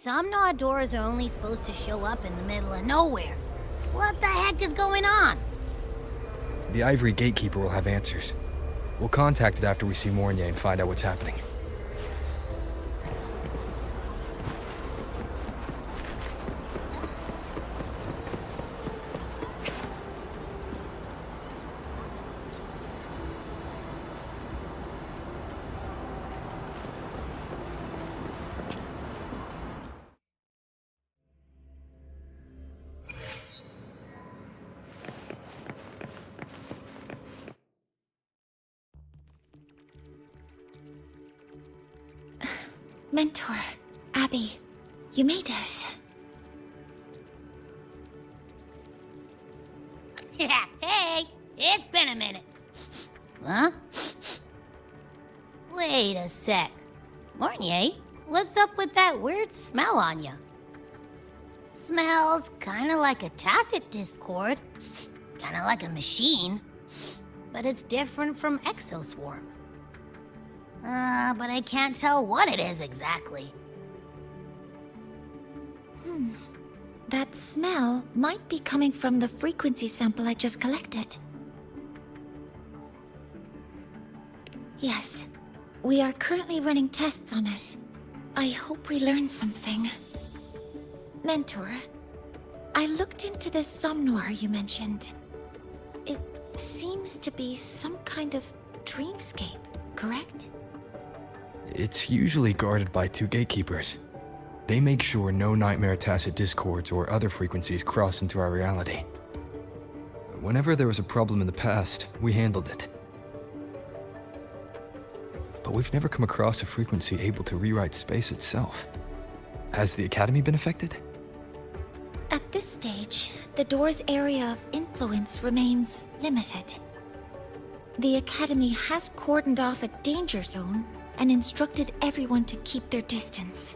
Somnaw doors are only supposed to show up in the middle of nowhere. What the heck is going on? The Ivory Gatekeeper will have answers. We'll contact it after we see Mornier and find out what's happening. Mentor, Abby, you made it. Yeah, hey, it's been a minute. Huh? Wait a sec. Mornier, what's up with that weird smell on you? Smells kinda like a tacit discord. Kinda like a machine. But it's different from Exoswarm. But I can't tell what it is exactly. That smell might be coming from the frequency sample I just collected. Yes, we are currently running tests on it. I hope we learn something. Mentor, I looked into the somnoir you mentioned. It seems to be some kind of dreamscape, correct? It's usually guarded by 2 gatekeepers. They make sure no nightmare tacit discords or other frequencies cross into our reality. Whenever there was a problem in the past, we handled it. But we've never come across a frequency able to rewrite space itself. Has the Academy been affected? At this stage, the door's area of influence remains limited. The Academy has cordoned off a danger zone and instructed everyone to keep their distance.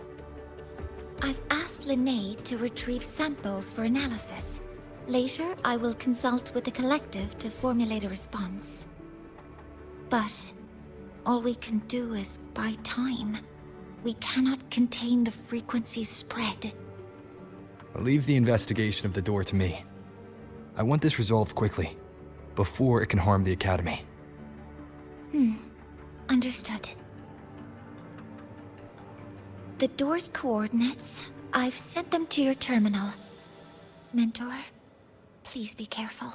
I've asked Linnae to retrieve samples for analysis. Later, I will consult with the collective to formulate a response. But all we can do is buy time. We cannot contain the frequency's spread. Leave the investigation of the door to me. I want this resolved quickly, before it can harm the Academy. Understood. The door's coordinates, I've sent them to your terminal. Mentor, please be careful.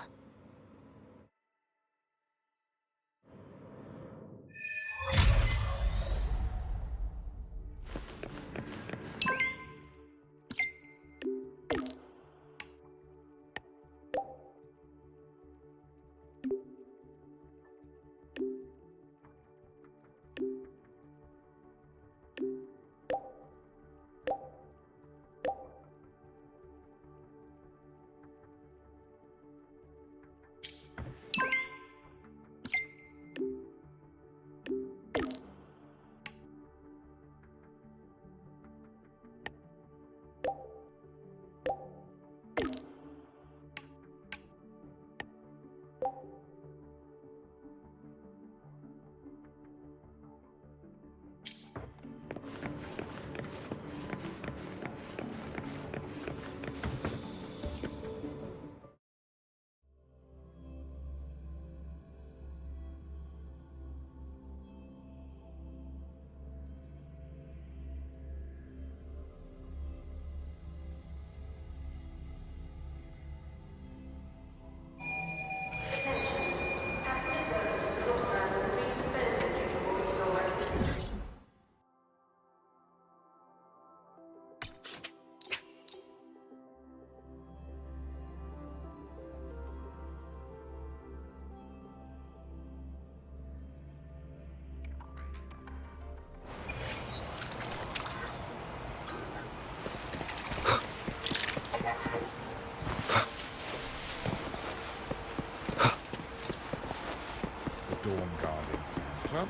Dorm Guarding Fan Club,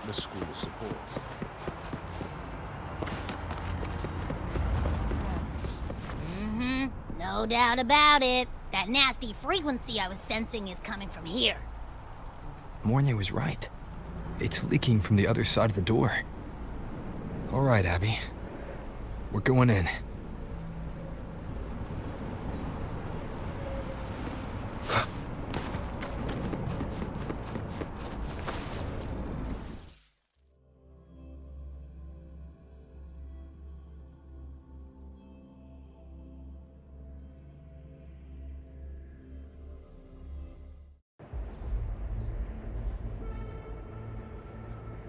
the school supports. No doubt about it. That nasty frequency I was sensing is coming from here. Mornier was right. It's leaking from the other side of the door. All right, Abby. We're going in.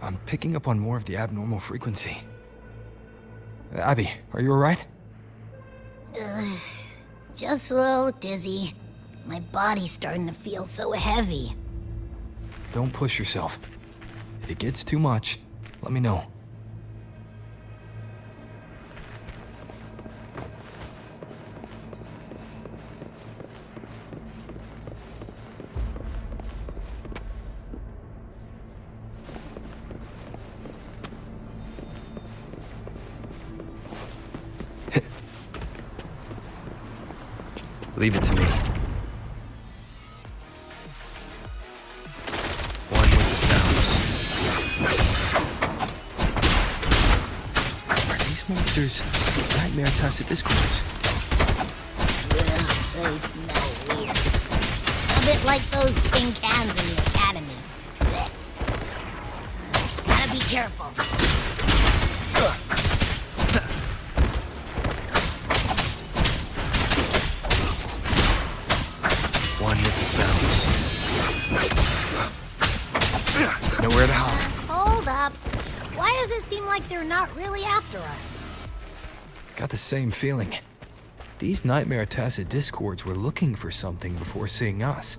I'm picking up on more of the abnormal frequency. Abby, are you alright? Just a little dizzy. My body's starting to feel so heavy. Don't push yourself. If it gets too much, let me know. Leave it to me. One with the sounds. Are these monsters nightmare tacit discords? They smell weird. A bit like those tin cans in the academy. Blech. Gotta be careful. One with the sounds. Nowhere to hide. Hold up. Why does it seem like they're not really after us? Got the same feeling. These nightmare tacit discords were looking for something before seeing us.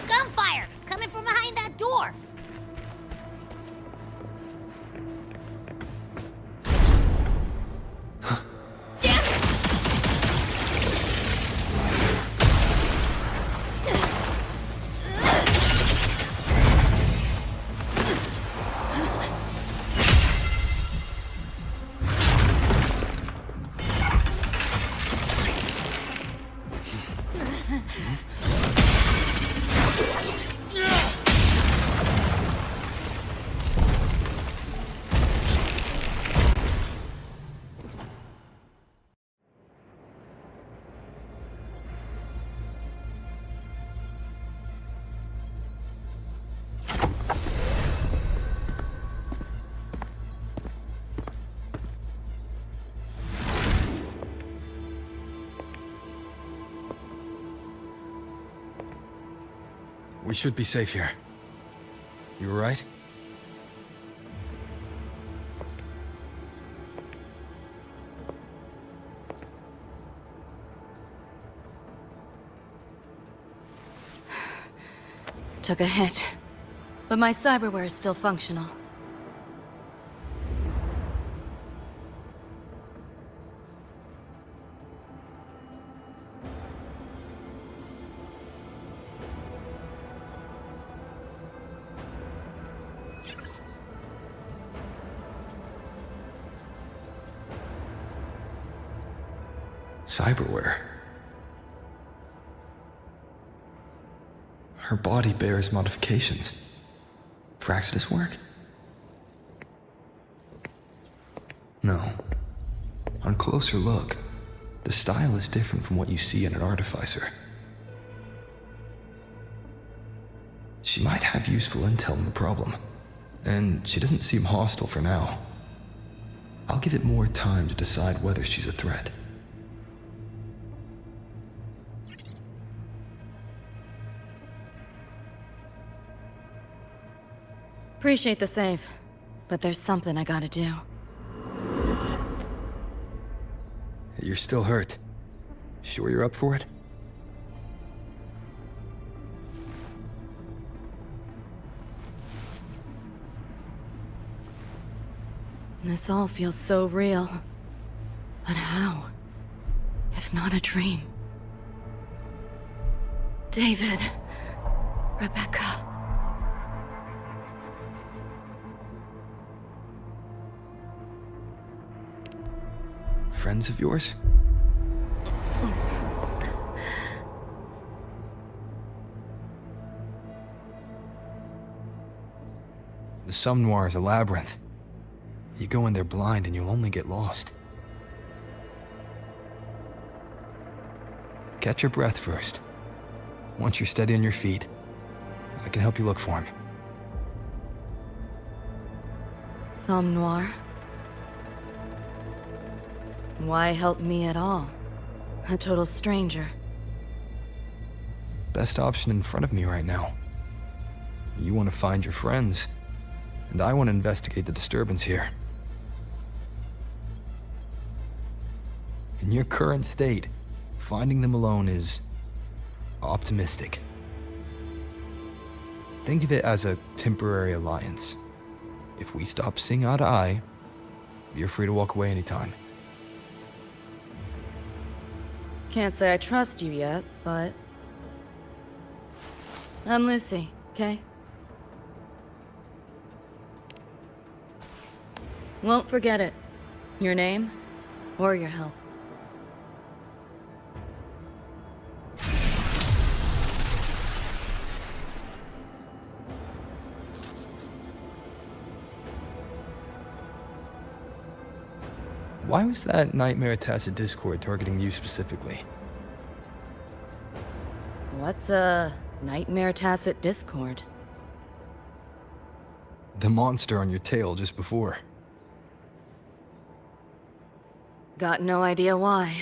Gunfire! Coming from behind that door! Damn it! We should be safe here. You alright? Took a hit, but my cyberware is still functional. Cyberware. Her body bears modifications. For Exodus work? No. On closer look, the style is different from what you see in an artificer. She might have useful intel on the problem, and she doesn't seem hostile for now. I'll give it more time to decide whether she's a threat. Appreciate the save, but there's something I gotta do. You're still hurt. Sure you're up for it? This all feels so real. But how? If not a dream? David. Rebecca. Friends of yours? The Somme Noir is a labyrinth. You go in there blind and you'll only get lost. Catch your breath first. Once you're steady on your feet, I can help you look for him. Somme Noir? Why help me at all? A total stranger. Best option in front of me right now. You want to find your friends, and I want to investigate the disturbance here. In your current state, finding them alone is optimistic. Think of it as a temporary alliance. If we stop seeing eye to eye, you're free to walk away anytime. Can't say I trust you yet, but... I'm Lucy, okay? Won't forget it. Your name, or your help. Why was that Nightmare Tacit Discord targeting you specifically? What's a Nightmare Tacit Discord? The monster on your tail just before. Got no idea why.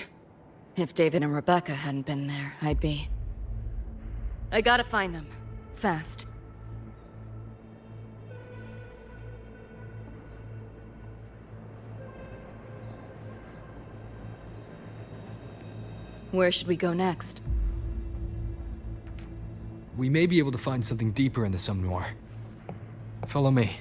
If David and Rebecca hadn't been there, I'd be... I gotta find them. Fast. Where should we go next? We may be able to find something deeper in the Somme Noir. Follow me.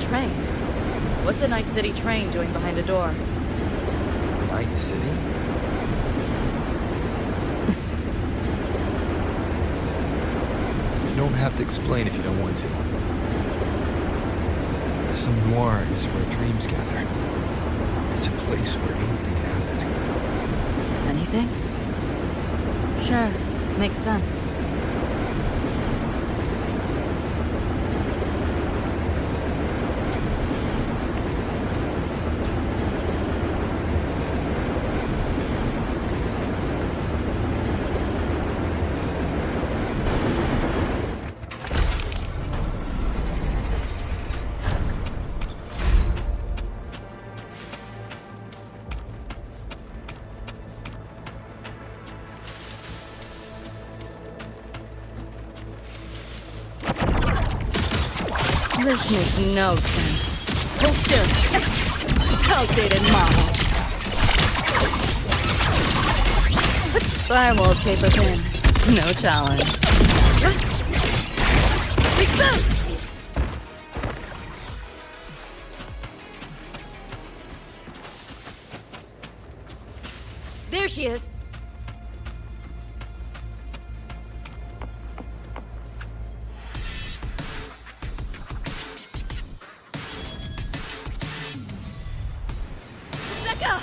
Train? What's a Night City train doing behind a door? Night City? You don't have to explain if you don't want to. The Somme Noir is where dreams gather. It's a place where anything can happen. Anything? Sure, makes sense. This makes no sense. Hold still. Outdated model. Firewall paper thin. No challenge. Reboot! There she is. Rebecca!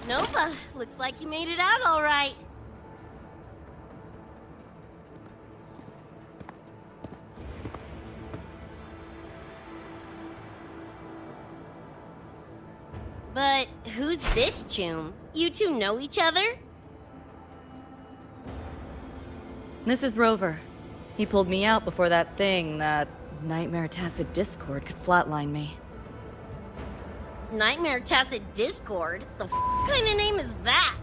Nova, looks like you made it out all right. But who's this chum? You two know each other? This is Rover. He pulled me out before that thing, that Nightmare Tacit Discord, could flatline me. Nightmare Tacit Discord? The kind of name is that?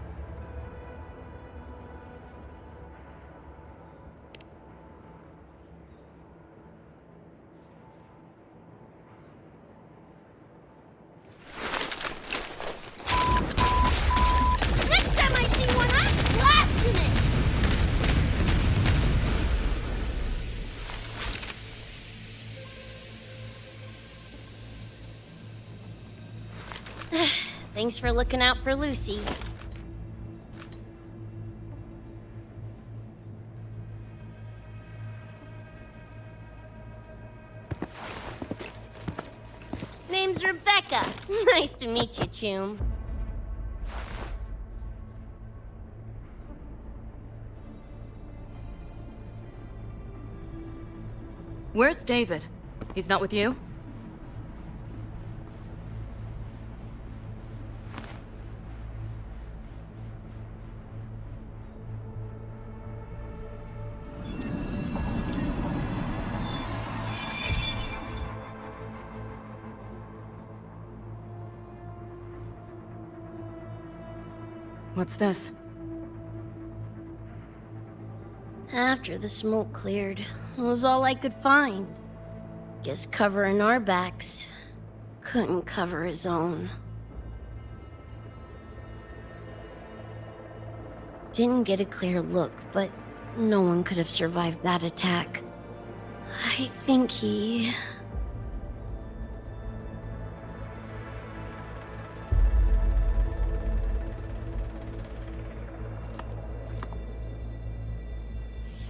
Next time I see one, I'm blasting it! Thanks for looking out for Lucy. Name's Rebecca. Nice to meet you, Choom. Where's David? He's not with you? What's this? After the smoke cleared, it was all I could find. Guess covering our backs couldn't cover his own. Didn't get a clear look, but no one could have survived that attack. I think he...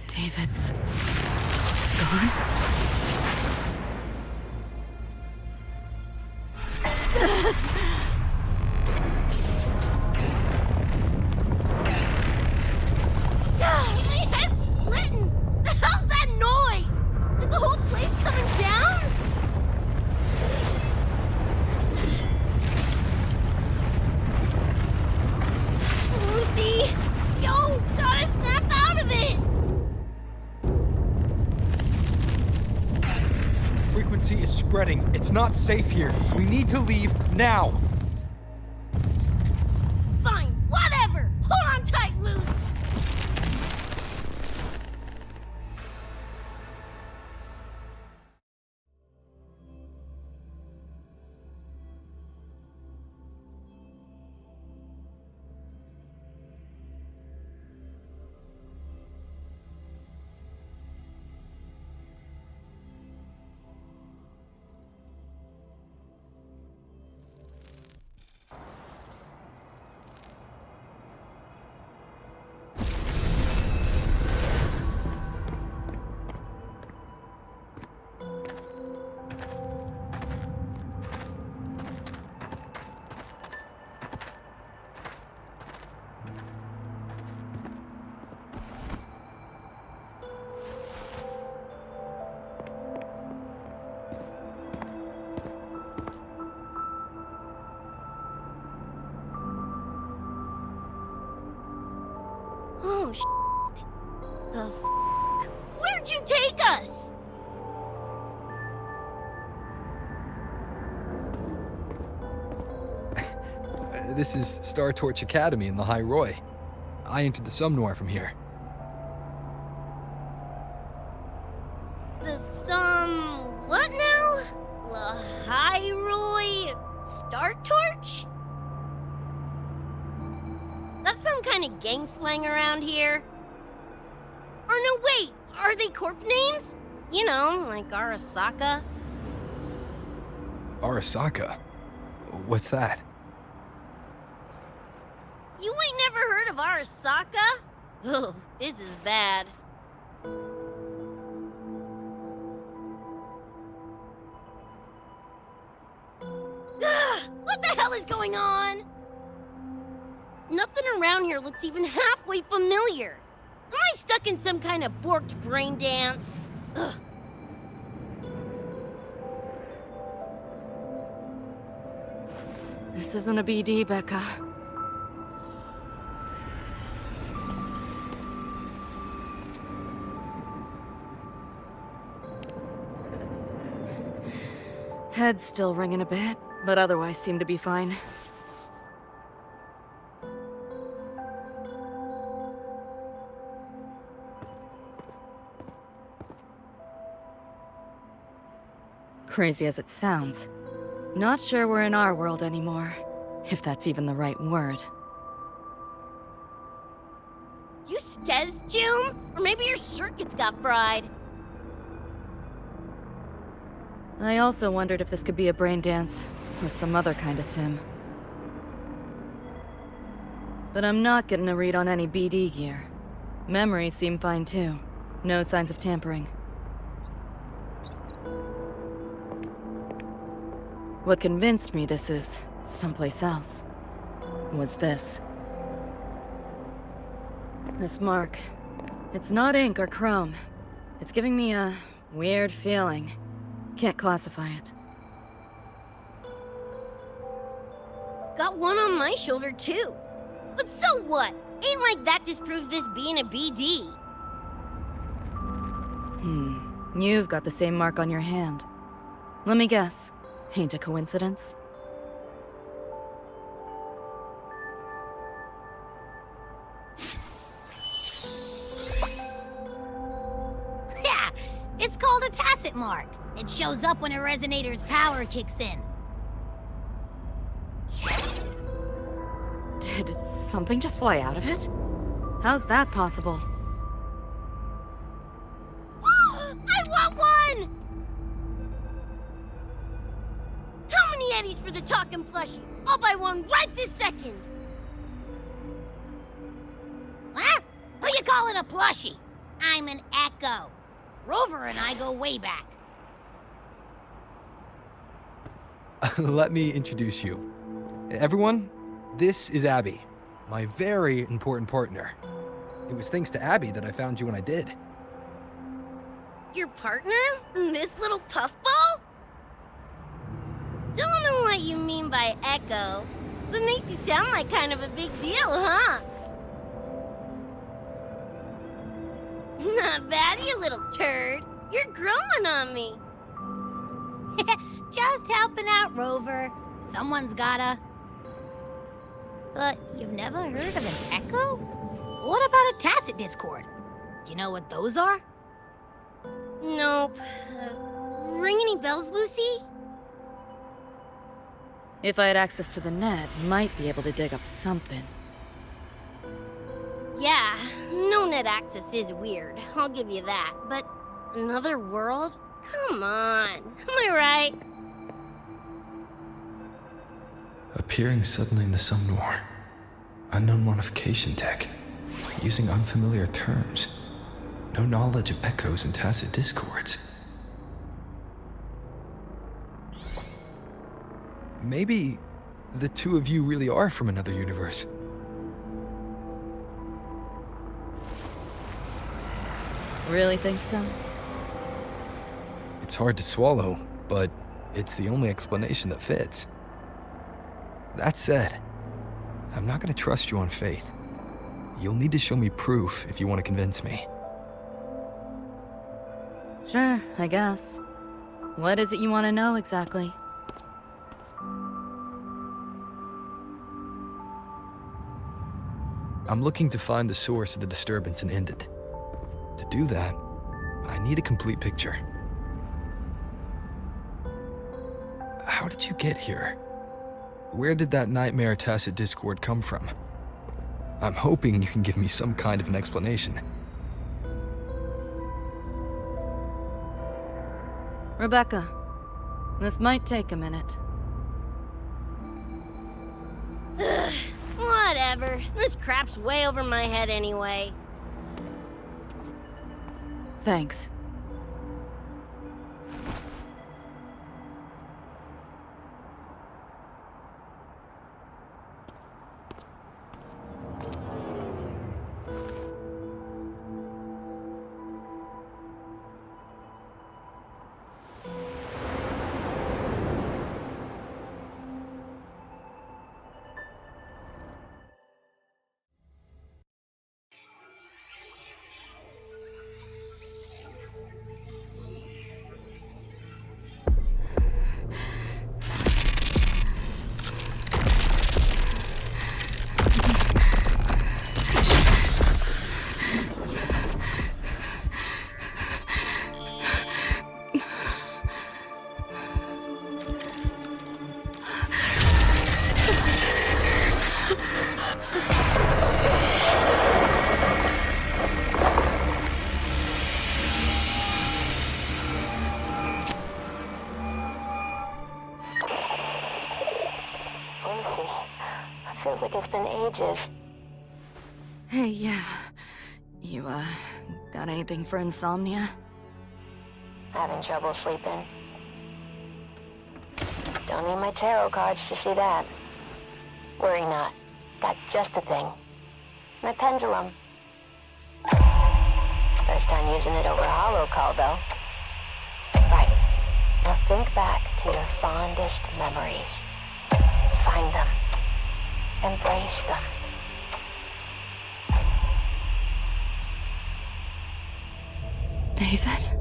David's gone? My head's splitting! The hell's that noise? Is the whole place coming down? Lucy! Yo, gotta snap out of it! Frequency is spreading. It's not safe here. We need to leave now. Fine, whatever! Hold on tight, Luce! Oh, shit. The f***? Where'd you take us? This is Star Torch Academy in the High Roy. I entered the Somnoir from here. The what now? Lahiroi Star Torch? That's some kind of gang slang around here. Or no, wait, are they corp names? You know, like Arasaka. Arasaka? What's that? You ain't never heard of Arasaka? Oh, this is bad. What the hell is going on? Nothing around here looks even halfway familiar. Am I stuck in some kind of borked brain dance? Ugh. This isn't a BD, Becca. Head's still ringing a bit, but otherwise seem to be fine. Crazy as it sounds, not sure we're in our world anymore, if that's even the right word. You skez, June? Or maybe your circuits got fried. I also wondered if this could be a brain dance, or some other kind of sim. But I'm not getting a read on any BD gear. Memories seem fine too. No signs of tampering. What convinced me this is someplace else was this. This mark. It's not ink or chrome. It's giving me a weird feeling. Can't classify it. Got one on my shoulder, too. But so what? Ain't like that disproves this being a BD. You've got the same mark on your hand. Let me guess. Ain't a coincidence? Yeah, it's called a tacit mark. It shows up when a resonator's power kicks in. Did something just fly out of it? How's that possible? I want one! How many eddies for the talking plushie? I'll buy one right this second! Huh? Who you calling a plushie? I'm an Echo. Rover and I go way back. Let me introduce you. Everyone, this is Abby, my very important partner. It was thanks to Abby that I found you when I did. Your partner? This little puffball? Don't know what you mean by Echo, but makes you sound like kind of a big deal, huh? Not bad, you little turd. You're growing on me. Just helping out Rover. Someone's gotta. But you've never heard of an Echo? What about a tacit discord? Do you know what those are? Nope. Ring any bells, Lucy? If I had access to the net, might be able to dig up something. Yeah, no net access is weird. I'll give you that. But another world? Come on. Am I right? Appearing suddenly in the Sumnor. Unknown modification tech. Using unfamiliar terms. No knowledge of echoes and tacit discords. Maybe the two of you really are from another universe. Really think so? It's hard to swallow, but it's the only explanation that fits. That said, I'm not gonna trust you on faith. You'll need to show me proof if you want to convince me. Sure, I guess. What is it you want to know exactly? I'm looking to find the source of the disturbance and end it. To do that, I need a complete picture. How did you get here? Where did that nightmare tacit discord come from? I'm hoping you can give me some kind of an explanation. Rebecca, this might take a minute. Whatever. This crap's way over my head anyway. Thanks. Feels like it's been ages. Hey, yeah. You, got anything for insomnia? Having trouble sleeping? Don't need my tarot cards to see that. Worry not. Got just the thing. My pendulum. First time using it over hollow call, though. Right. Now think back to your fondest memories. Find them. Embrace them. David?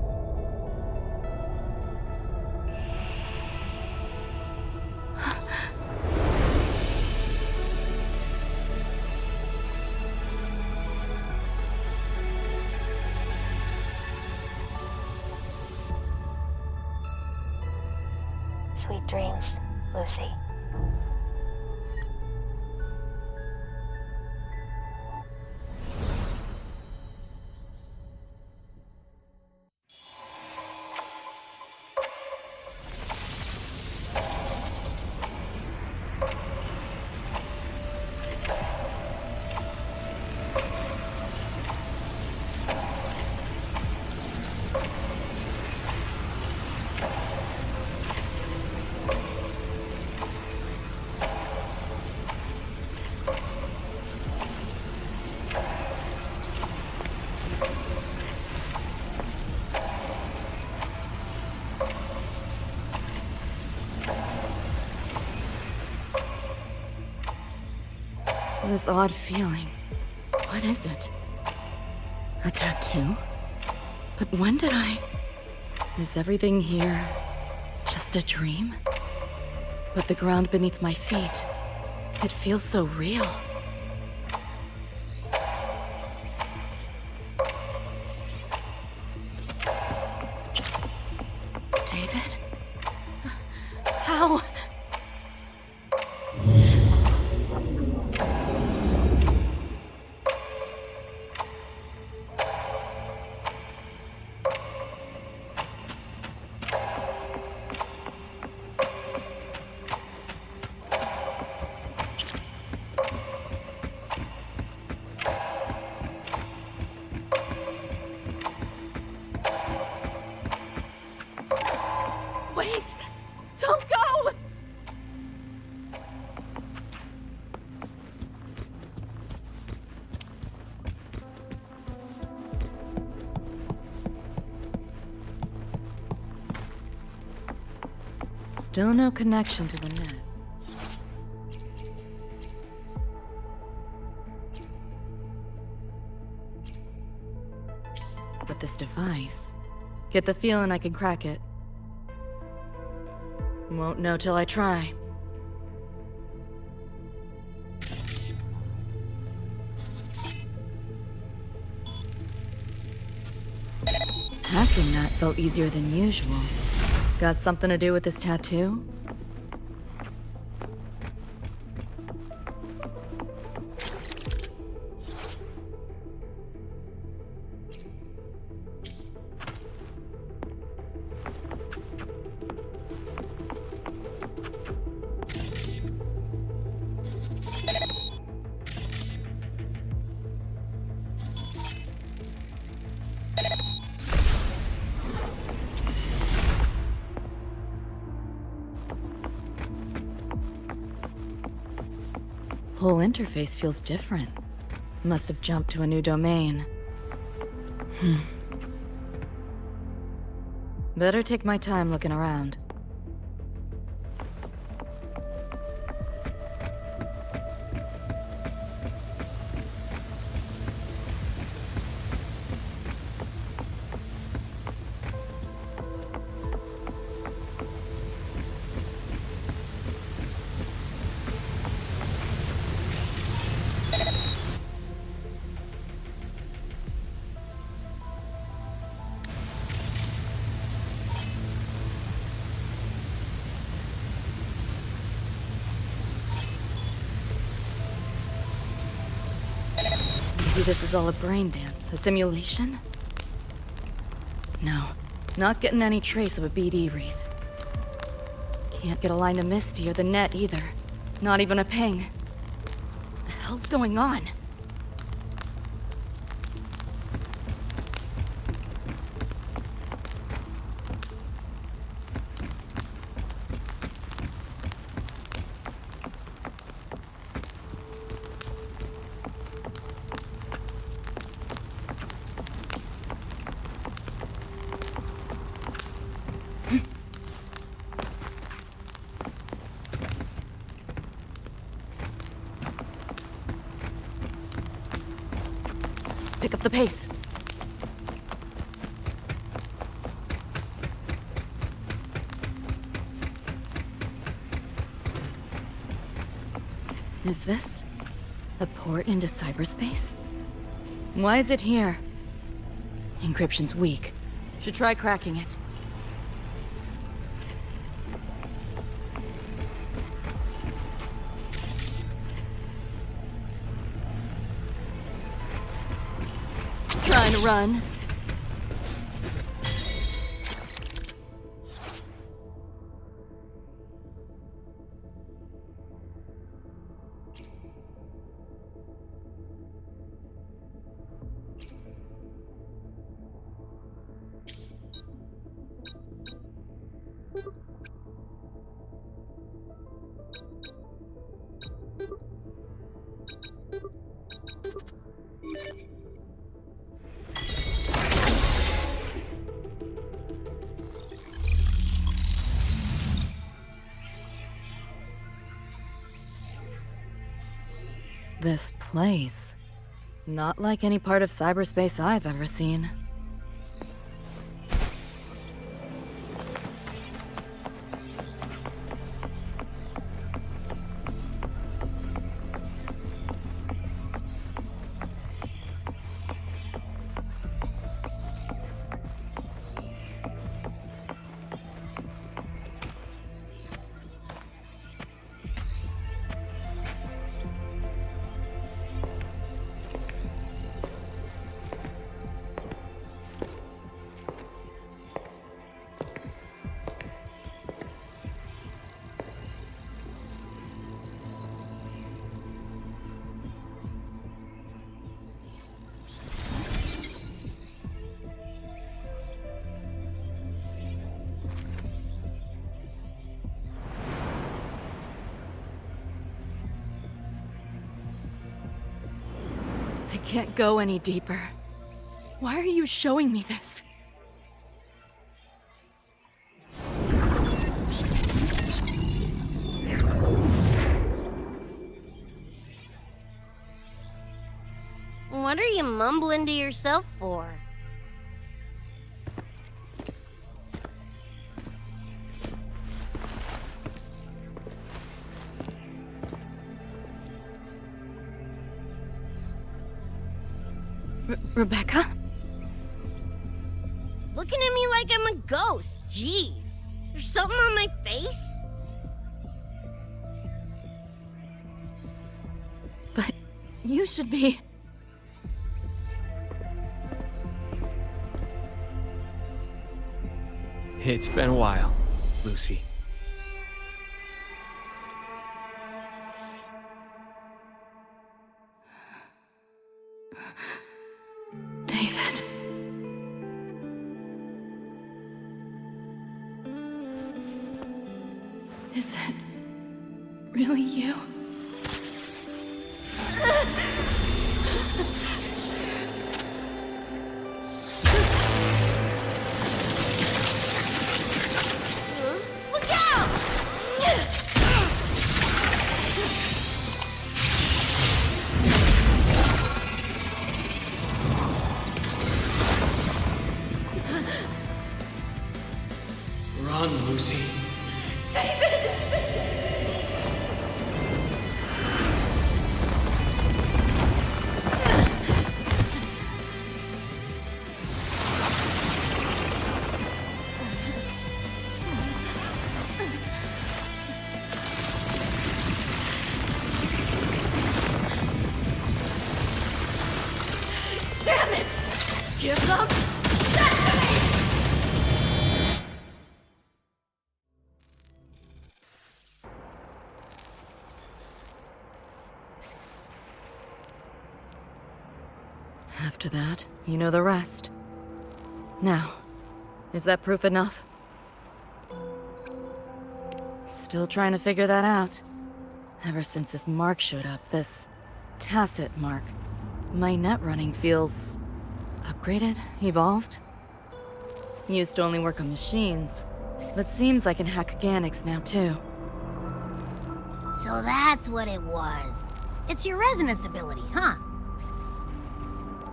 Sweet dreams, Lucy. This odd feeling. What is it? A tattoo? But when did I... Is everything here just a dream? But the ground beneath my feet, it feels so real. David? How? Wait! Don't go! Still no connection to the net. With this device, get the feeling I can crack it. Won't know till I try. Hacking that felt easier than usual. Got something to do with this tattoo? Whole interface feels different. Must have jumped to a new domain. Better take my time looking around. Maybe this is all a brain dance, a simulation? No, not getting any trace of a BD wreath. Can't get a line to Misty or the net either. Not even a ping. What the hell's going on? pick up the pace. Is this the port into cyberspace? Why is it here? Encryption's weak. Should try cracking it. Trying to run. This place. Not like any part of cyberspace I've ever seen. I can't go any deeper. Why are you showing me this? What are you mumbling to yourself for? Rebecca? Looking at me like I'm a ghost. Jeez. There's something on my face? But you should be... It's been a while, Lucy. David. Is it really you? Look out! Run, Lucy. Damn it! Give them that to me! After that, you know the rest. Now, is that proof enough? Still trying to figure that out. Ever since this mark showed up, this tacit mark, my net running feels upgraded, evolved. Used to only work on machines, but seems I can hack organics now too. So that's what it was. It's your resonance ability, huh?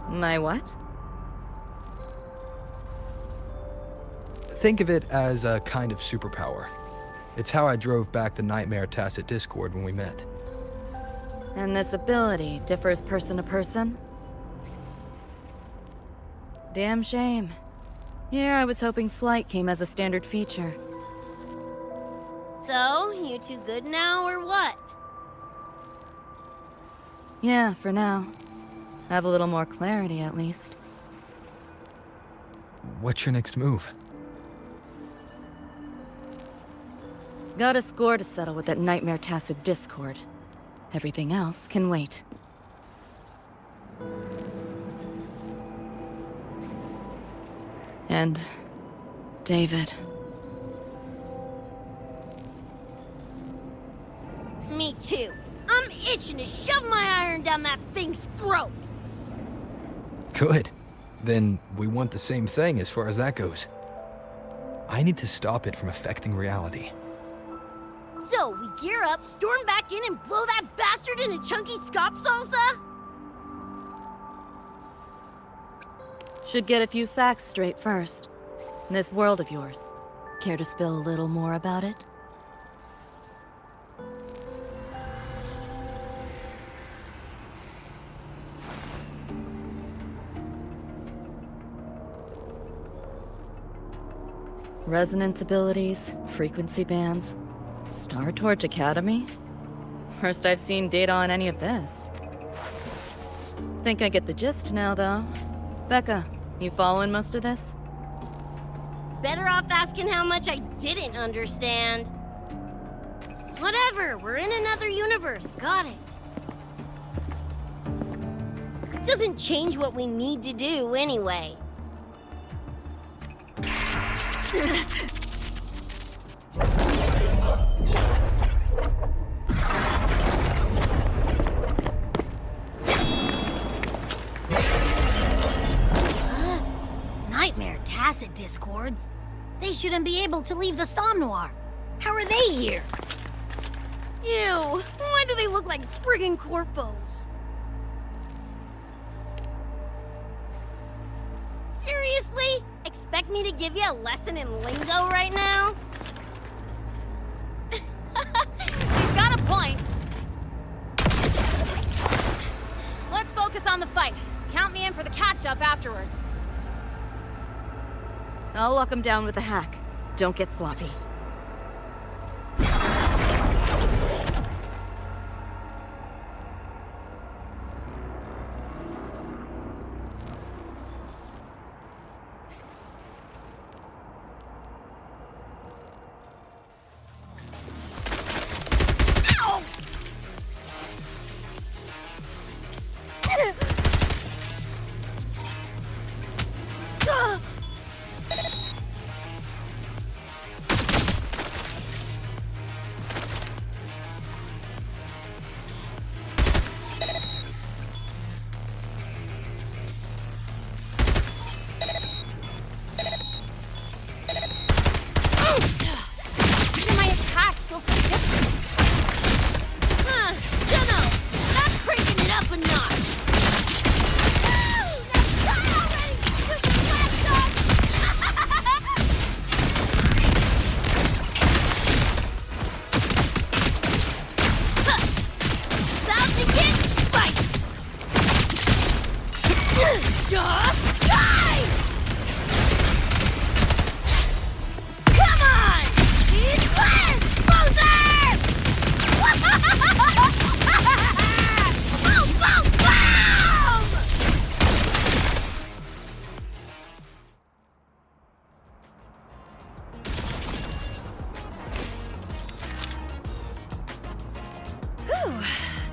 My what? Think of it as a kind of superpower. It's how I drove back the Nightmare Tacit Discord when we met. And this ability differs person to person? Damn shame. Here I was hoping flight came as a standard feature. So, you two good now, or what? Yeah, for now. Have a little more clarity, at least. What's your next move? Got a score to settle with that Nightmare Tacit Discord. Everything else can wait. And David. Me too. I'm itching to shove my iron down that thing's throat. Good. Then we want the same thing as far as that goes. I need to stop it from affecting reality. So, we gear up, storm back in, and blow that bastard into chunky scop salsa? Should get a few facts straight first. This world of yours. Care to spill a little more about it? Resonance abilities, frequency bands, Star Torch Academy? First I've seen data on any of this. Think I get the gist now, though. Becca, you following most of this? Better off asking how much I didn't understand. Whatever, we're in another universe, got it. Doesn't change what we need to do anyway. Nightmare Tacit Discords? They shouldn't be able to leave the Somnoir. How are they here? Ew, why do they look like friggin' corpos? Seriously? Expect me to give you a lesson in lingo right now? She's got a point. Let's focus on the fight. Count me in for the catch-up afterwards. I'll lock him down with a hack. Don't get sloppy.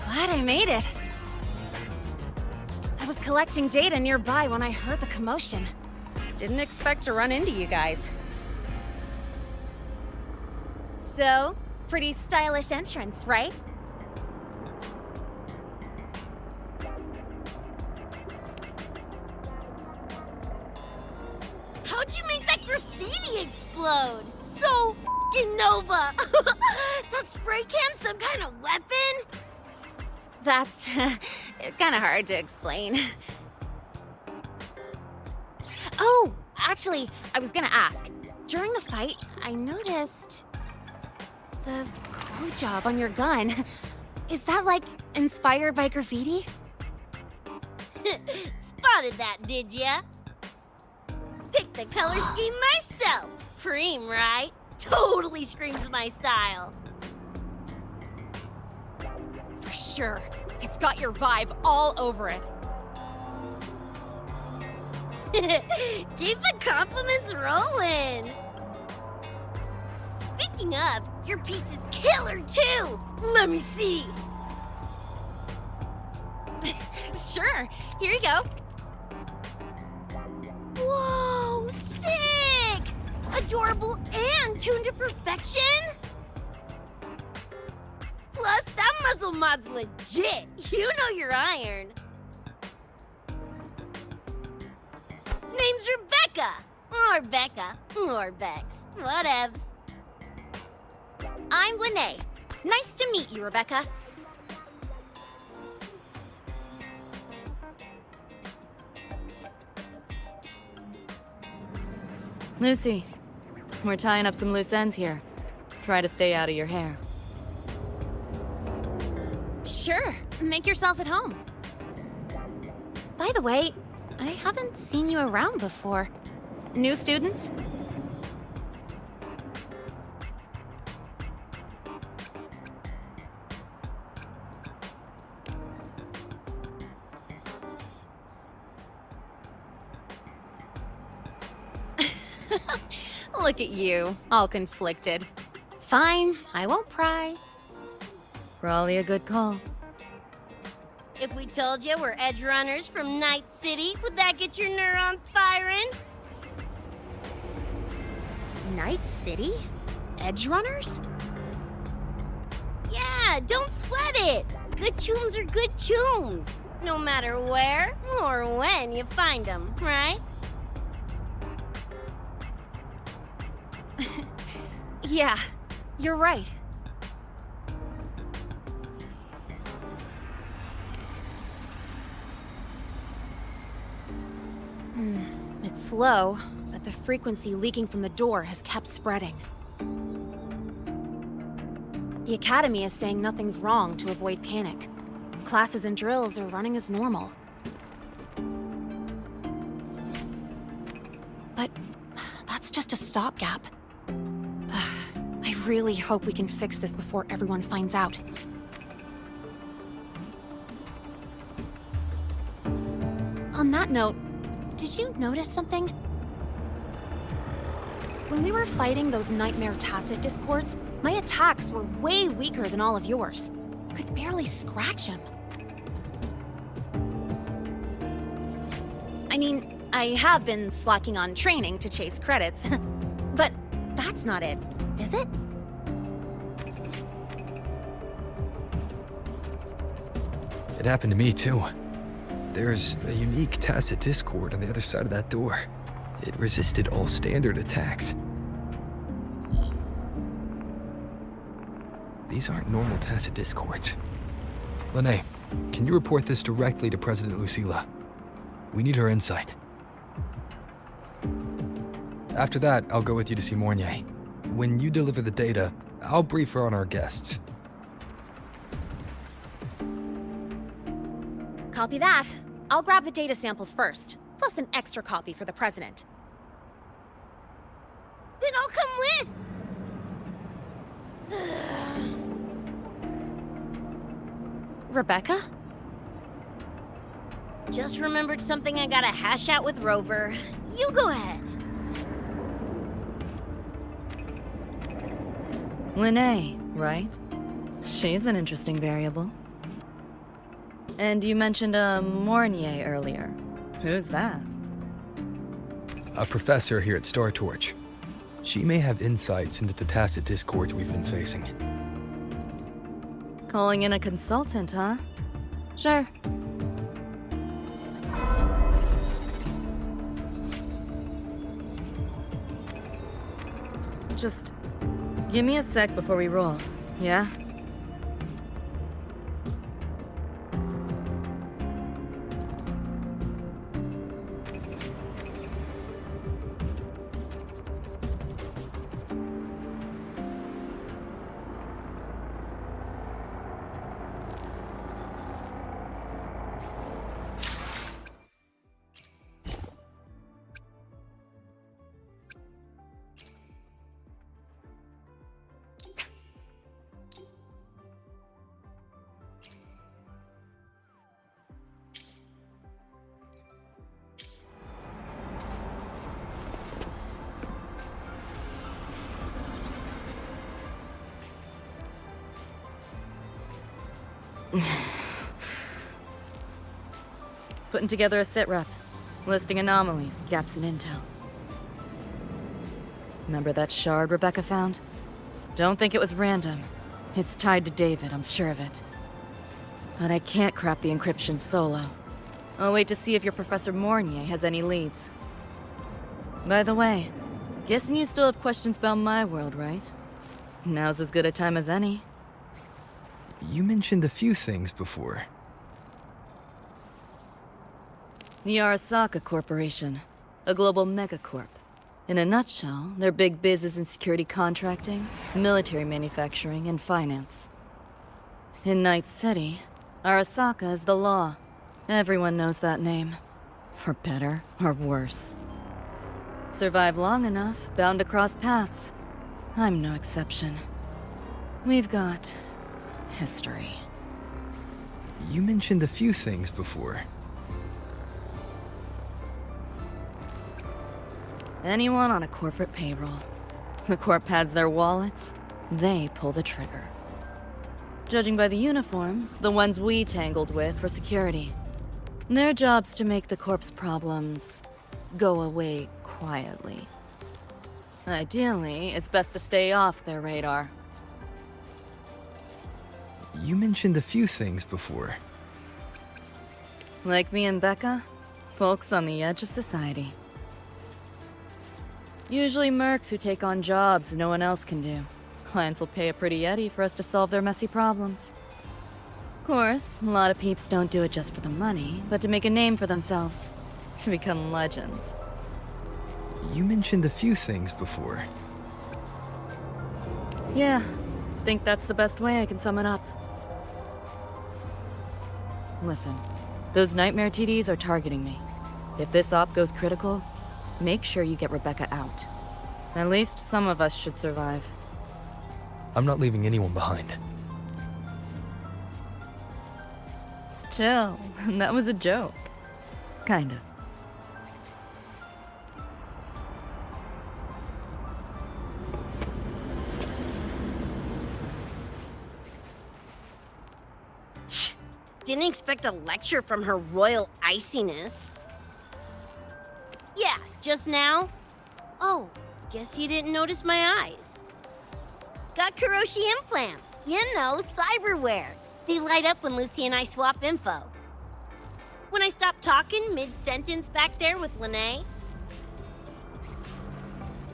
Glad I made it. I was collecting data nearby when I heard the commotion. Didn't expect to run into you guys. So, pretty stylish entrance, right? How'd you make that graffiti explode? So f***ing Nova! That spray can some kind of weapon? That's kinda hard to explain. Oh, actually, I was gonna ask. During the fight, I noticed the glue job on your gun. Is that, like, inspired by graffiti? Spotted that, did ya? Picked the color scheme myself. Preem, right? Totally screams my style. For sure. It's got your vibe all over it. Keep the compliments rolling. Speaking of, your piece is killer too. Let me see. Sure. Here you go. Whoa, sick! Adorable and tuned to perfection? Plus, that muzzle mod's legit. You know your iron. Name's Rebecca. Or Becca. Or Bex. Whatevs. I'm Lene. Nice to meet you, Rebecca. Lucy, we're tying up some loose ends here. Try to stay out of your hair. Sure. Make yourselves at home. By the way, I haven't seen you around before. New students? Look at you, all conflicted. Fine, I won't pry. Probably a good call. If we told you we're edge runners from Night City, would that get your neurons firing? Night City? Edge runners? Yeah, don't sweat it. Good chooms are good chooms. No matter where or when you find them, right? Yeah, you're right. It's slow, but the frequency leaking from the door has kept spreading. The Academy is saying nothing's wrong to avoid panic. Classes and drills are running as normal. But that's just a stopgap. I really hope we can fix this before everyone finds out. On that note, did you notice something? When we were fighting those nightmare tacit discords, my attacks were way weaker than all of yours. Could barely scratch him. I mean, I have been slacking on training to chase credits, but that's not it, is it? It happened to me too. There's a unique tacit discord on the other side of that door. It resisted all standard attacks. These aren't normal tacit discords. Lene, can you report this directly to President Lucilla? We need her insight. After that, I'll go with you to see Mornier. When you deliver the data, I'll brief her on our guests. Copy that. I'll grab the data samples first, plus an extra copy for the president. Then I'll come with. Rebecca? Just remembered something I gotta hash out with Rover. You go ahead. Lene, right? She's an interesting variable. And you mentioned a Mornier earlier. Who's that? A professor here at Star Torch. She may have insights into the tacit discords we've been facing. Calling in a consultant, huh? Sure. Just give me a sec before we roll, yeah? Putting together a sit rep, listing anomalies, gaps in intel. Remember that shard Rebecca found? Don't think it was random. It's tied to David, I'm sure of it. But I can't crack the encryption solo. I'll wait to see if your Professor Mornier has any leads. By the way, guessing you still have questions about my world, right? Now's as good a time as any. You mentioned a few things before. The Arasaka Corporation, a global megacorp. In a nutshell, their big biz is in security contracting, military manufacturing, and finance. In Night City, Arasaka is the law. Everyone knows that name. For better or worse. Survive long enough, bound to cross paths. I'm no exception. We've got history. You mentioned a few things before. Anyone on a corporate payroll. The corp pads their wallets, they pull the trigger. Judging by the uniforms, the ones we tangled with were security. Their job's to make the corp's problems go away quietly. Ideally, it's best to stay off their radar. You mentioned a few things before. Like me and Becca, folks on the edge of society. Usually mercs who take on jobs no one else can do. Clients will pay a pretty eddy for us to solve their messy problems. Of course, a lot of peeps don't do it just for the money, but to make a name for themselves. To become legends. You mentioned a few things before. Yeah, think that's the best way I can sum it up. Listen, those nightmare TDs are targeting me. If this op goes critical, make sure you get Rebecca out. At least some of us should survive. I'm not leaving anyone behind. Chill, that was a joke. Kinda. Didn't expect a lecture from her royal iciness. Yeah, just now? Oh, guess you didn't notice my eyes. Got Kuroshi implants. You know, cyberware. They light up when Lucy and I swap info. When I stop talking mid-sentence back there with Lene.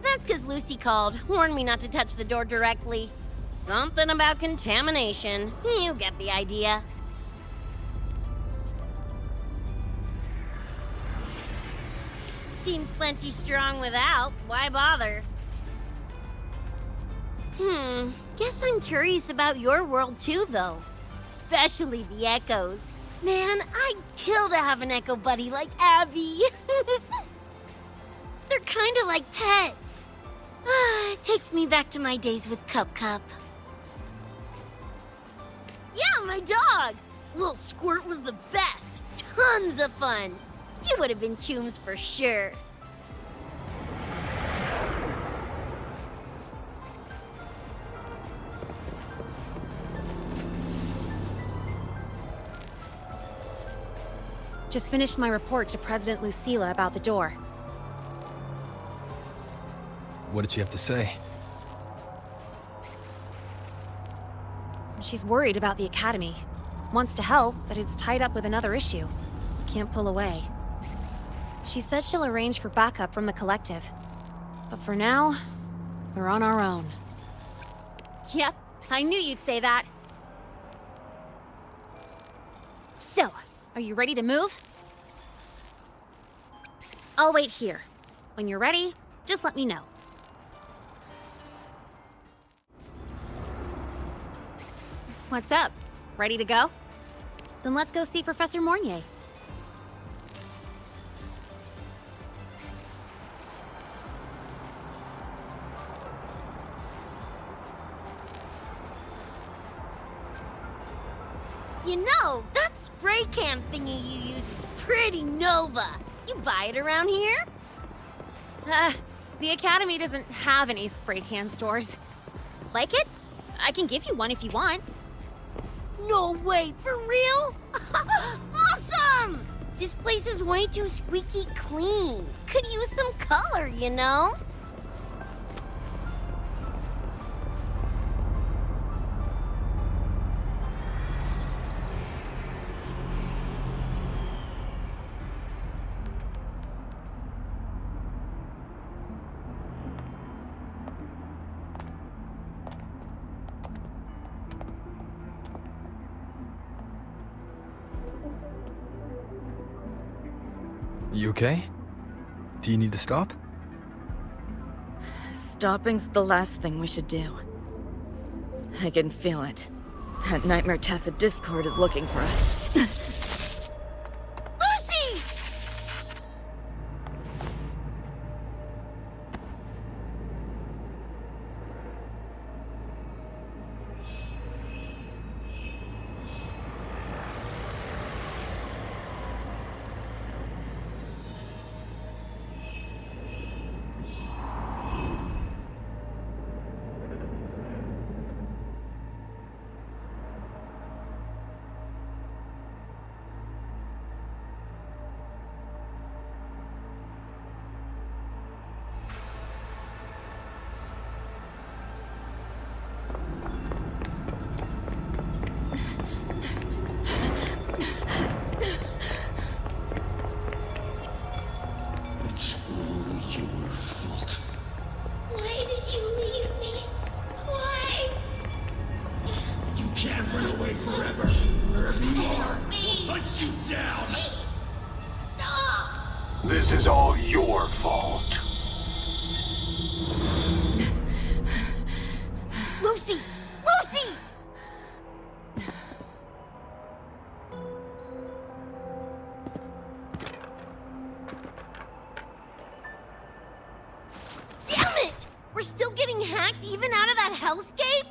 That's because Lucy called, warned me not to touch the door directly. Something about contamination. You get the idea. Seemed plenty strong without. Why bother? Guess I'm curious about your world too, though. Especially the echoes. Man, I'd kill to have an echo buddy like Abby. They're kinda like pets. It takes me back to my days with Cup. Yeah, my dog! Little Squirt was the best. Tons of fun. You would have been chooms for sure. Just finished my report to President Lucilla about the door. What did she have to say? She's worried about the Academy. Wants to help, but is tied up with another issue. Can't pull away. She said she'll arrange for backup from the collective. But for now, we're on our own. Yep, I knew you'd say that. So, are you ready to move? I'll wait here. When you're ready, just let me know. What's up? Ready to go? Then let's go see Professor Mornier. You know, that spray can thingy you use is pretty Nova. You buy it around here? The Academy doesn't have any spray can stores. Like it? I can give you one if you want. No way, for real? Awesome! This place is way too squeaky clean. Could use some color, you know? You okay? Do you need to stop? Stopping's the last thing we should do. I can feel it. That Nightmare Tacit Discord is looking for us. Lucy! This is all your fault. Lucy! Lucy! Damn it! We're still getting hacked even out of that hellscape?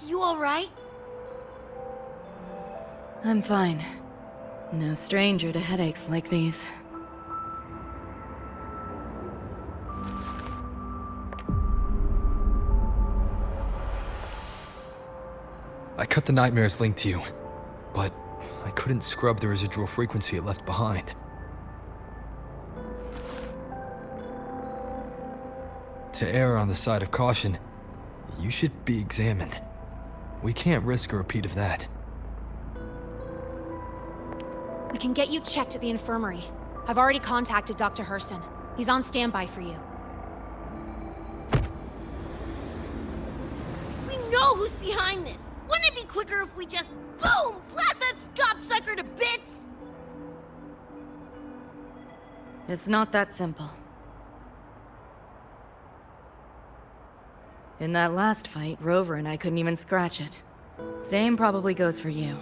You alright? I'm fine. No stranger to headaches like these. I cut the nightmare's link to you, but I couldn't scrub the residual frequency it left behind. To err on the side of caution, you should be examined. We can't risk a repeat of that. We can get you checked at the infirmary. I've already contacted Dr. Herson. He's on standby for you. We know who's behind this! Wouldn't it be quicker if we just, boom, blast that gobsucker to bits? It's not that simple. In that last fight, Rover and I couldn't even scratch it. Same probably goes for you.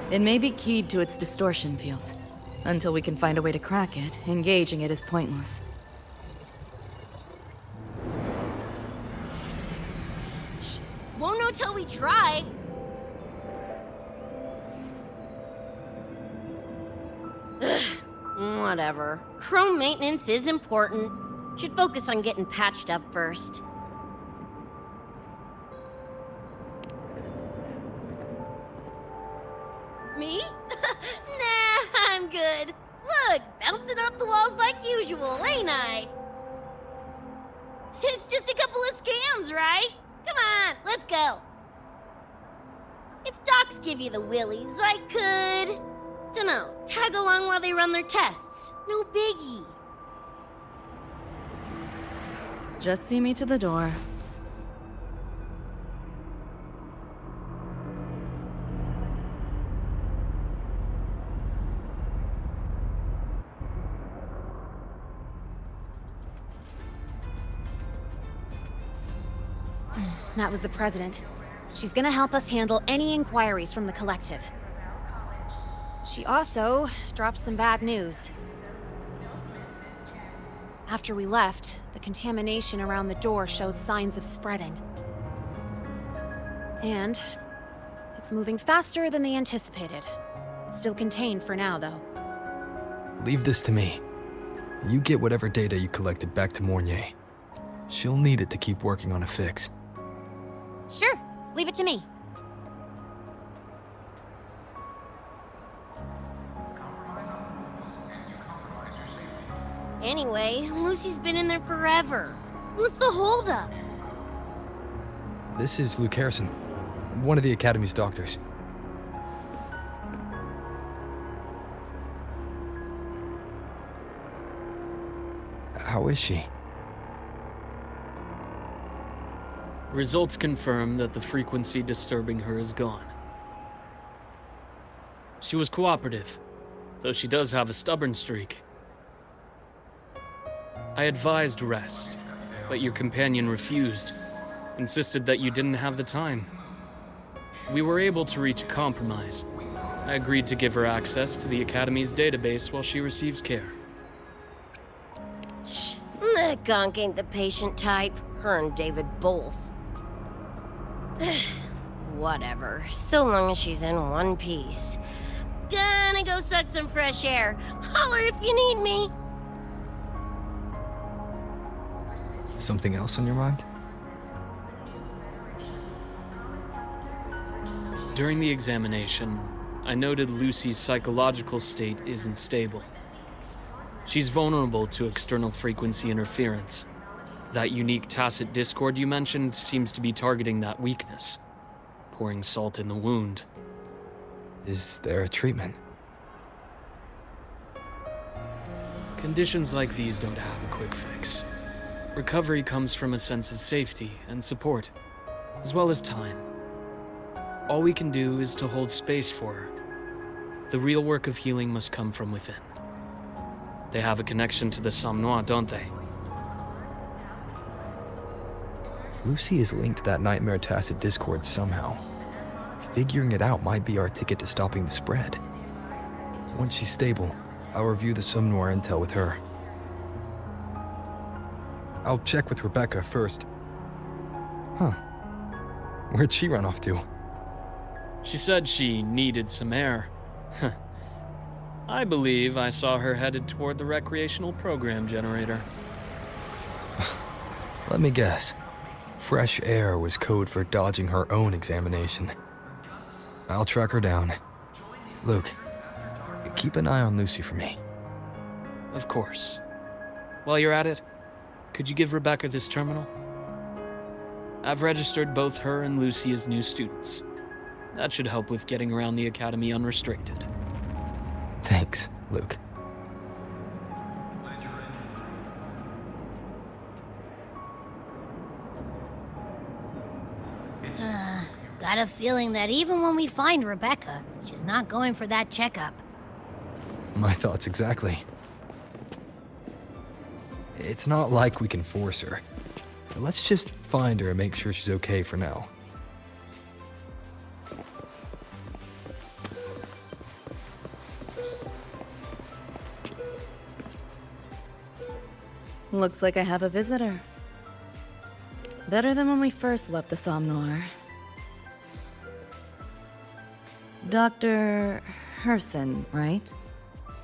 It may be keyed to its distortion field. Until we can find a way to crack it, engaging it is pointless. Won't know till we try. Ugh, whatever. Chrome maintenance is important. Should focus on getting patched up first. Me? Nah, I'm good. Look, bouncing off the walls like usual, ain't I? It's just a couple of scams, right? Come on, let's go. If docs give you the willies, I could... dunno, tag along while they run their tests. No biggie. Just see me to the door. That was the president. She's gonna help us handle any inquiries from the collective. She also dropped some bad news. After we left, the contamination around the door showed signs of spreading. And it's moving faster than they anticipated. Still contained for now, though. Leave this to me. You get whatever data you collected back to Mornier. She'll need it to keep working on a fix. Sure, leave it to me. Anyway, Lucy's been in there forever. What's the holdup? This is Luke Harrison, one of the Academy's doctors. How is she? Results confirm that the frequency disturbing her is gone. She was cooperative, though she does have a stubborn streak. I advised rest, but your companion refused, insisted that you didn't have the time. We were able to reach a compromise. I agreed to give her access to the Academy's database while she receives care. That gonk ain't the patient type. Her and David both. Whatever, so long as she's in one piece. Gonna go suck some fresh air. Holler if you need me. Something else on your mind? During the examination, I noted Lucy's psychological state isn't stable. She's vulnerable to external frequency interference. That unique tacit discord you mentioned seems to be targeting that weakness, pouring salt in the wound. Is there a treatment? Conditions like these don't have a quick fix. Recovery comes from a sense of safety and support, as well as time. All we can do is to hold space for her. The real work of healing must come from within. They have a connection to the Somme Noire, don't they? Lucy is linked to that nightmare tacit discord somehow. Figuring it out might be our ticket to stopping the spread. Once she's stable, I'll review the Somme Noire intel with her. I'll check with Rebecca first. Huh. Where'd she run off to? She said she needed some air. I believe I saw her headed toward the recreational program generator. Let me guess. Fresh air was code for dodging her own examination. I'll track her down. Luke, keep an eye on Lucy for me. Of course. While you're at it, could you give Rebecca this terminal? I've registered both her and Lucy as new students. That should help with getting around the Academy unrestricted. Thanks, Luke. Got a feeling that even when we find Rebecca, she's not going for that checkup. My thoughts exactly. It's not like we can force her. Let's just find her and make sure she's okay for now. Looks like I have a visitor. Better than when we first left the Somme Noire. Dr. Herson, right?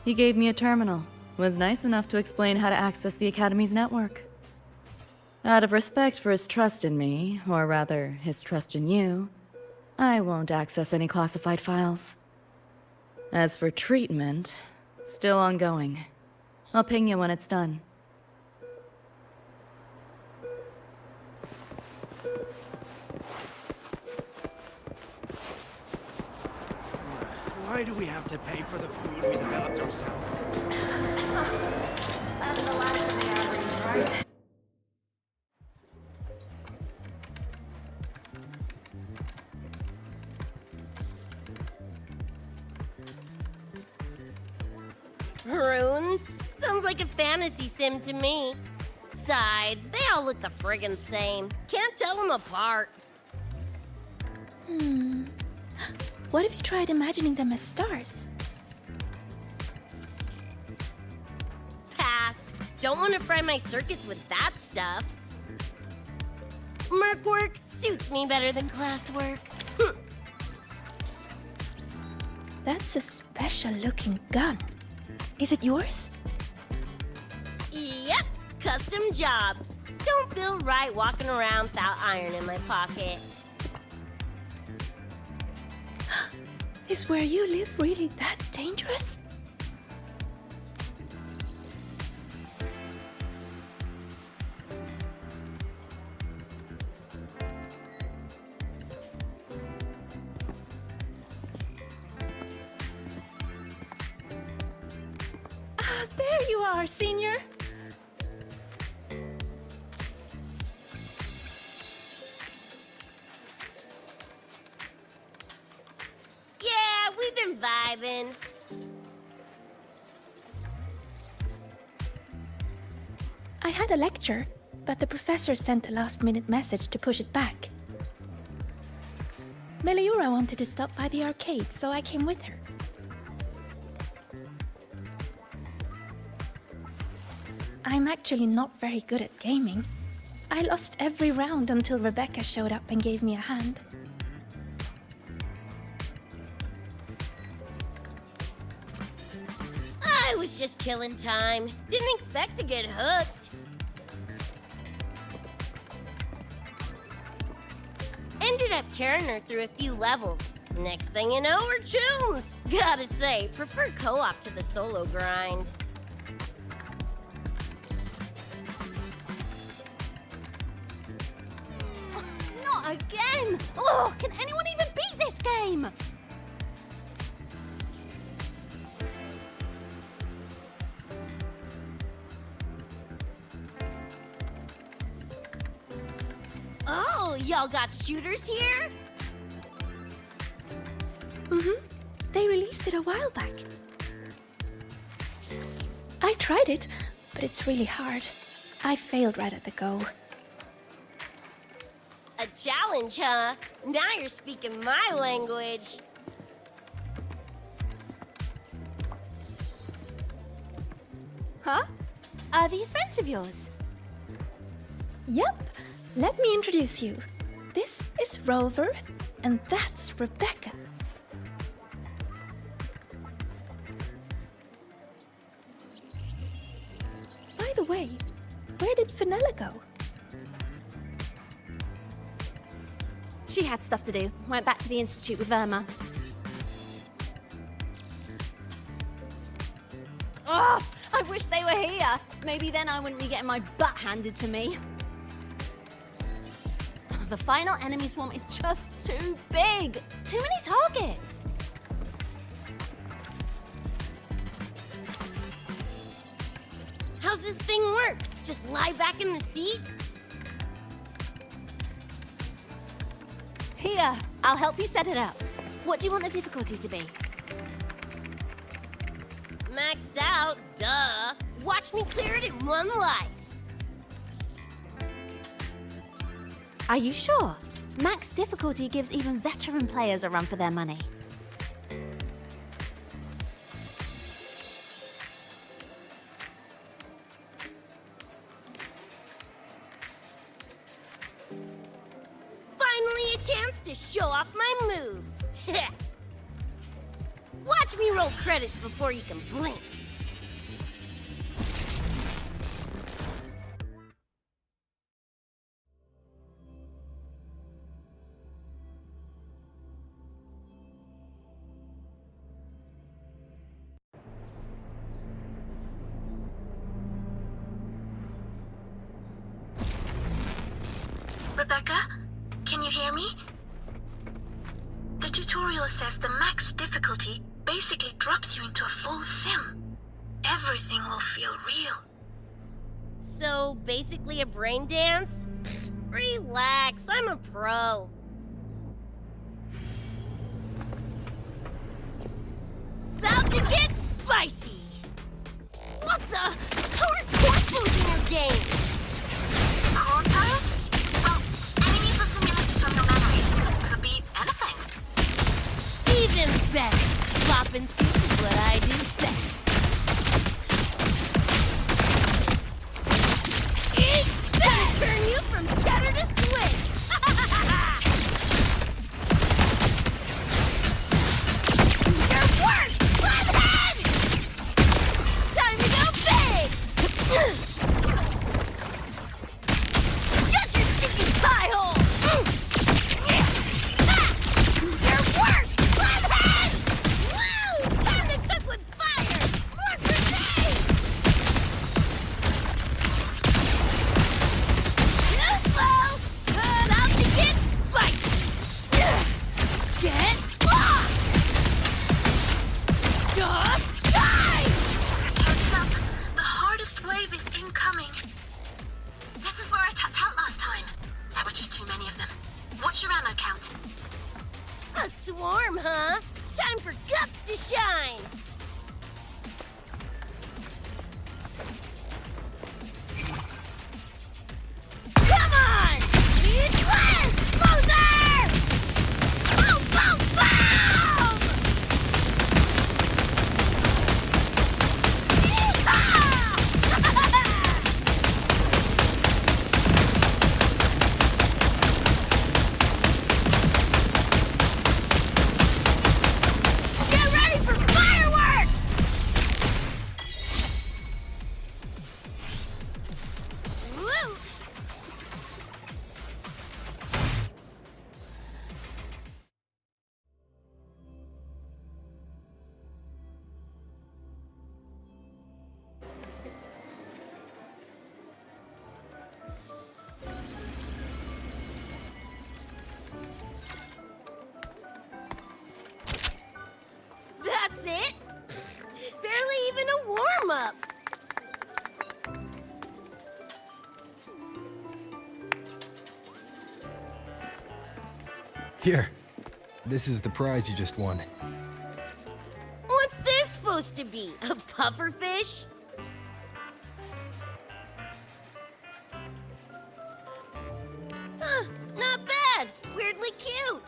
He gave me a terminal. Was nice enough to explain how to access the Academy's network. Out of respect for his trust in me, or rather, his trust in you, I won't access any classified files. As for treatment, still ongoing. I'll ping you when it's done. Why do we have to pay for the food we developed ourselves? That's the last of the average, right? Runes? Sounds like a fantasy sim to me. Besides, they all look the friggin' same. Can't tell them apart. What if you tried imagining them as stars? Pass. Don't want to fry my circuits with that stuff. Merc work suits me better than classwork. That's a special looking gun. Is it yours? Yep, custom job. Don't feel right walking around without iron in my pocket. Is where you live really that dangerous? Ah, there you are, Senior. Yeah, we've been vibing. I had a lecture, but the professor sent a last-minute message to push it back. Meliora wanted to stop by the arcade, so I came with her. I'm actually not very good at gaming. I lost every round until Rebecca showed up and gave me a hand. I was just killing time. Didn't expect to get hooked. Ended up carrying her through a few levels. Next thing you know, we're chums. Gotta say, prefer co-op to the solo grind. Not again! Oh, can anyone even beat this game? Oh, y'all got shooters here? Mm-hmm. They released it a while back. I tried it, but it's really hard. I failed right at the go. A challenge, huh? Now you're speaking my language. Huh? Are these friends of yours? Yep. Let me introduce you. This is Rover, and that's Rebecca. By the way, where did Fenella go? She had stuff to do. Went back to the Institute with Verma. Oh, I wish they were here. Maybe then I wouldn't be getting my butt handed to me. The final enemy swarm is just too big. Too many targets. How's this thing work? Just lie back in the seat? Here, I'll help you set it up. What do you want the difficulty to be? Maxed out, duh. Watch me clear it in one life. Are you sure? Max difficulty gives even veteran players a run for their money. Finally a chance to show off my moves. Watch me roll credits before you can blink. Rebecca, can you hear me? The tutorial says the max difficulty basically drops you into a full sim. Everything will feel real. So, basically a brain dance? Relax, I'm a pro. About to get spicy! What the? How are cork moves in your game? Cortez? Well, enemies are simulated from your memories. Could be anything. Even better. Flopping seats is what I do best. Eat that! Turn you from cheddar to Swiss! warm, huh? Time for guts to shine! Come on! It's less! Closer! Boom, boom, boom! Get ready for fireworks! Woo! That's it? Barely even a warm-up. Here. This is the prize you just won. What's this supposed to be? A pufferfish? Huh, not bad. Weirdly cute.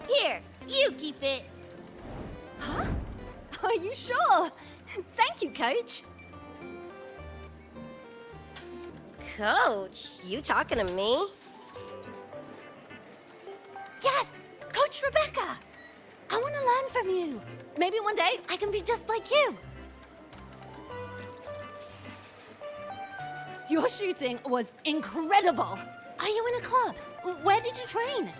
Here, you keep it. Huh? Are you sure? Thank you, Coach. Coach, you talking to me? Yes! Coach Rebecca! I want to learn from you. Maybe one day I can be just like you. Your shooting was incredible. Are you in a club? Where did you train?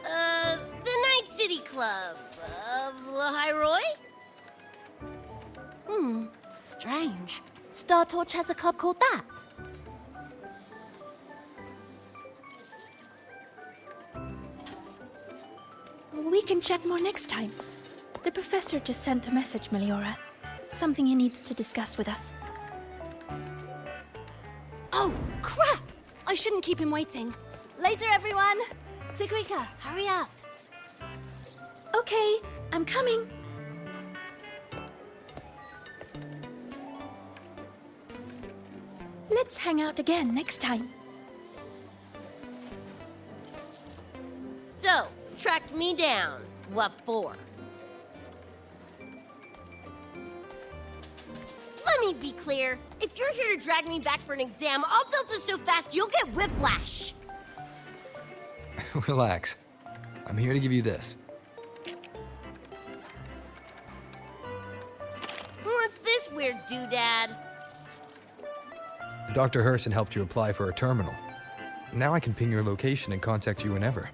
The Night City Club of Lahiroy? Strange. Star Torch has a club called that. We can chat more next time. The professor just sent a message, Meliora. Something he needs to discuss with us. Oh, crap! I shouldn't keep him waiting. Later, everyone! Sigrika, hurry up. Okay, I'm coming. Let's hang out again next time. So, tracked me down. What for? Let me be clear. If you're here to drag me back for an exam, I'll delta so fast you'll get whiplash. Relax. I'm here to give you this. What's this weird doodad? Dr. Herson helped you apply for a terminal. Now I can ping your location and contact you whenever.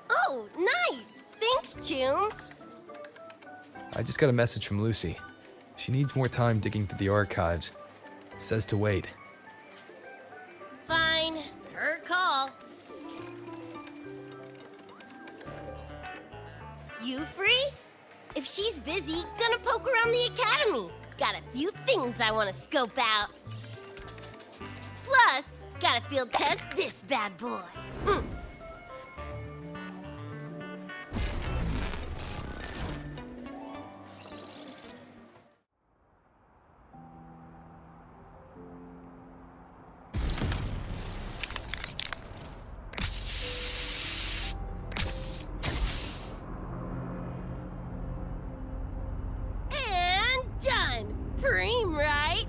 Oh, nice! Thanks, Toon. I just got a message from Lucy. She needs more time digging through the archives. Says to wait. Fine. Her call. You free? If she's busy, gonna poke around the academy. Got a few things I want to scope out. Plus, gotta field test this bad boy. And done. Preem, right?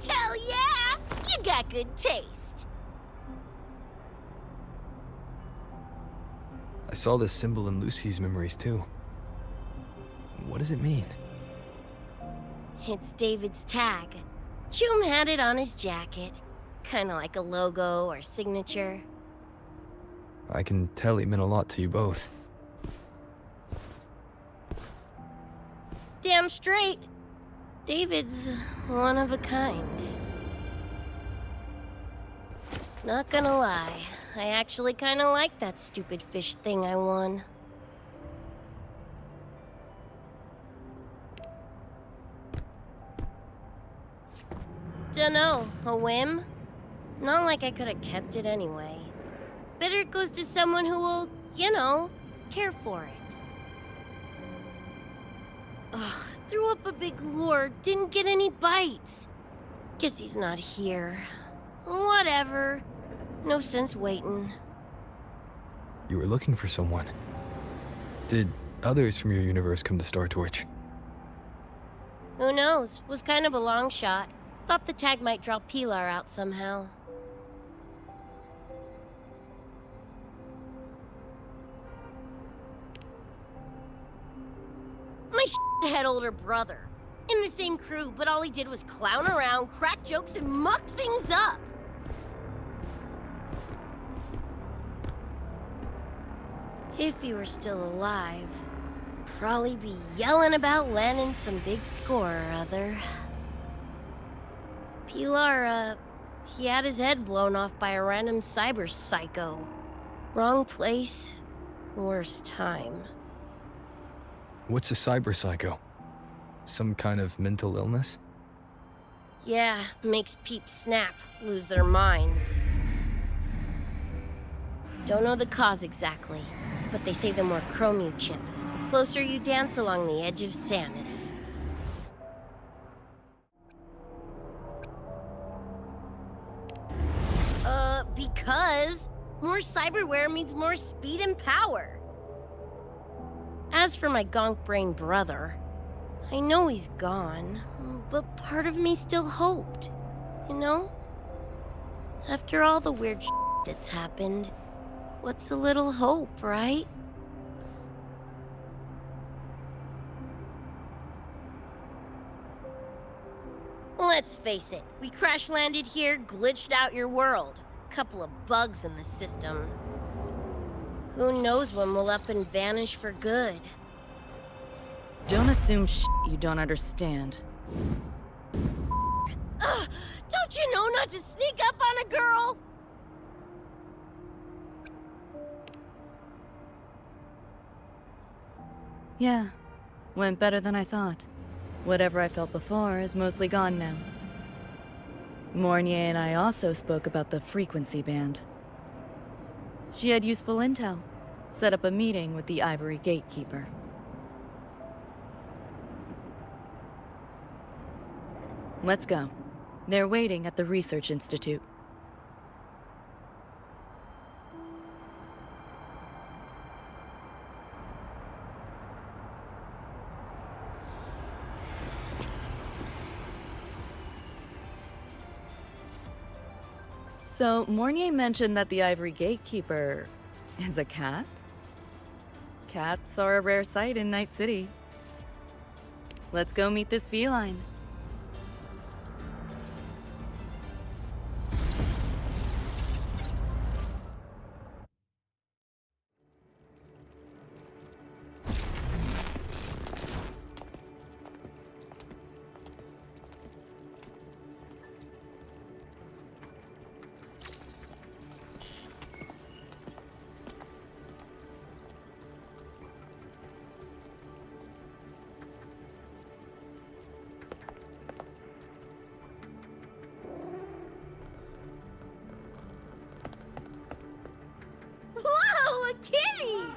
Hell yeah! You got good taste. I saw this symbol in Lucy's memories too. What does it mean? It's David's tag. Choom had it on his jacket. Kinda like a logo or signature. I can tell he meant a lot to you both. Damn straight. David's one of a kind. Not gonna lie, I actually kinda like that stupid fish thing I won. Dunno, a whim? Not like I could have kept it anyway. Better it goes to someone who will, care for it. Ugh, threw up a big lure, didn't get any bites. Guess he's not here. Whatever. No sense waiting. You were looking for someone. Did others from your universe come to Startorch? Who knows? Was kind of a long shot. Thought the tag might draw Pilar out somehow. My shithead older brother. In the same crew, but all he did was clown around, crack jokes, and muck things up. If he were still alive, probably be yelling about landing some big score or other. Pilar, he had his head blown off by a random cyber psycho. Wrong place, worst time. What's a cyber psycho? Some kind of mental illness? Yeah, makes peeps snap, lose their minds. Don't know the cause exactly, but they say the more chrome you chip, the closer you dance along the edge of sanity. Because more cyberware means more speed and power. As for my gonk brain brother, I know he's gone, but part of me still hoped, After all the weird shit that's happened, what's a little hope, right? Let's face it, we crash-landed here, glitched out your world. Couple of bugs in the system. Who knows when we'll up and vanish for good? Don't assume you don't understand. Don't you know not to sneak up on a girl? Yeah, went better than I thought. Whatever I felt before is mostly gone now. Mornier and I also spoke about the frequency band. She had useful intel. Set up a meeting with the Ivory Gatekeeper. Let's go. They're waiting at the Research Institute. So, Mornier mentioned that the Ivory Gatekeeper is a cat? Cats are a rare sight in Night City. Let's go meet this feline. Whoa, a kitty!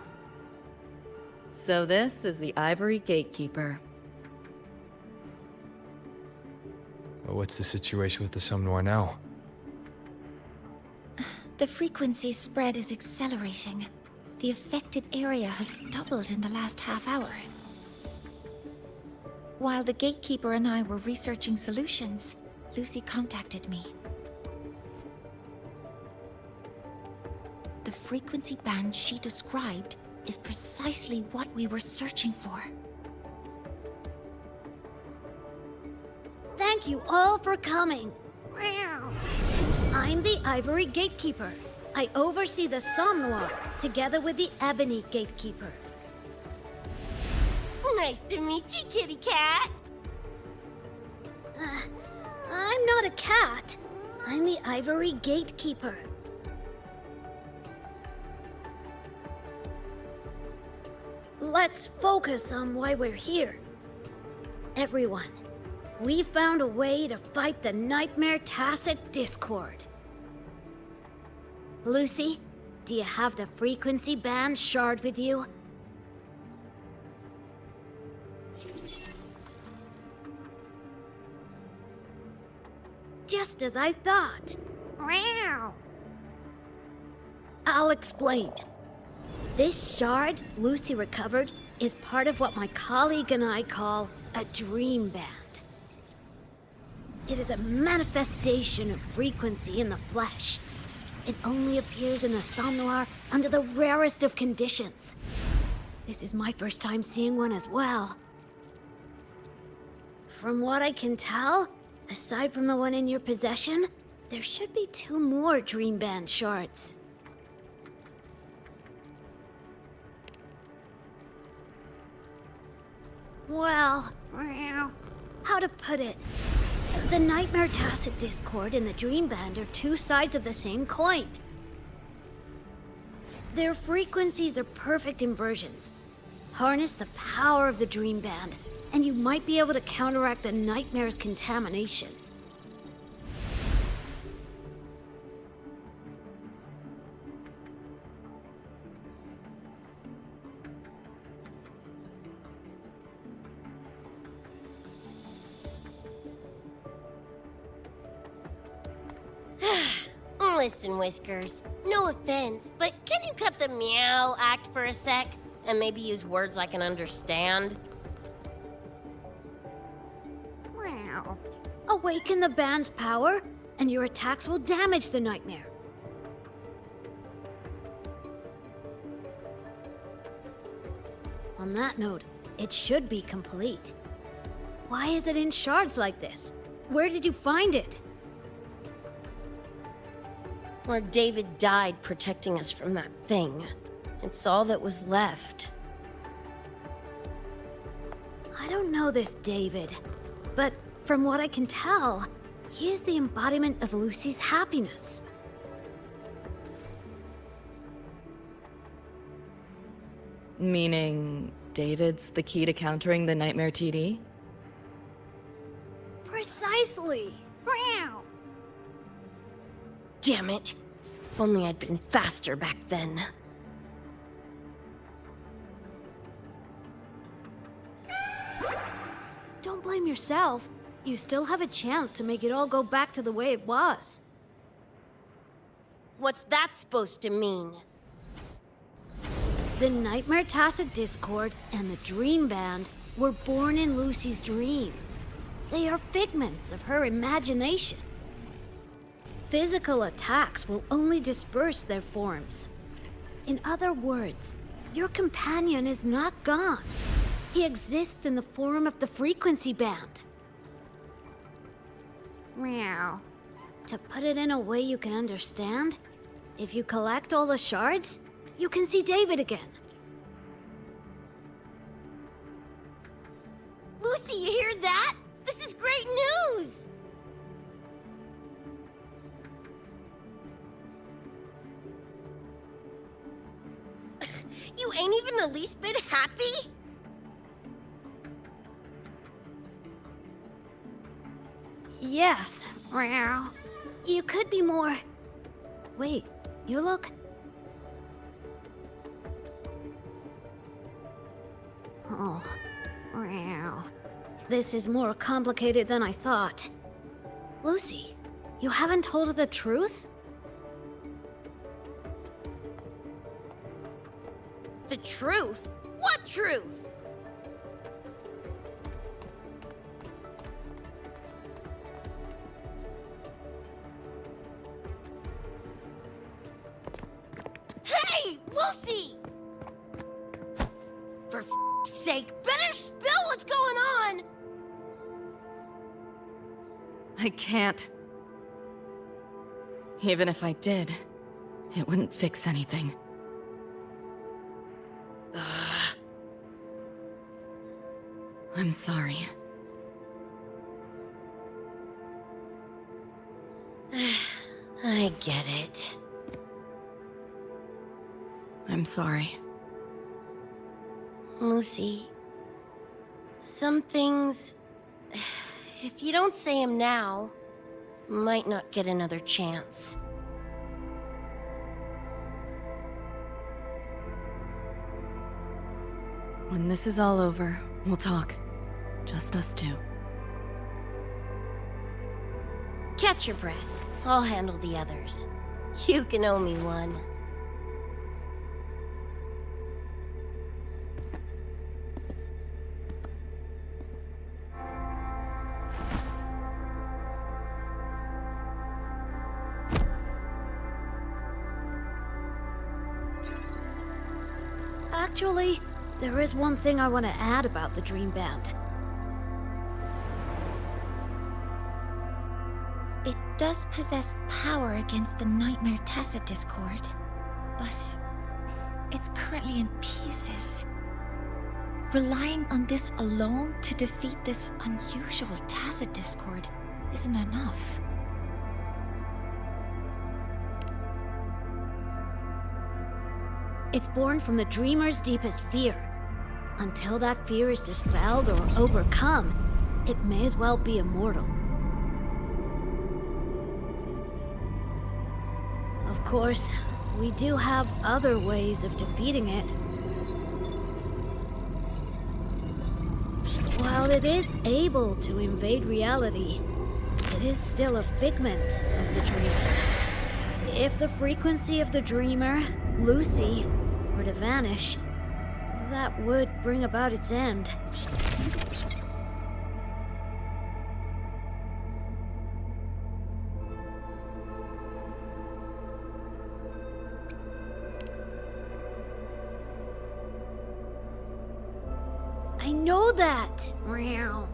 So this is the Ivory Gatekeeper. What's the situation with the Somnoir now? The frequency spread is accelerating. The affected area has doubled in the last half hour. While the Gatekeeper and I were researching solutions, Lucy contacted me. The frequency band she described is precisely what we were searching for. Thank you all for coming. I'm the Ivory Gatekeeper. I oversee the Somnoir, together with the Ebony Gatekeeper. Nice to meet you, kitty cat. I'm not a cat. I'm the Ivory Gatekeeper. Let's focus on why we're here. Everyone, We found a way to fight the Nightmare Tacit Discord. Lucy, do you have the frequency band shard with you? Just as I thought. Meow. I'll explain. This shard Lucy recovered is part of what my colleague and I call a dream band. It is a manifestation of frequency in the flesh. It only appears in the somnoir under the rarest of conditions. This is my first time seeing one as well. From what I can tell, aside from the one in your possession, there should be 2 more dream band shards. Well, how to put it? The Nightmare Tacit Discord and the Dream Band are 2 sides of the same coin. Their frequencies are perfect inversions. Harness the power of the Dream Band, and you might be able to counteract the Nightmare's contamination. Listen, Whiskers, no offense, but can you cut the meow act for a sec? And maybe use words I can understand? Wow. Awaken the band's power, and your attacks will damage the Nightmare. On that note, it should be complete. Why is it in shards like this? Where did you find it? Where David died protecting us from that thing. It's all that was left. I don't know this David, but from what I can tell, he is the embodiment of Lucy's happiness. Meaning, David's the key to countering the Nightmare TD? Precisely! Meow. Damn it. If only I'd been faster back then. Don't blame yourself. You still have a chance to make it all go back to the way it was. What's that supposed to mean? The Nightmare Tacit Discord and the Dream Band were born in Lucy's dream. They are figments of her imagination. Physical attacks will only disperse their forms. In other words, your companion is not gone. He exists in the form of the frequency band. Meow. To put it in a way you can understand, if you collect all the shards, you can see David again. Lucy, you hear that? This is great news! You ain't even the least bit happy? Yes. Meow. You could be more... Wait, you look... Oh. Meow. This is more complicated than I thought. Lucy, you haven't told her the truth? The truth? What truth? Hey, Lucy! For f***'s sake, better spill what's going on! I can't. Even if I did, it wouldn't fix anything. I'm sorry. I get it. I'm sorry. Lucy, some things... If you don't say him now, might not get another chance. When this is all over, we'll talk. Just us two. Catch your breath. I'll handle the others. You can owe me one. Actually, there is one thing I want to add about the Dream Band. It does possess power against the Nightmare Tacit Discord, but it's currently in pieces. Relying on this alone to defeat this unusual Tacit Discord isn't enough. It's born from the Dreamer's deepest fear. Until that fear is dispelled or overcome, it may as well be immortal. Of course, we do have other ways of defeating it. While it is able to invade reality, it is still a figment of the Dreamer. If the frequency of the Dreamer, Lucy, were to vanish, that would bring about its end. I know that! Meow.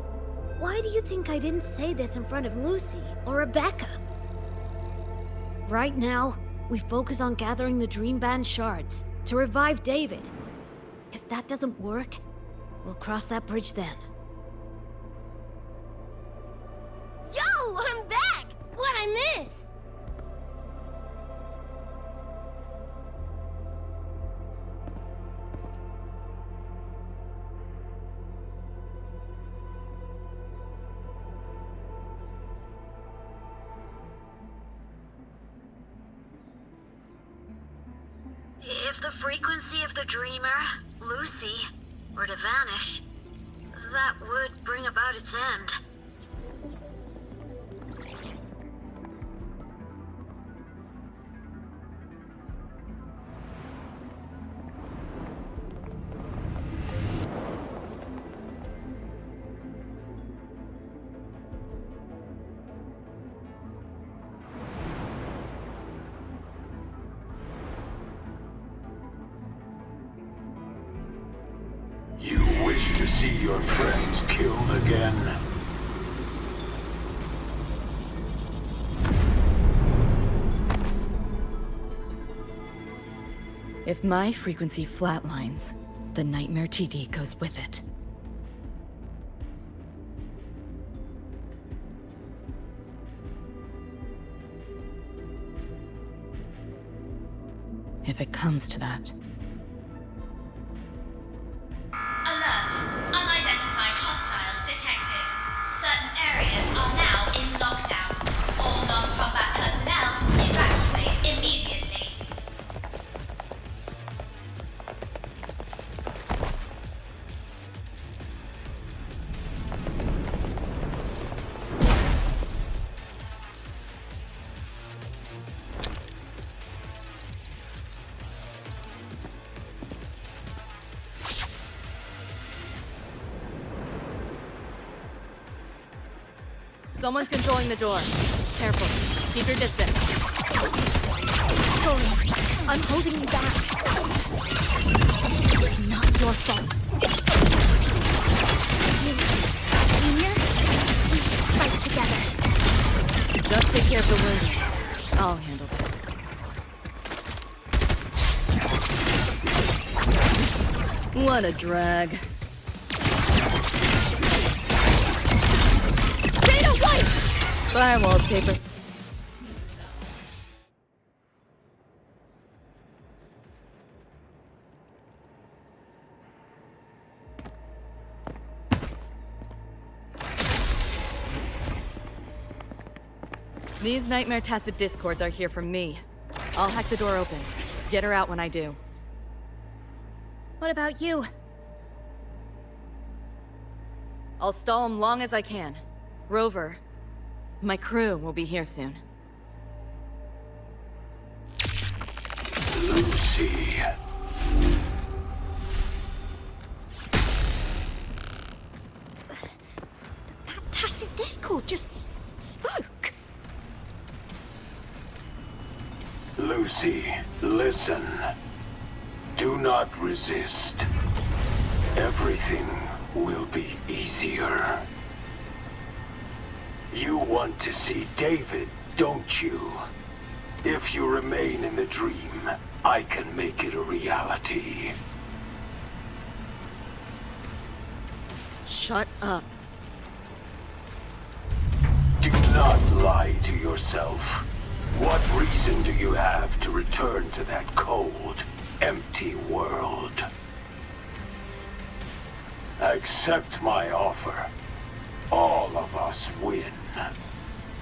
Why do you think I didn't say this in front of Lucy or Rebecca? Right now, we focus on gathering the Dream Band shards to revive David. If that doesn't work, we'll cross that bridge then. Yo, I'm back! What'd I miss? If the frequency of the Dreamer, Lucy, were to vanish, that would bring about its end. You wish to see your friends killed again? If my frequency flatlines, the Nightmare TD goes with it. If it comes to that. Alert! Unidentified hostiles detected. Certain areas are now in lockdown. All non-combat personnel evacuate immediately. Someone's controlling the door. Careful. Keep your distance. Sorry, I'm holding you back. It's not your fault. Junior, we should fight together. Just take care of the wounded. I'll handle this. What a drag. Firewall paper. These Nightmare Tacit Discords are here from me. I'll hack the door open. Get her out when I do. What about you? I'll stall him long as I can. Rover, my crew will be here soon. Lucy. That tacit discord just spoke. Lucy, listen. Do not resist. Everything will be easier. You want to see David, don't you? If you remain in the dream, I can make it a reality. Shut up. Do not lie to yourself. What reason do you have to return to that cold, empty world? Accept my offer. All of us win.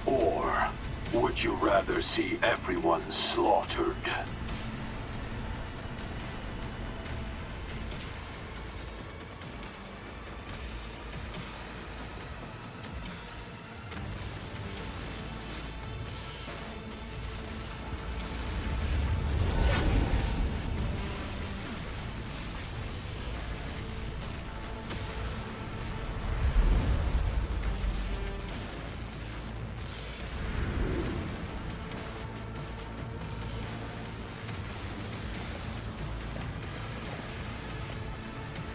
Or would you rather see everyone slaughtered?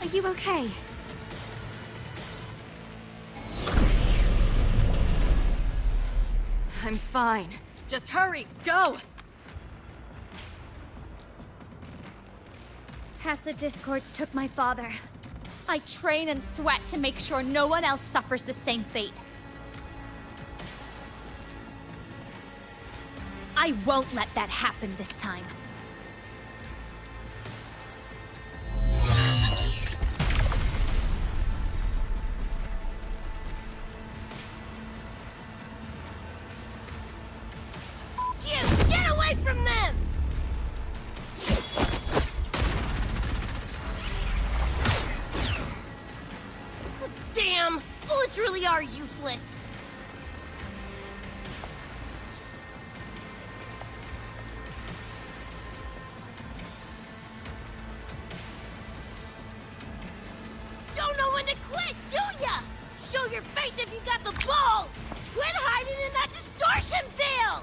Are you okay? I'm fine. Just hurry, go! Tacit Discords took my father. I train and sweat to make sure no one else suffers the same fate. I won't let that happen this time. Get away from them! Damn! Bullets really are useless. Don't know when to quit, do ya? Show your face if you got the balls! Quit hiding in that distortion field!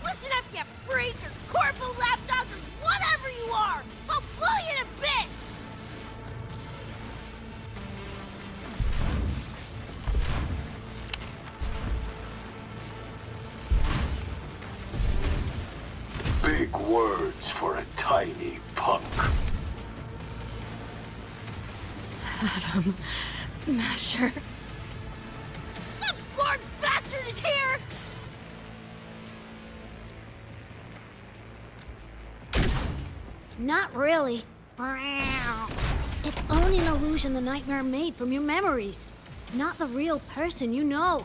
Listen up, you freak, or corporal lapdog, or whatever you are! I'll blow you to bits! Big words for a tiny punk. Adam Smasher. That poor bastard is here! Not really. It's only an illusion the nightmare made from your memories, not the real person you know.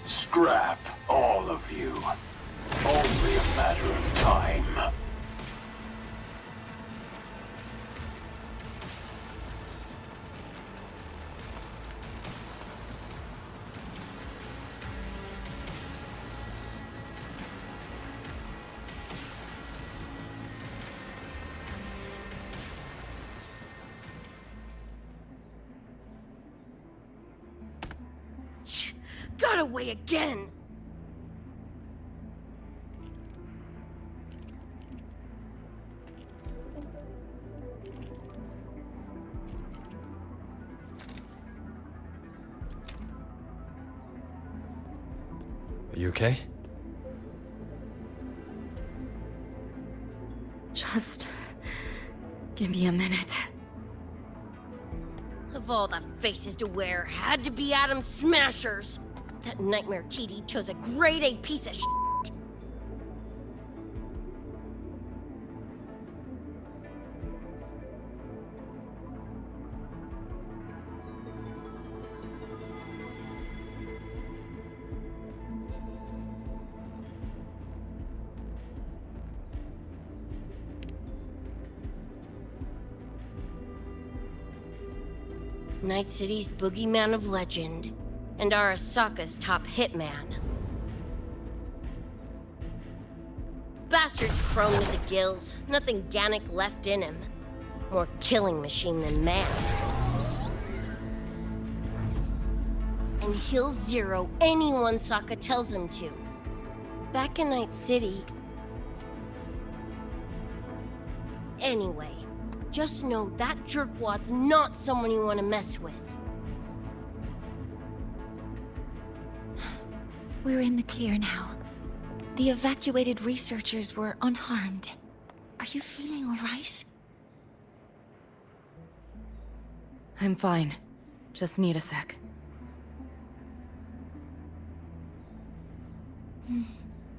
Scrap, all of you. Only a matter of time. Got away again! Are you okay? Just give me a minute. Of all the faces to wear, had to be Adam Smasher's. That nightmare TD chose a grade A piece of shit. Night City's boogeyman of legend, and Arasaka's top hitman. Bastard's chrome to the gills, nothing Gannic left in him. More killing machine than man. And he'll zero anyone Sokka tells him to. Back in Night City... Anyway, just know that jerkwad's not someone you want to mess with. We're in the clear now. The evacuated researchers were unharmed. Are you feeling all right? I'm fine. Just need a sec.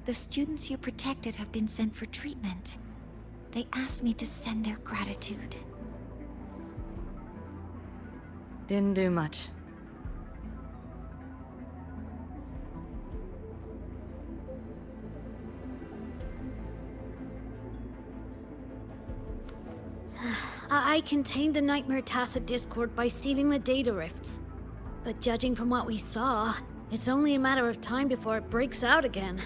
The students you protected have been sent for treatment. They asked me to send their gratitude. Didn't do much. I contained the Nightmare Tacit Discord by sealing the data rifts. But judging from what we saw, it's only a matter of time before it breaks out again.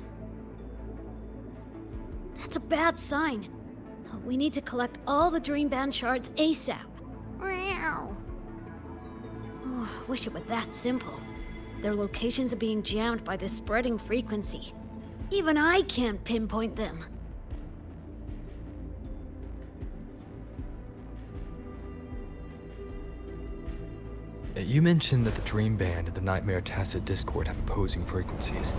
That's a bad sign. We need to collect all the Dream Band shards ASAP. Oh, wish it were that simple. Their locations are being jammed by this spreading frequency. Even I can't pinpoint them. You mentioned that the Dream Band and the Nightmare Tacit Discord have opposing frequencies.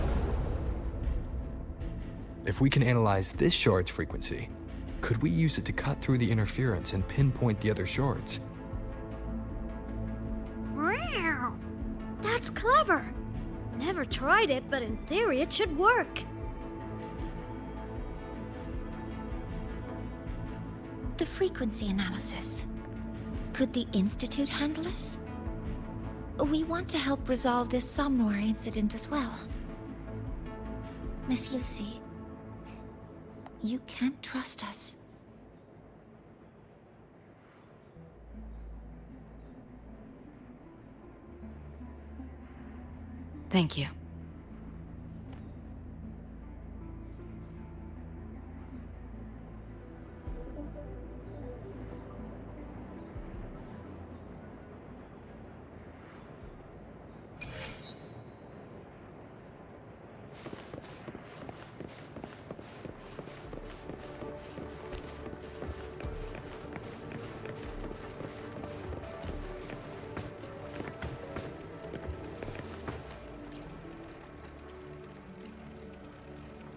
If we can analyze this shard's frequency, could we use it to cut through the interference and pinpoint the other shards? Wow! That's clever! Never tried it, but in theory it should work. The frequency analysis. Could the Institute handle it? We want to help resolve this Somnoir incident as well. Miss Lucy, you can't trust us. Thank you.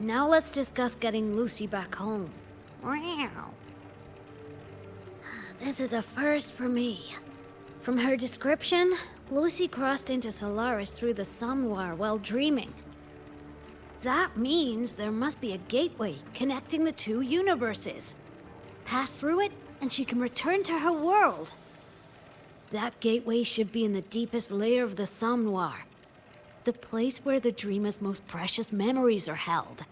Now let's discuss getting Lucy back home. Wow. This is a first for me. From her description, Lucy crossed into Solaris through the Somnoir while dreaming. That means there must be a gateway connecting the two universes. Pass through it, and she can return to her world. That gateway should be in the deepest layer of the Somnoir. The place where the dreamer's most precious memories are held.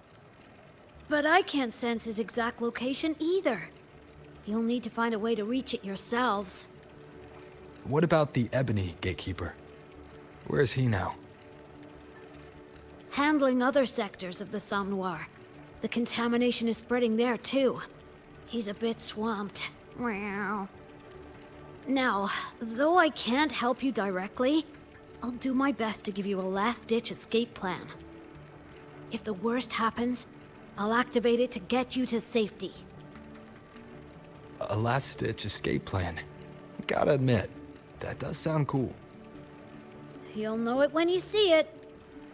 But I can't sense his exact location either. You'll need to find a way to reach it yourselves. What about the Ebony Gatekeeper? Where is he now? Handling other sectors of the Somnoir. The contamination is spreading there too. He's a bit swamped. Now, though I can't help you directly, I'll do my best to give you a last-ditch escape plan. If the worst happens, I'll activate it to get you to safety. A last-ditch escape plan. Gotta admit, that does sound cool. You'll know it when you see it,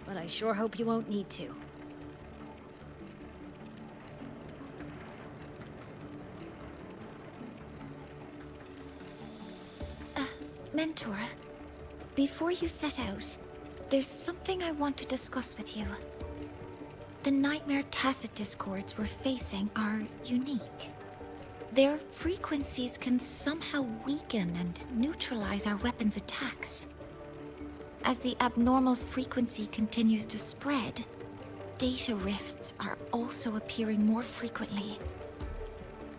but I sure hope you won't need to. Mentor, before you set out, there's something I want to discuss with you. The Nightmare Tacit Discords we're facing are unique. Their frequencies can somehow weaken and neutralize our weapons' attacks. As the abnormal frequency continues to spread, data rifts are also appearing more frequently.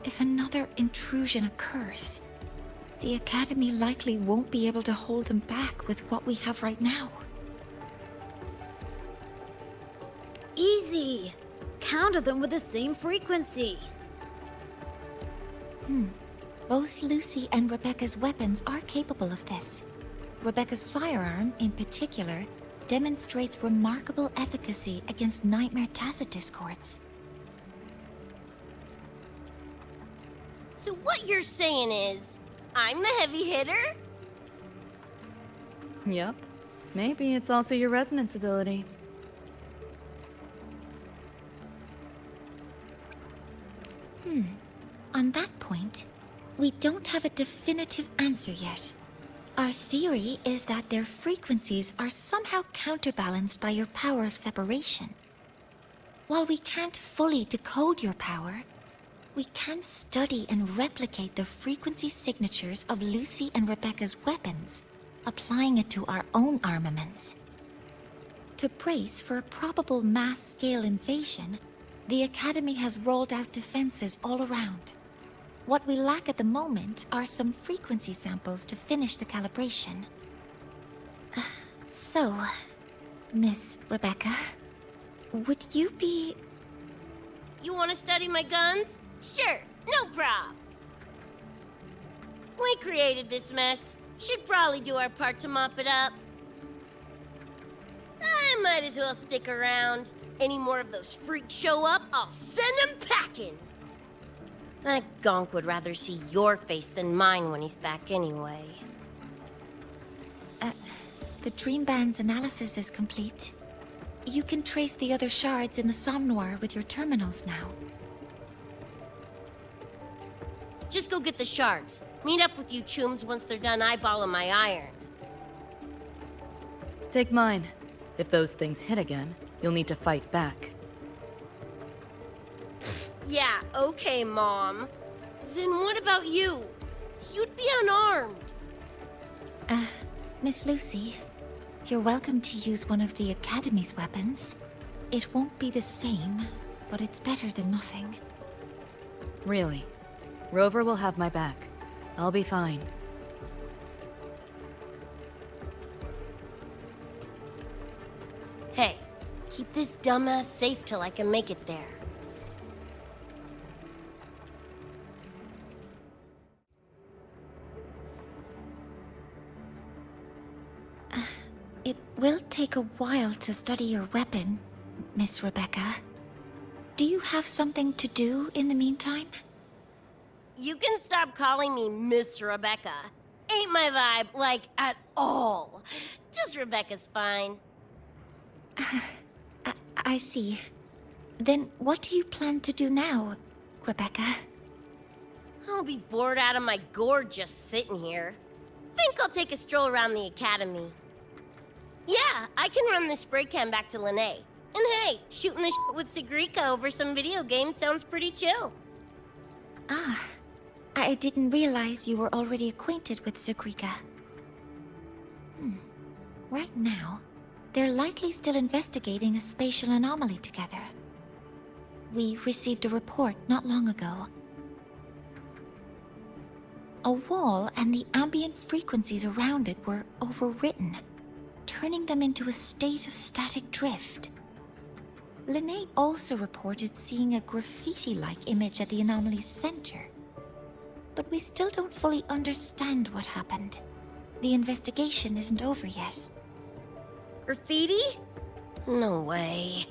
If another intrusion occurs, the Academy likely won't be able to hold them back with what we have right now. Easy. Counter them with the same frequency. Both Lucy and Rebecca's weapons are capable of this. Rebecca's firearm, in particular, demonstrates remarkable efficacy against nightmare tacit discords. So what you're saying is, I'm the heavy hitter? Yep. Maybe it's also your resonance ability. On that point, we don't have a definitive answer yet. Our theory is that their frequencies are somehow counterbalanced by your power of separation. While we can't fully decode your power, we can study and replicate the frequency signatures of Lucy and Rebecca's weapons, applying it to our own armaments. To brace for a probable mass-scale invasion, the Academy has rolled out defenses all around. What we lack at the moment are some frequency samples to finish the calibration. So, Miss Rebecca, would you be... You want to study my guns? Sure, no prob. We created this mess. Should probably do our part to mop it up. I might as well stick around. Any more of those freaks show up, I'll send them packing. That gonk would rather see your face than mine when he's back anyway. The Dream Band's analysis is complete. You can trace the other shards in the Somnoir with your terminals now. Just go get the shards. Meet up with you chooms once they're done eyeballing my iron. Take mine. If those things hit again, you'll need to fight back. Yeah, okay, Mom. Then what about you? You'd be unarmed. Miss Lucy, you're welcome to use one of the Academy's weapons. It won't be the same, but it's better than nothing. Really? Rover will have my back. I'll be fine. Hey, keep this dumbass safe till I can make it there. It will take a while to study your weapon, Miss Rebecca. Do you have something to do in the meantime? You can stop calling me Miss Rebecca. Ain't my vibe, like, at all. Just Rebecca's fine. I see. Then what do you plan to do now, Rebecca? I'll be bored out of my gourd just sitting here. Think I'll take a stroll around the Academy. Yeah, I can run this spray can back to Lene. And hey, shooting the shit with Sigrika over some video game sounds pretty chill. Ah, I didn't realize you were already acquainted with Sigrika. Right now, they're likely still investigating a spatial anomaly together. We received a report not long ago. A wall and the ambient frequencies around it were overwritten, turning them into a state of static drift. Lene also reported seeing a graffiti-like image at the anomaly's center. But we still don't fully understand what happened. The investigation isn't over yet. Graffiti? No way.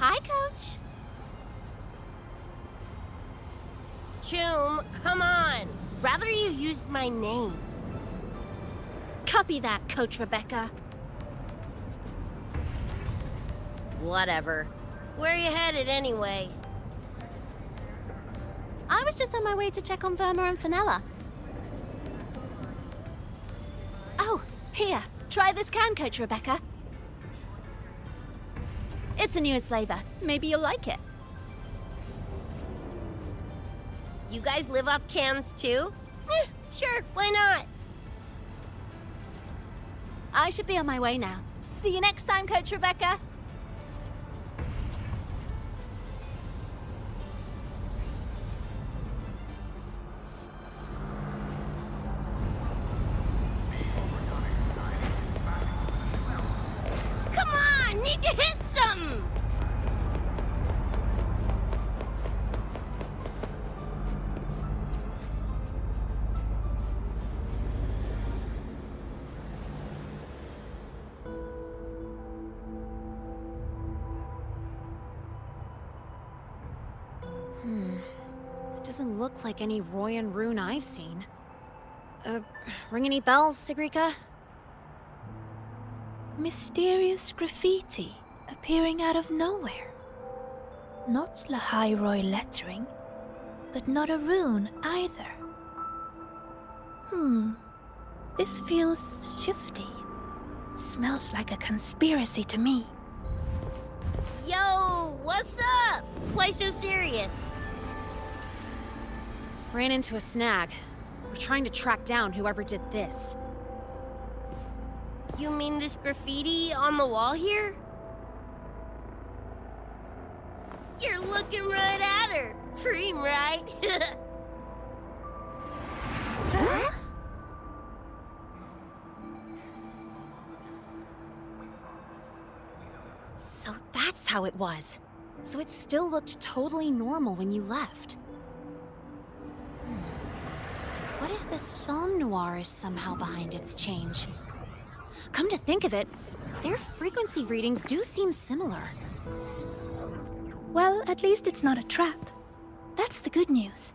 Hi, Coach. Choom, come on. Rather you used my name. Copy that, Coach Rebecca. Whatever. Where are you headed anyway? I was just on my way to check on Verma and Fenella. Oh, here. Try this can coach, Rebecca. It's a newest flavor. Maybe you'll like it. You guys live off cans too? Sure, why not? I should be on my way now. See you next time, Coach Rebecca. Come on, need to hit something! Doesn't look like any Royan rune I've seen. Ring any bells, Sigrika? Mysterious graffiti appearing out of nowhere. Not Lahairoi lettering, but not a rune either. This feels shifty. Smells like a conspiracy to me. Yo, what's up? Why so serious? Ran into a snag. We're trying to track down whoever did this. You mean this graffiti on the wall here? You're looking right at her. Preem, right? Huh? So that's how it was. So it still looked totally normal when you left. What if the Somme Noir is somehow behind its change? Come to think of it, their frequency readings do seem similar. Well, at least it's not a trap. That's the good news.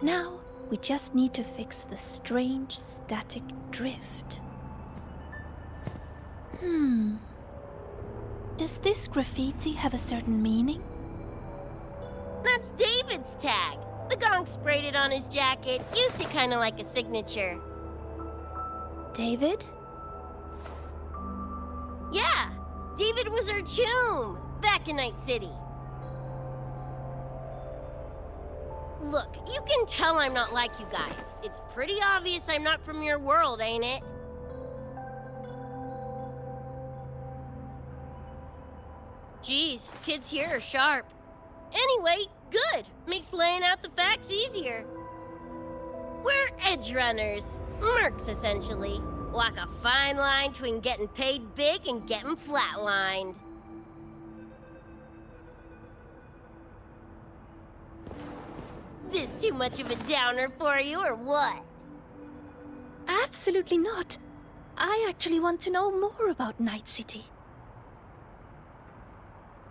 Now, we just need to fix the strange static drift. Does this graffiti have a certain meaning? That's David's tag. The gong sprayed it on his jacket. Used it kind of like a signature. David? Yeah, David was our choom back in Night City. Look, you can tell I'm not like you guys. It's pretty obvious I'm not from your world, ain't it? Geez, kids here are sharp. Anyway, good. Makes laying out the facts easier. We're edge runners. Mercs, essentially. Walk a fine line between getting paid big and getting flatlined. This too much of a downer for you, or what? Absolutely not. I actually want to know more about Night City.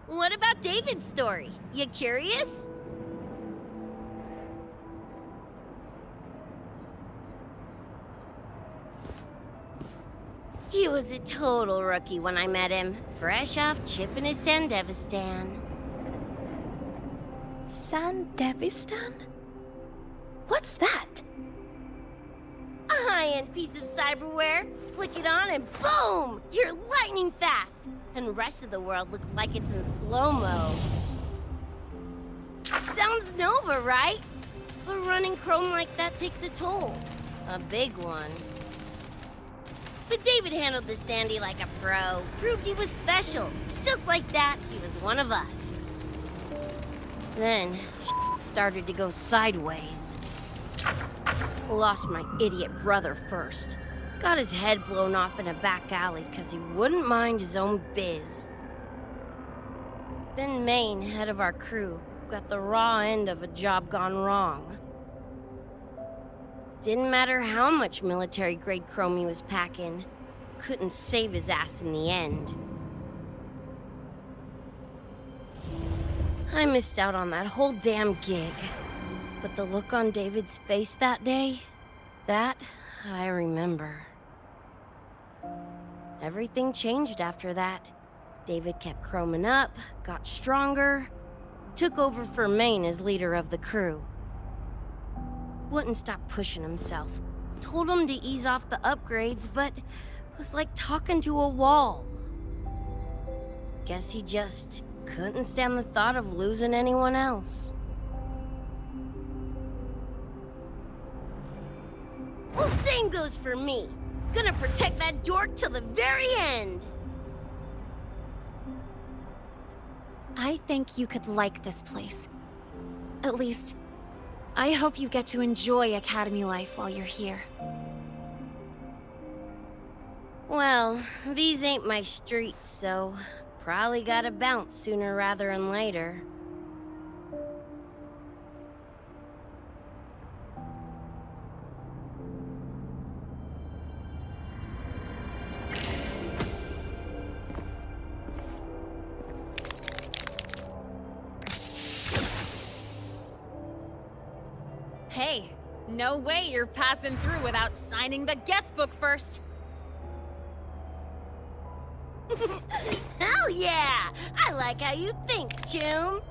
What about David's story? You curious? He was a total rookie when I met him, fresh off chipping his Sandevistan. Sandevistan? What's that? A high-end piece of cyberware. Flick it on and boom! You're lightning fast! And the rest of the world looks like it's in slow-mo. Sounds Nova, right? But running chrome like that takes a toll. A big one. But David handled the Sandy like a pro. Proved he was special. Just like that, he was one of us. Then, started to go sideways. Lost my idiot brother first. Got his head blown off in a back alley because he wouldn't mind his own biz. Then Maine, head of our crew, got the raw end of a job gone wrong. Didn't matter how much military-grade chrome he was packing, couldn't save his ass in the end. I missed out on that whole damn gig. But the look on David's face that day, that I remember. Everything changed after that. David kept chroming up, got stronger, took over for Maine as leader of the crew. Wouldn't stop pushing himself. Told him to ease off the upgrades, but was like talking to a wall. Guess he just couldn't stand the thought of losing anyone else. Well, same goes for me. Gonna protect that dork till the very end. I think you could like this place. At least, I hope you get to enjoy Academy life while you're here. Well, these ain't my streets, so probably gotta bounce sooner rather than later. Hey, no way you're passing through without signing the guest book first. Hell yeah! I like how you think, Chum.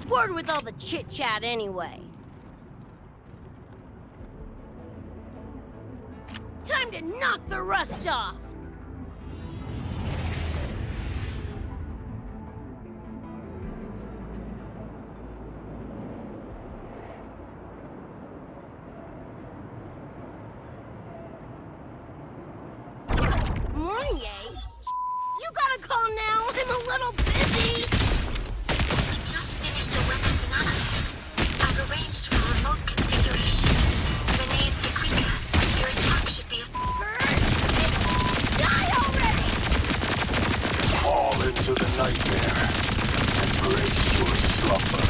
Bored with all the chit-chat anyway. Time to knock the rust off! Mornier? You gotta call now, I'm a little busy! The weapons analysis. I've arranged for a remote configuration. Grenade Sequita. Your attack should be Die already! Fall into the nightmare. Embrace your slumber.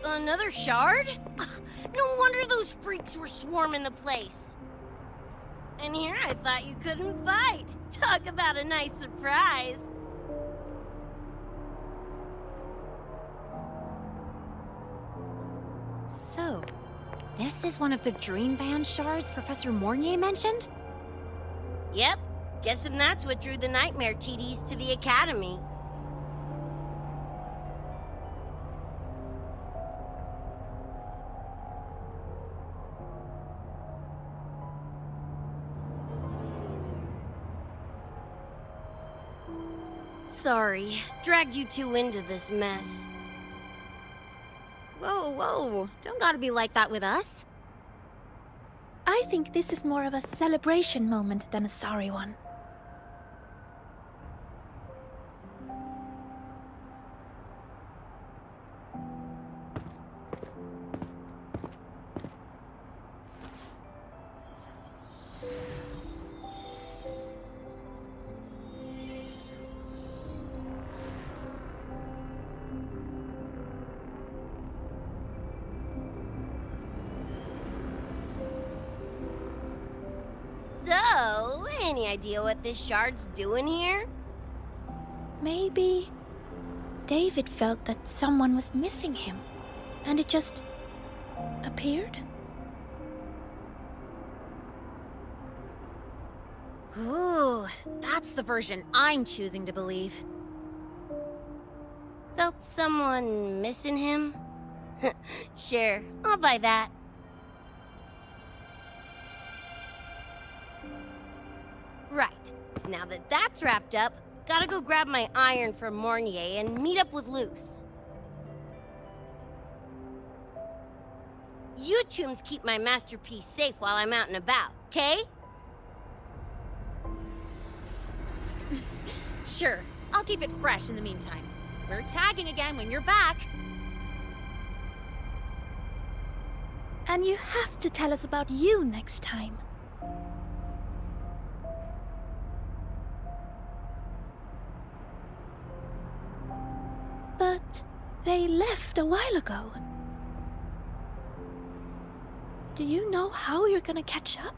Another shard? No wonder those freaks were swarming the place. And here I thought you couldn't fight. Talk about a nice surprise. So, this is one of the Dream Band shards Professor Mornier mentioned? Yep. Guessing that's what drew the Nightmare TDs to the Academy. Sorry, dragged you two into this mess. Whoa, whoa, don't gotta be like that with us. I think this is more of a celebration moment than a sorry one. So, any idea what this shard's doing here? Maybe David felt that someone was missing him, and it just appeared? Ooh, that's the version I'm choosing to believe. Felt someone missing him? Sure, I'll buy that. Right, now that that's wrapped up, gotta go grab my iron from Mornier and meet up with Luce. You tombs keep my masterpiece safe while I'm out and about, okay? Sure, I'll keep it fresh in the meantime. We're tagging again when you're back. And you have to tell us about you next time. But they left a while ago. Do you know how you're gonna catch up?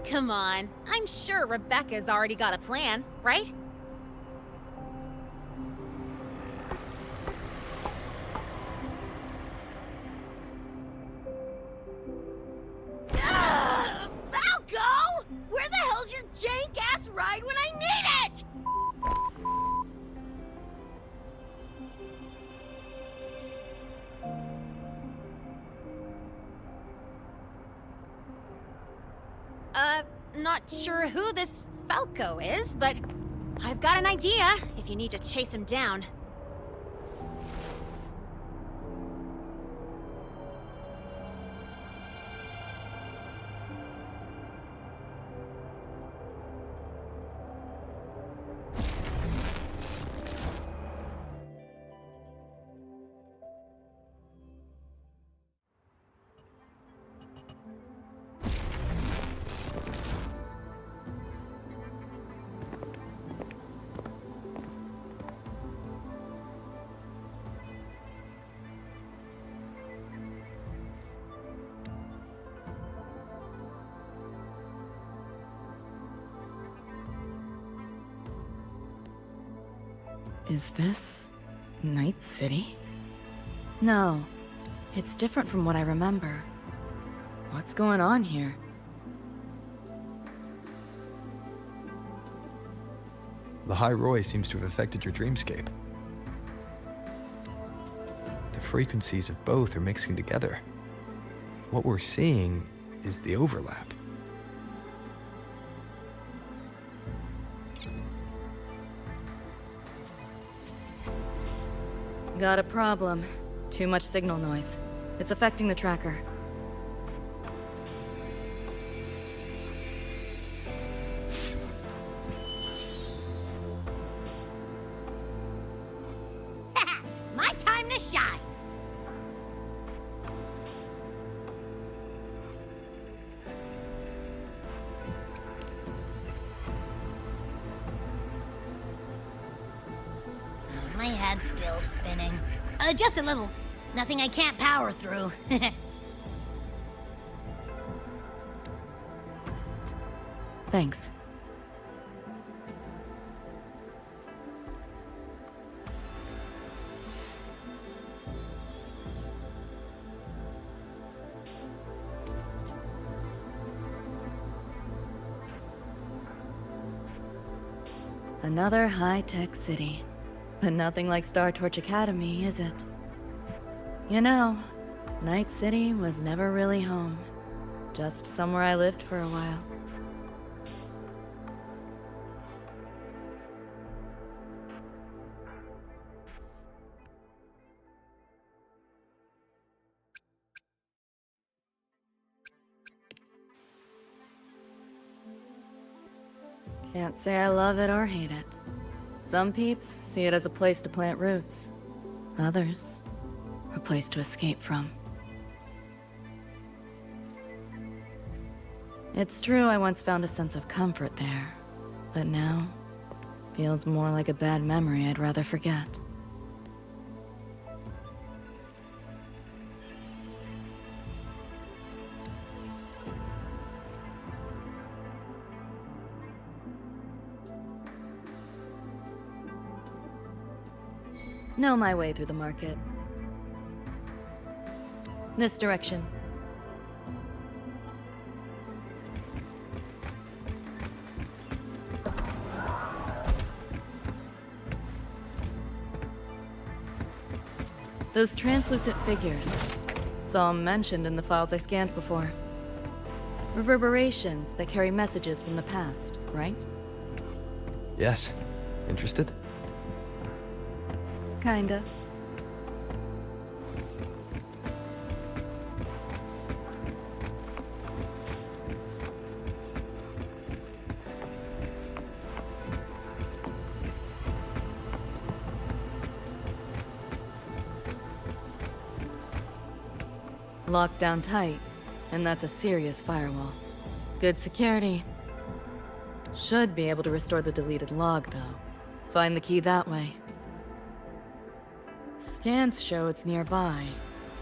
Come on, I'm sure Rebecca's already got a plan, right? Falco! Where the hell's your jank-ass ride when I need it? Not sure who this Falco is, but I've got an idea if you need to chase him down. Is this Night City? No, it's different from what I remember. What's going on here? The High Roy seems to have affected your dreamscape. The frequencies of both are mixing together. What we're seeing is the overlap. Got a problem. Too much signal noise. It's affecting the tracker. My time to shine. My head's still spinning. Just a little. Nothing I can't power through. Thanks. Another high-tech city. But nothing like Star Torch Academy, is it? You know, Night City was never really home. Just somewhere I lived for a while. Can't say I love it or hate it. Some peeps see it as a place to plant roots. Others, a place to escape from. It's true I once found a sense of comfort there, but now, feels more like a bad memory I'd rather forget. Know my way through the market. This direction. Those translucent figures. Saw 'em mentioned in the files I scanned before. Reverberations that carry messages from the past, right? Yes. Interested? Kinda. Locked down tight, and that's a serious firewall. Good security. Should be able to restore the deleted log, though. Find the key that way. Scans show it's nearby.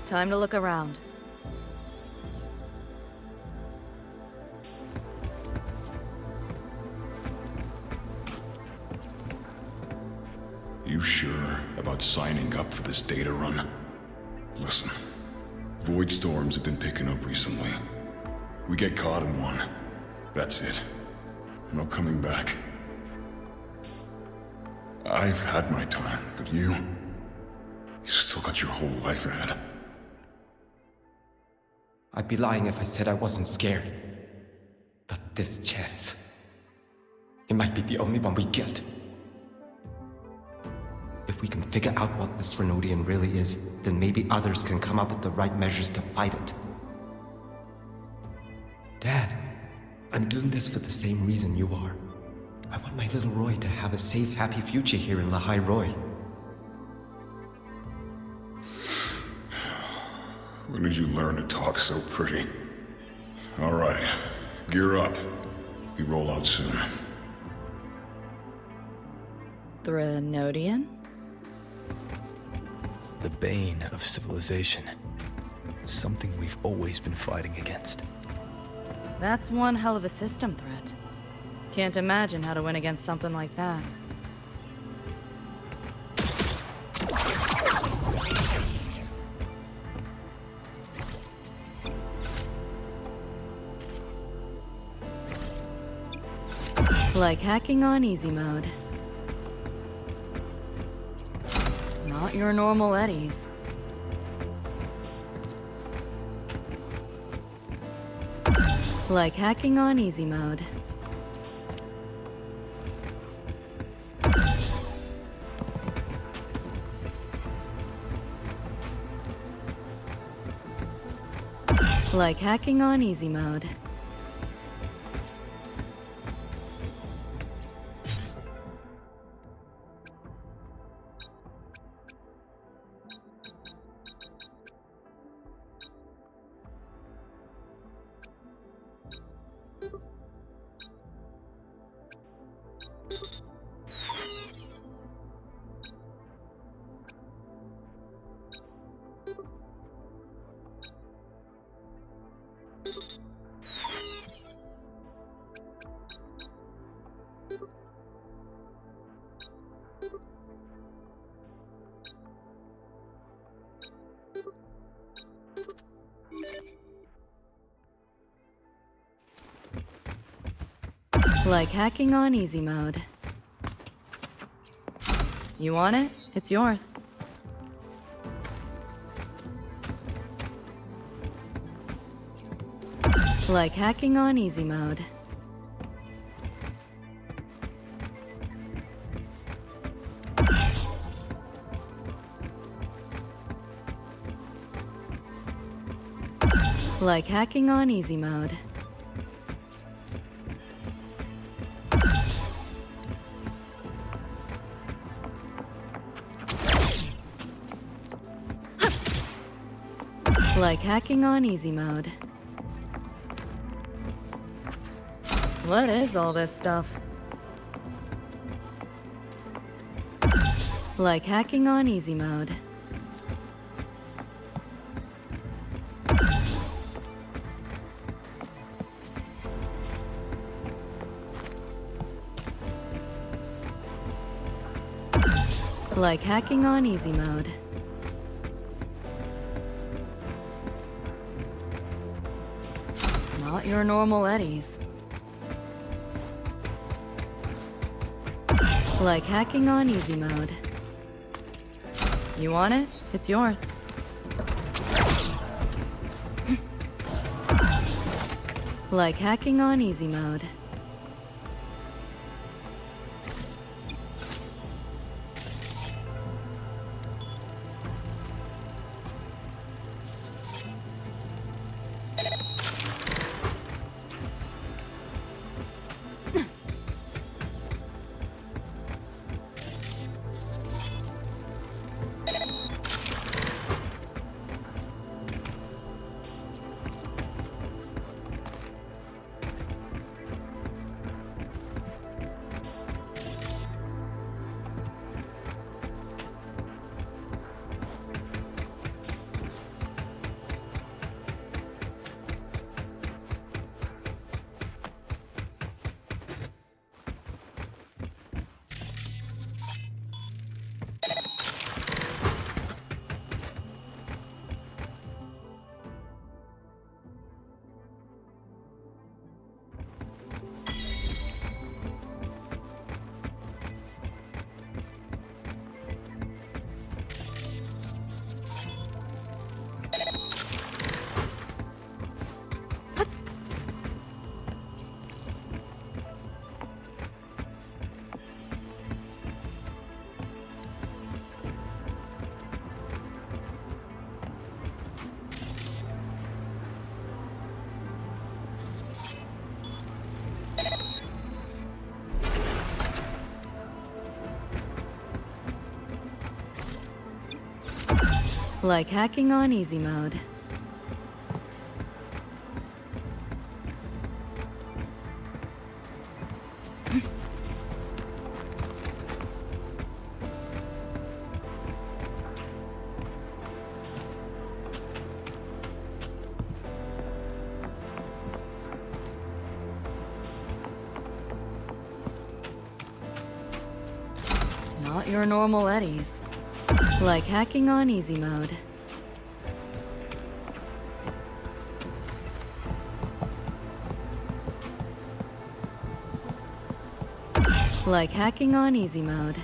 Time to look around. You sure about signing up for this data run? Listen, void storms have been picking up recently. We get caught in one. That's it. No coming back. I've had my time, but you still got your whole life ahead. I'd be lying if I said I wasn't scared. But this chance, it might be the only one we get. If we can figure out what this Renodian really is, then maybe others can come up with the right measures to fight it. Dad, I'm doing this for the same reason you are. I want my little Roy to have a safe, happy future here in Lahai Roy. When did you learn to talk so pretty? All right, gear up. We roll out soon. Renodian? The bane of civilization. Something we've always been fighting against. That's one hell of a system threat. Can't imagine how to win against something like that. Like hacking on easy mode. Not your normal eddies. Like hacking on easy mode. Like hacking on easy mode. Like hacking on easy mode. You want it? It's yours. Like hacking on easy mode. Like hacking on easy mode. Like hacking on easy mode. What is all this stuff? Like hacking on easy mode. Like hacking on easy mode. Not your normal eddies. Like hacking on easy mode. You want it? It's yours. Like hacking on easy mode. Like hacking on easy mode. Not your normal eddies. Like hacking on easy mode. Like hacking on easy mode.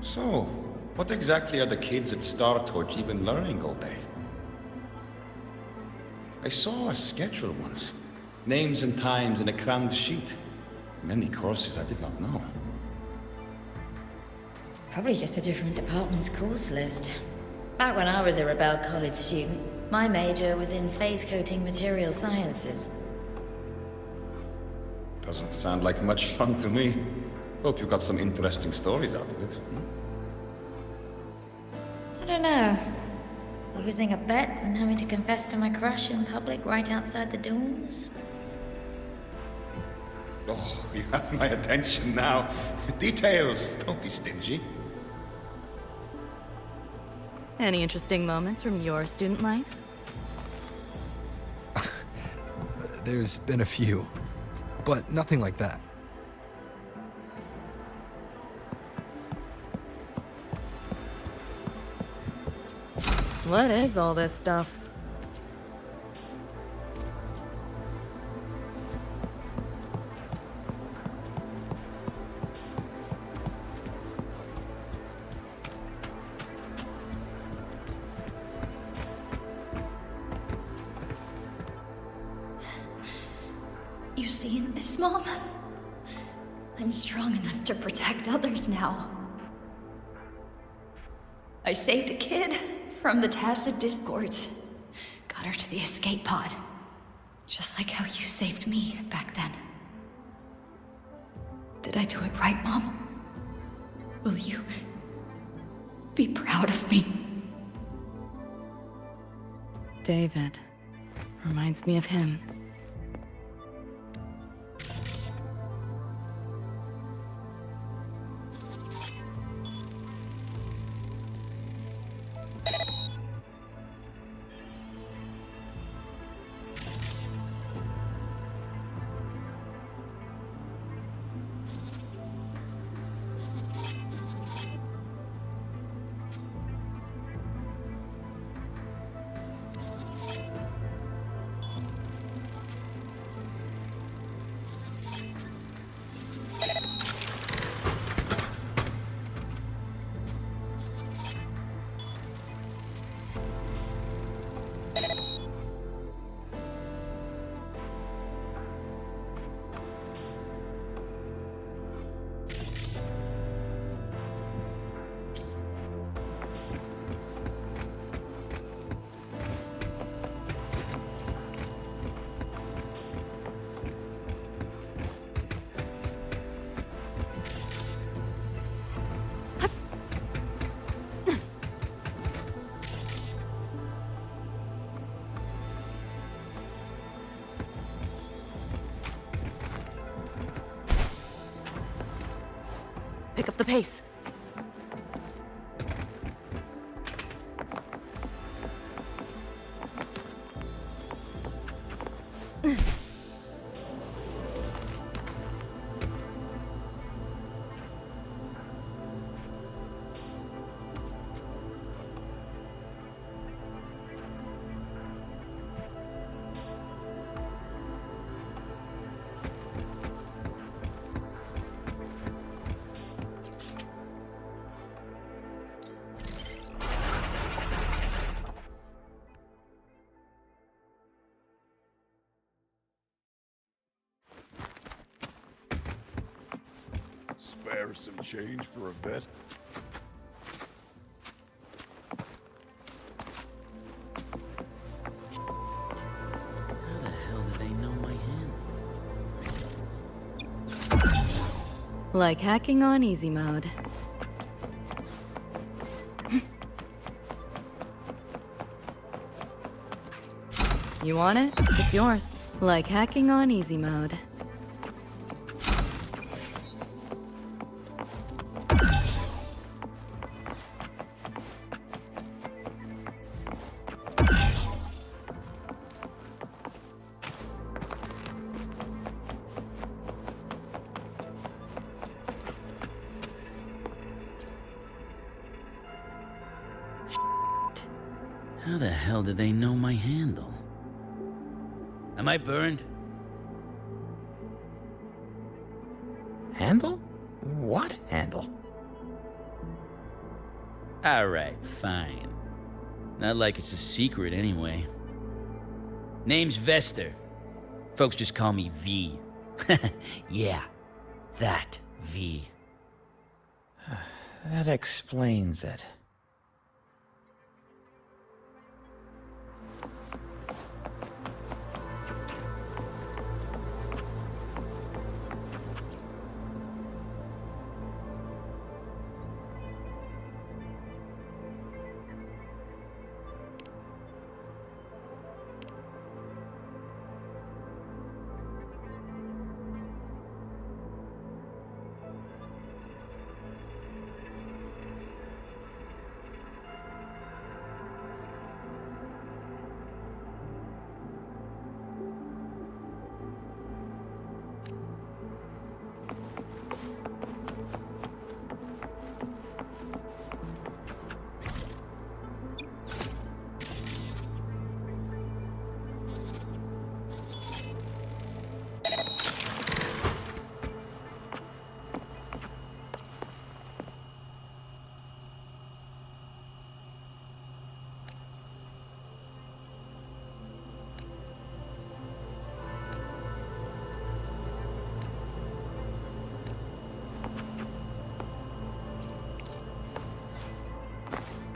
So, what exactly are the kids at Star Torch even learning all day? I saw a schedule once. Names and times in a crammed sheet. Many courses I did not know. Probably just a different department's course list. Back when I was a Rebel College student, my major was in phase coating material sciences. Doesn't sound like much fun to me. Hope you got some interesting stories out of it. I don't know. Losing a bet and having to confess to my crush in public right outside the dorms? Oh, you have my attention now. Details, don't be stingy. Any interesting moments from your student life? There's been a few, but nothing like that. What is all this stuff? You seen this, Mom? I'm strong enough to protect others now. I saved a kid from the Tacit Discords. Got her to the escape pod. Just like how you saved me back then. Did I do it right, Mom? Will you be proud of me? David. Reminds me of him. Pick up the pace. Spare some change for a vet? How the hell do they know my handle? Like hacking on easy mode. You want it? It's yours. Like hacking on easy mode. How the hell did they know my handle? Am I burned? Handle? What handle? Alright, fine. Not like it's a secret anyway. Name's Vester. Folks just call me V. Yeah, that V. That explains it.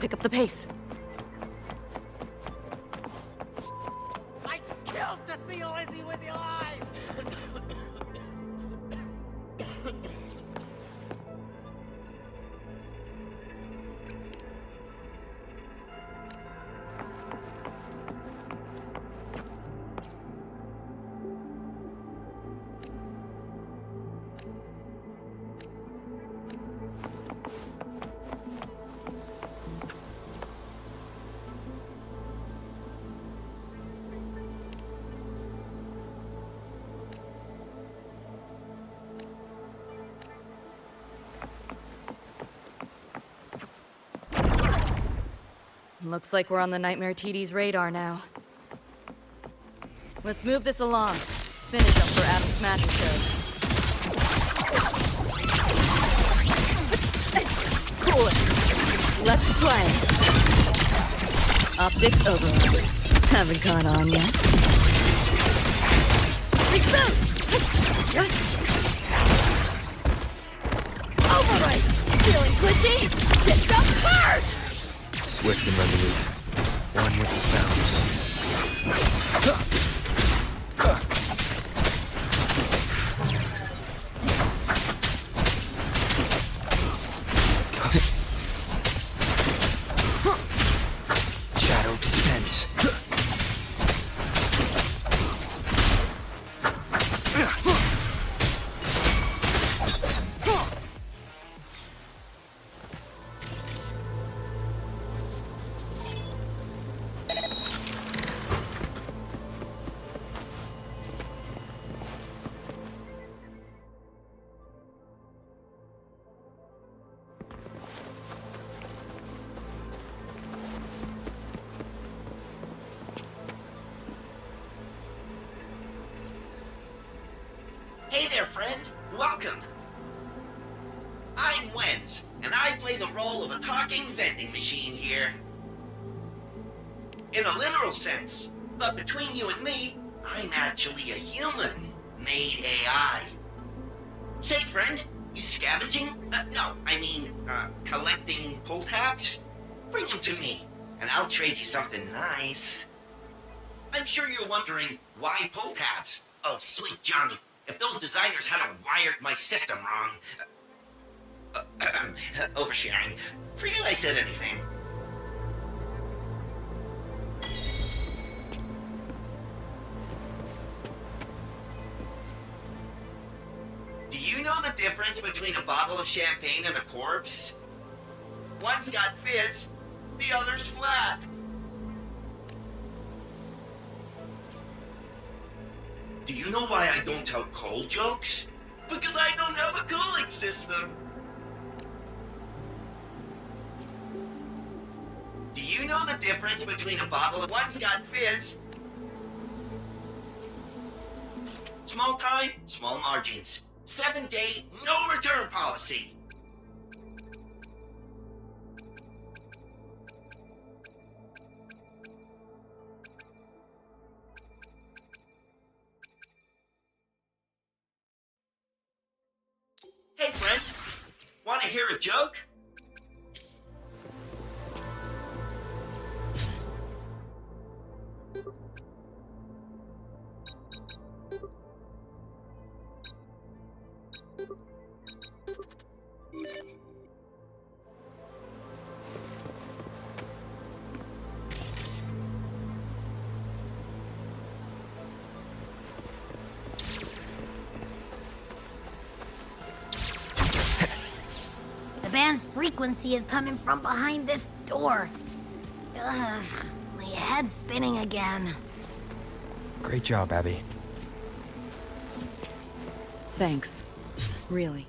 Pick up the pace. I killed to see Lizzie with your eyes! Looks like we're on the Nightmare TD's radar now. Let's move this along. Finish up for Adam Smasher shows. Cool it. Let's play. Optics overload. Haven't caught on yet. Reboot! Override! Feeling glitchy? Pick up hard! Swift and resolute. One with the sounds. Shadow descends. Hey there, friend. Welcome. I'm Wenz, and I play the role of a talking vending machine here. In a literal sense, but between you and me, I'm actually a human-made AI. Say, friend, you scavenging? Collecting pull tabs? Bring them to me, and I'll trade you something nice. I'm sure you're wondering, why pull tabs? Oh, sweet Johnny. If those designers hadn't wired my system wrong... oversharing. Forget I said anything. Do you know the difference between a bottle of champagne and a corpse? One's got fizz, the other's flat. Do you know why I don't tell cold jokes? Because I don't have a cooling system. Do you know the difference between a bottle of... One's got fizz. Small time, small margins. 7-day, no return policy. Hey, friend. Want to hear a joke? The band's frequency is coming from behind this door. Ugh, my head's spinning again. Great job, Abby. Thanks. Really.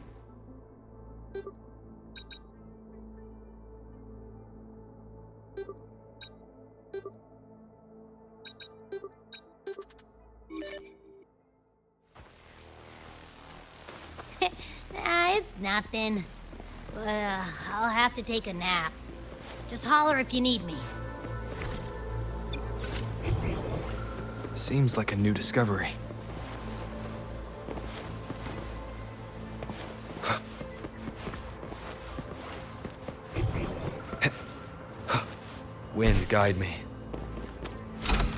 It's nothing. But I'll have to take a nap. Just holler if you need me. Seems like a new discovery. Wind, guide me.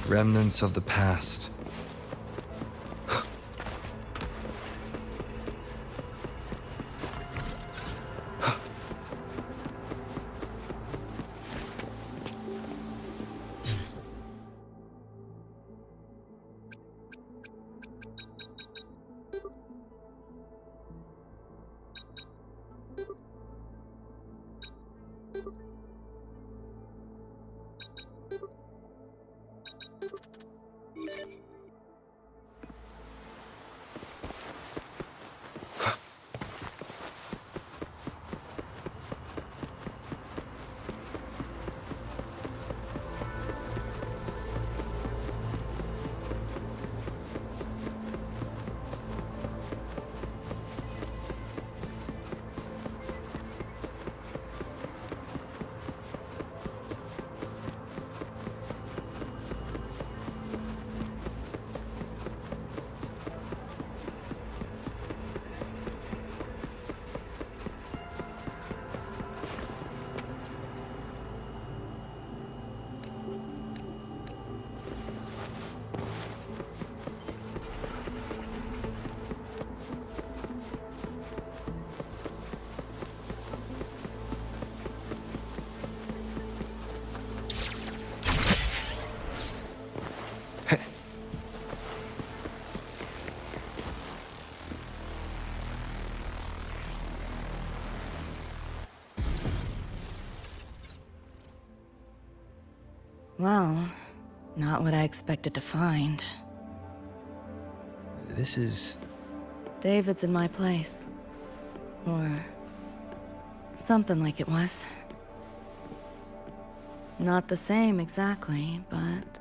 Remnants of the past. Well, not what I expected to find. This is... David's in my place. Or... something like it was. Not the same exactly, but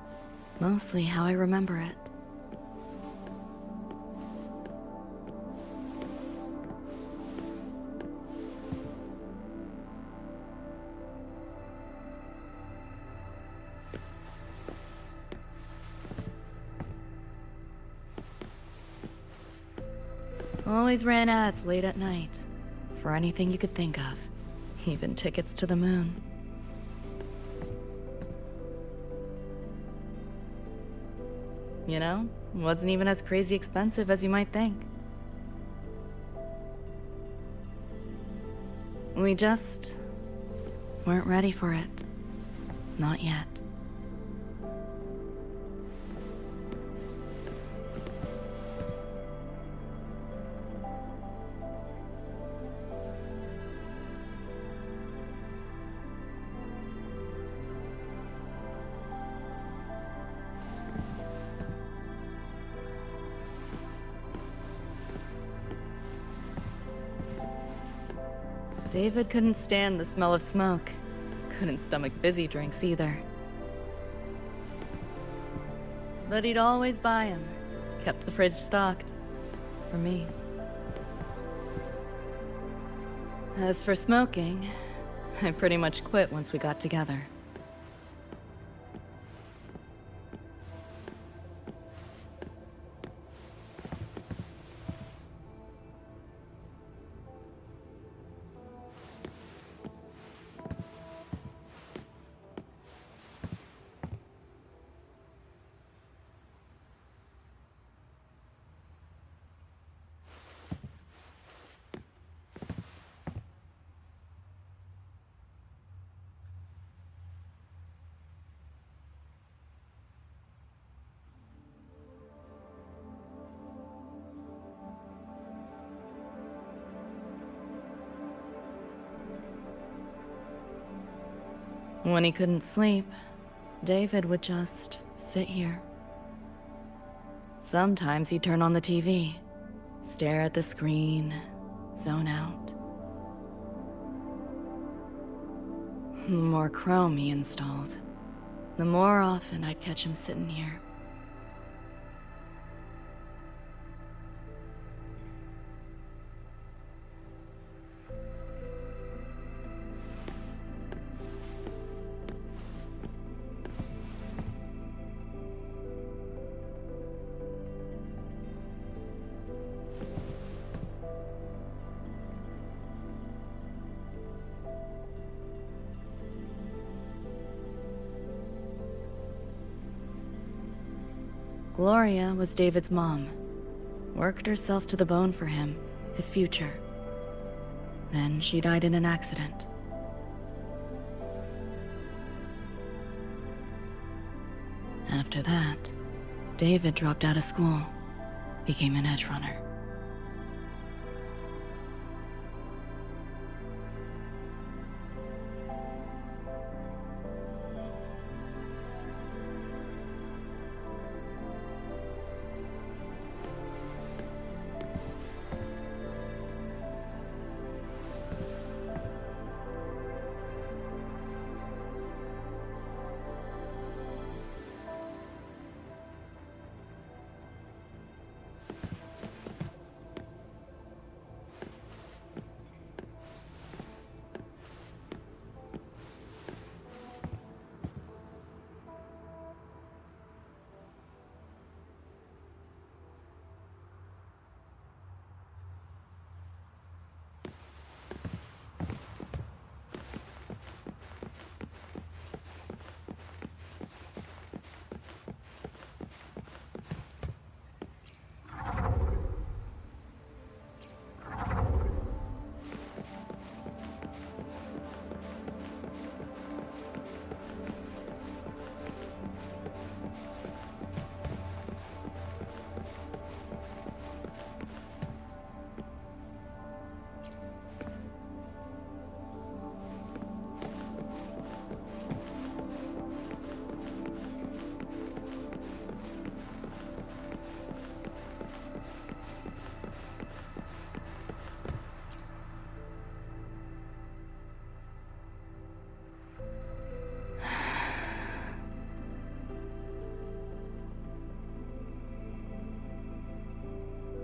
mostly how I remember it. Always ran ads late at night. For anything you could think of. Even tickets to the moon. You know, wasn't even as crazy expensive as you might think. We just weren't ready for it. Not yet. David couldn't stand the smell of smoke. Couldn't stomach fizzy drinks either. But he'd always buy them. Kept the fridge stocked. For me. As for smoking, I pretty much quit once we got together. When he couldn't sleep, David would just sit here. Sometimes he'd turn on the TV, stare at the screen, zone out. The more Chrome he installed, the more often I'd catch him sitting here. Gloria was David's mom. Worked herself to the bone for him, his future. Then she died in an accident. After that, David dropped out of school, became an edge runner.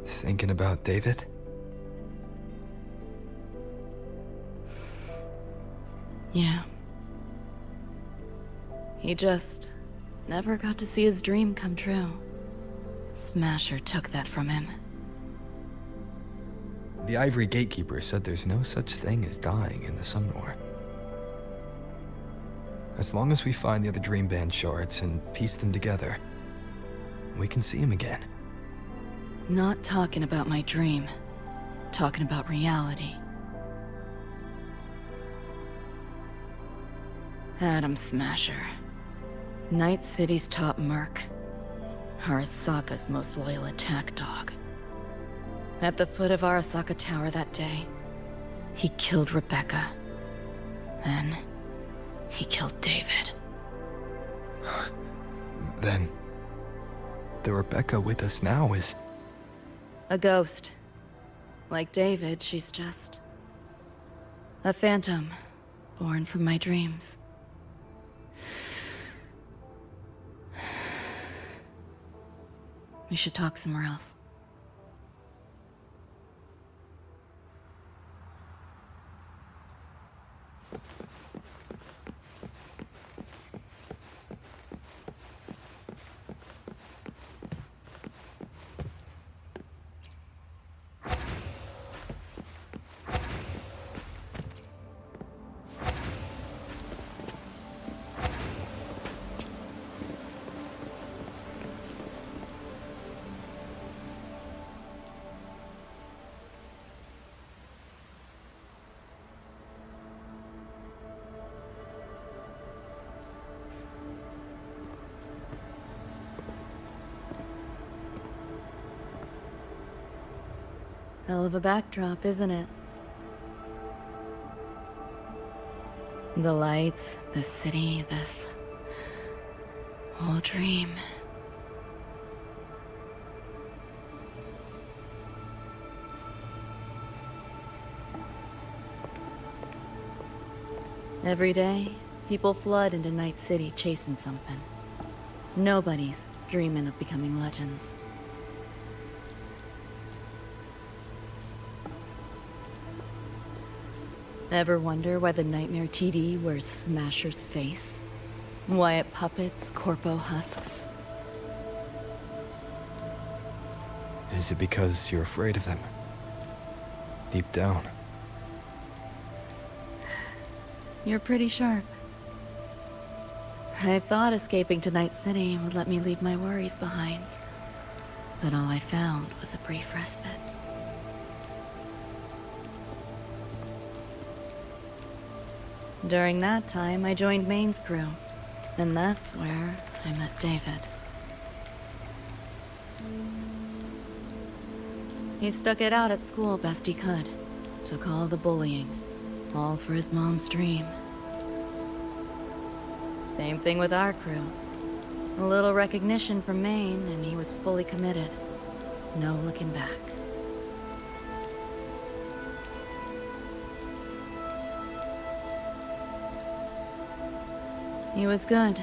Thinking about David? Yeah. He just never got to see his dream come true. Smasher took that from him. The Ivory Gatekeeper said there's no such thing as dying in the Sun War. As long as we find the other Dream Band shards and piece them together, we can see him again. Not talking about my dream. Talking about reality. Adam Smasher. Night City's top merc. Arasaka's most loyal attack dog. At the foot of Arasaka Tower that day, he killed Rebecca. Then, he killed David. Then, the Rebecca with us now is... A ghost. Like David, she's just... a phantom, born from my dreams. We should talk somewhere else. Hell of a backdrop, isn't it? The lights, the city, this whole dream. Every day, people flood into Night City chasing something. Nobody's dreaming of becoming legends. Ever wonder why the Nightmare TD wears Smasher's face? Why it puppets Corpo husks? Is it because you're afraid of them? Deep down. You're pretty sharp. I thought escaping to Night City would let me leave my worries behind. But all I found was a brief respite. During that time, I joined Maine's crew, and that's where I met David. He stuck it out at school best he could. Took all the bullying, all for his mom's dream. Same thing with our crew. A little recognition from Maine, and he was fully committed. No looking back. He was good.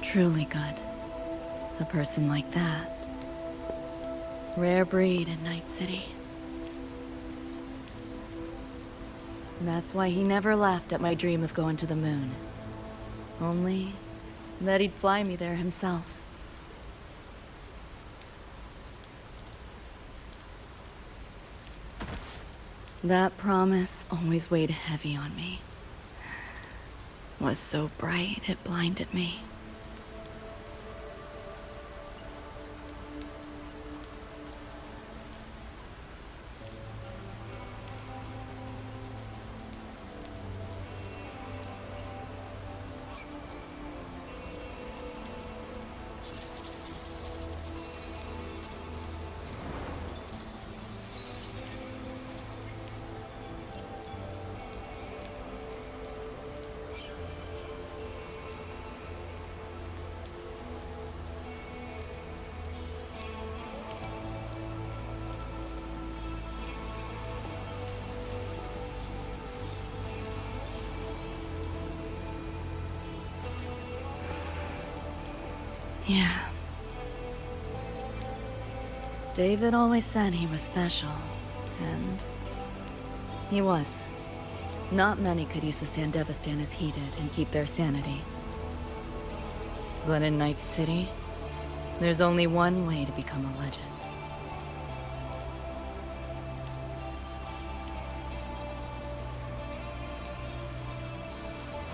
Truly good. A person like that. Rare breed in Night City. That's why he never laughed at my dream of going to the moon. Only that he'd fly me there himself. That promise always weighed heavy on me. Was so bright it blinded me. Yeah. David always said he was special, and he was. Not many could use the Sandevistan as he did and keep their sanity. But in Night City, there's only one way to become a legend.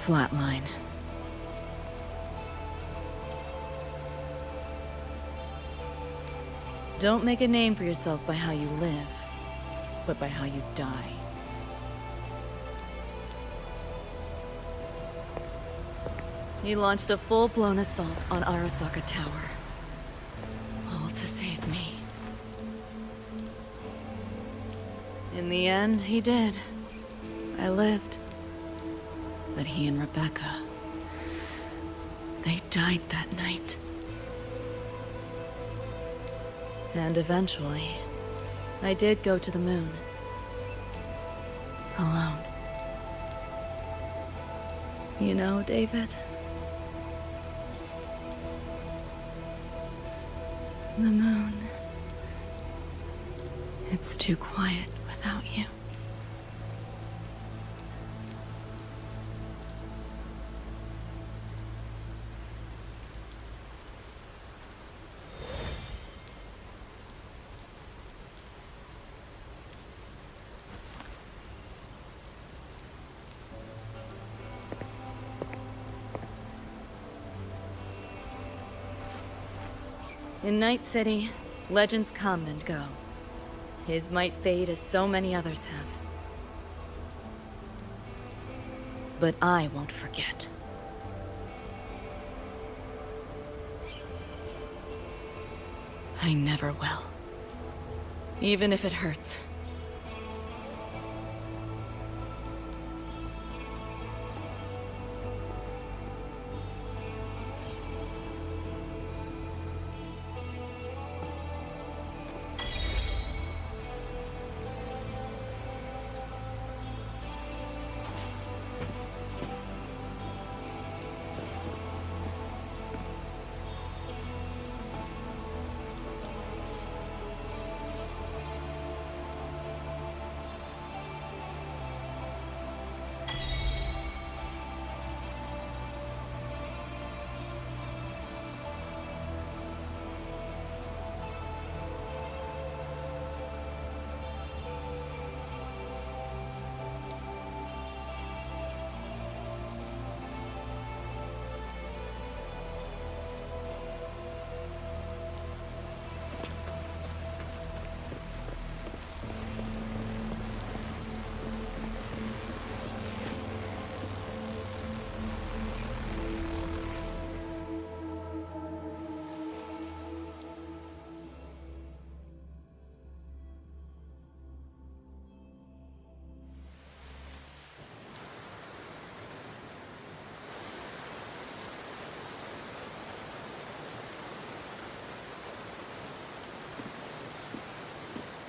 Flatline. Don't make a name for yourself by how you live, but by how you die. He launched a full-blown assault on Arasaka Tower. All to save me. In the end, he did. I lived. But he and Rebecca, they died that night. And eventually, I did go to the moon. Alone. You know, David? The moon. It's too quiet without you. In Night City, legends come and go. His might fade as so many others have. But I won't forget. I never will. Even if it hurts.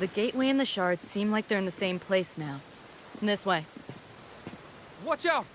The gateway and the shard seem like they're in the same place now. This way. Watch out!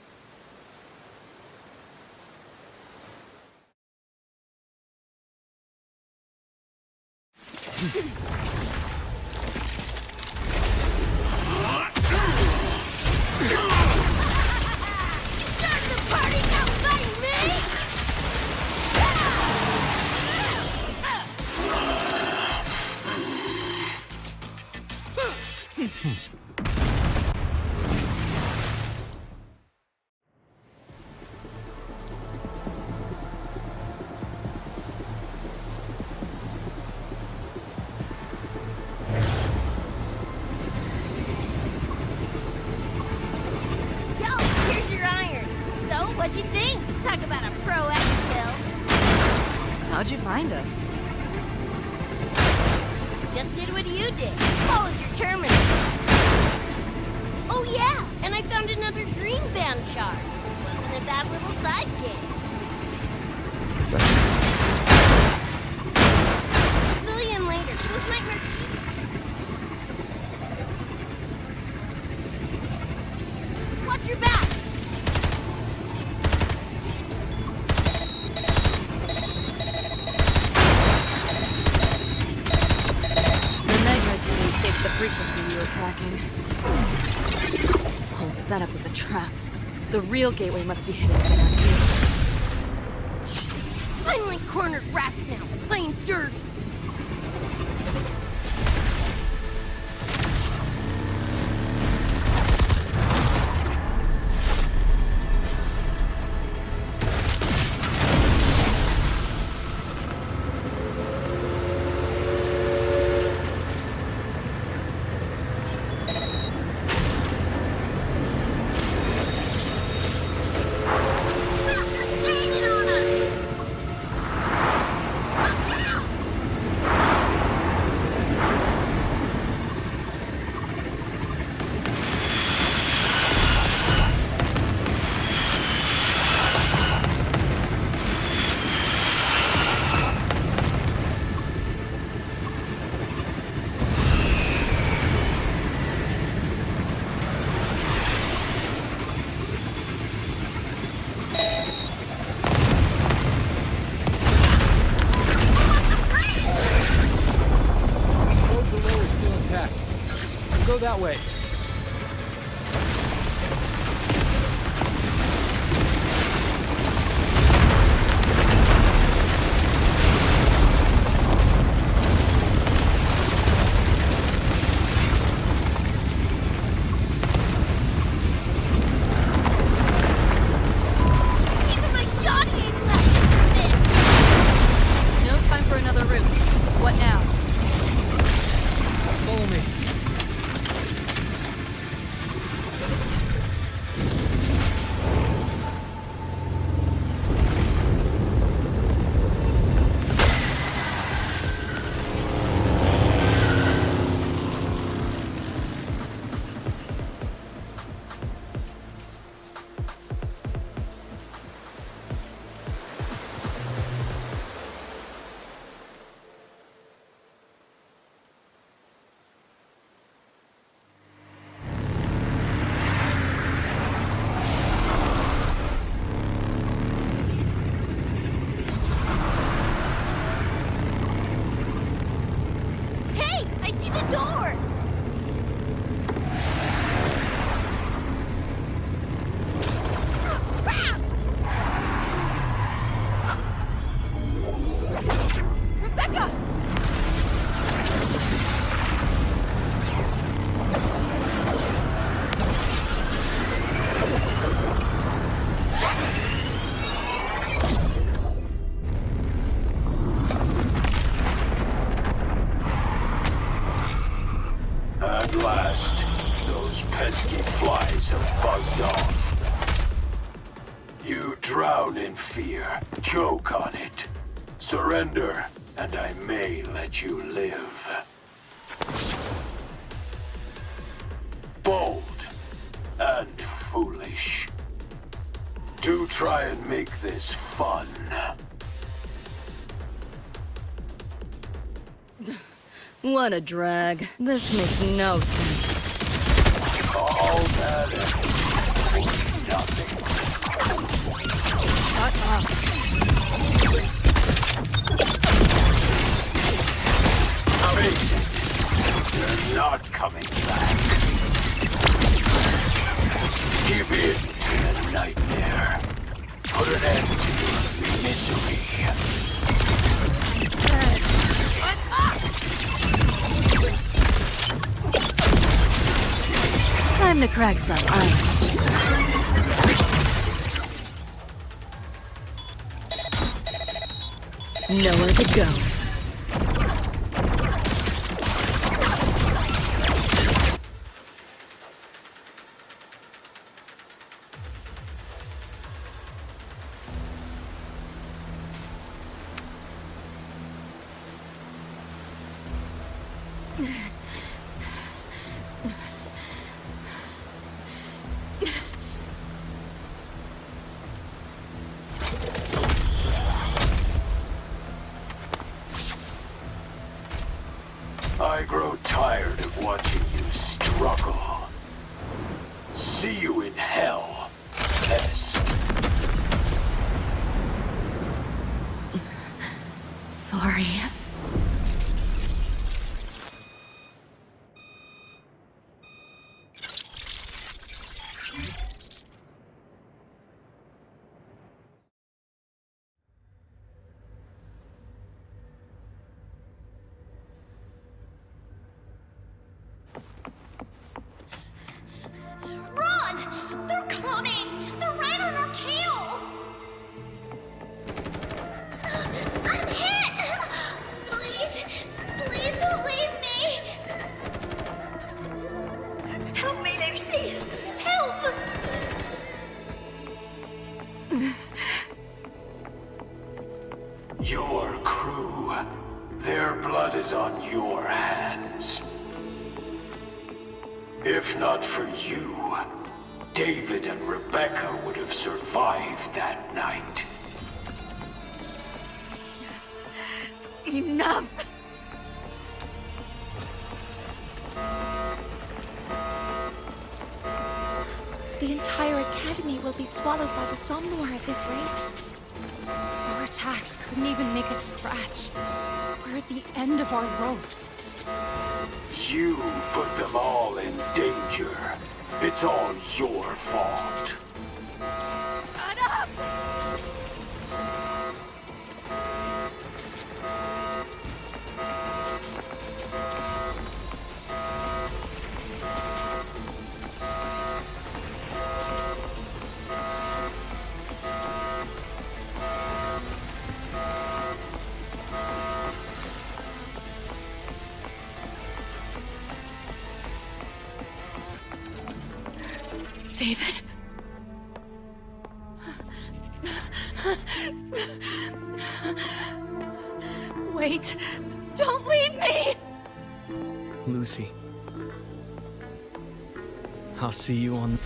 What'd you think? Talk about a pro X-Hill. How'd you find us? Just did what you did. Followed your terminal. Oh yeah, and I found another dream band shard. Wasn't a bad little side gig. Pavilion later. Those nightmares. Watch your back. The frequency we were tracking. The whole setup was a trap. The real gateway must be hidden somewhere here. Finally cornered rats now, playing dirty. Go that way. Even my shot ain't left for this. No time for another route. What now? Follow me. Drown in fear, choke on it. Surrender, and I may let you live. Bold and foolish. Do try and make this fun. What a drag. This makes no sense. All that effort, nothing. Shut up. Face it, you're not coming back. Give in to the nightmare. Put an end to your misery. Time to crack some ice. Nowhere to go. I grow tired of watching you struggle. See you in hell, Tess. Sorry. Run! They're coming! They're right on our tail! I'm hit! Please, please don't leave me! Help me, Lucy! Help! Your crew, their blood is on your hands. If not for you, David and Rebecca would have survived that night. Enough! The entire academy will be swallowed by the Somnor at this race. Our attacks couldn't even make a scratch. We're at the end of our ropes. You put them all in danger. It's all your fault. Shut up! David? Wait! Don't leave me! Lucy. I'll see you on...